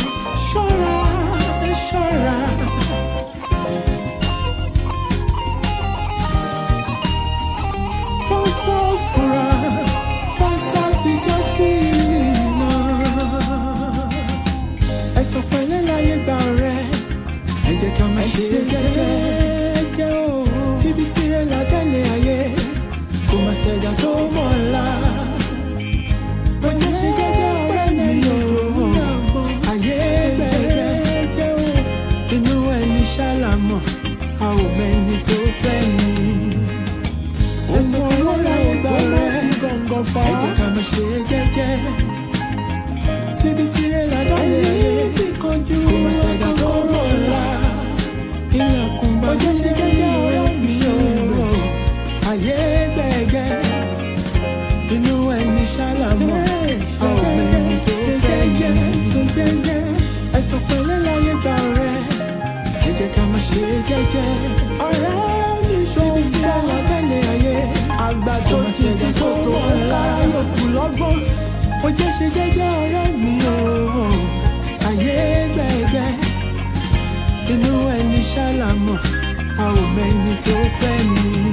ṣọ́ra ṣọ́ra. Pọ́sọ̀ fura pọ́sọ̀ fìjọ́ sí iná. Ẹ̀sùn pẹ̀lẹ́ láyé gbà rẹ̀. Ẹ jẹ́ ká má ṣe jẹ́jẹ́ o. Tíbi tí ẹ ládàlẹ̀ ayé kò má ṣẹ̀dá tó mọ̀ ọ́la. Ó jẹ́ ṣe jẹ́jẹ́ ọ̀rẹ́ mi o. Ayé fà á. Ẹ jẹ́ ká máa ṣe jẹ́jẹ́. Síbi tí ẹ ládàá lè yé. Kò má ṣẹ̀dá tó mọ̀ ọ́la. Ilẹ̀kùn bá mi ṣe jẹ́jẹ́ ọ̀rẹ́ mi o. Ayé gbẹ̀gẹ́. Inú ẹni ṣàlàmọ́. Àwọn ẹni tó fẹ́ ni. Ẹ̀sùn pẹ̀lẹ́ láyé gbà ọ̀rẹ́. Ẹ jẹ́ ká máa ṣe jẹ́jẹ́. Ọ̀rẹ́ mi ṣòwò tí a wà bẹ́lẹ̀ ayé. Àgbà tó ti fi gbogbo ọ̀la yòókù lọ́gbọ́n. Ó jẹ́ ṣe jẹ́jẹ́ ọ̀rẹ́ mi o. Ayé gbẹ̀gẹ́. Inú ẹni ṣàlàmọ́. Àwọn ẹni tó fẹ́ ni.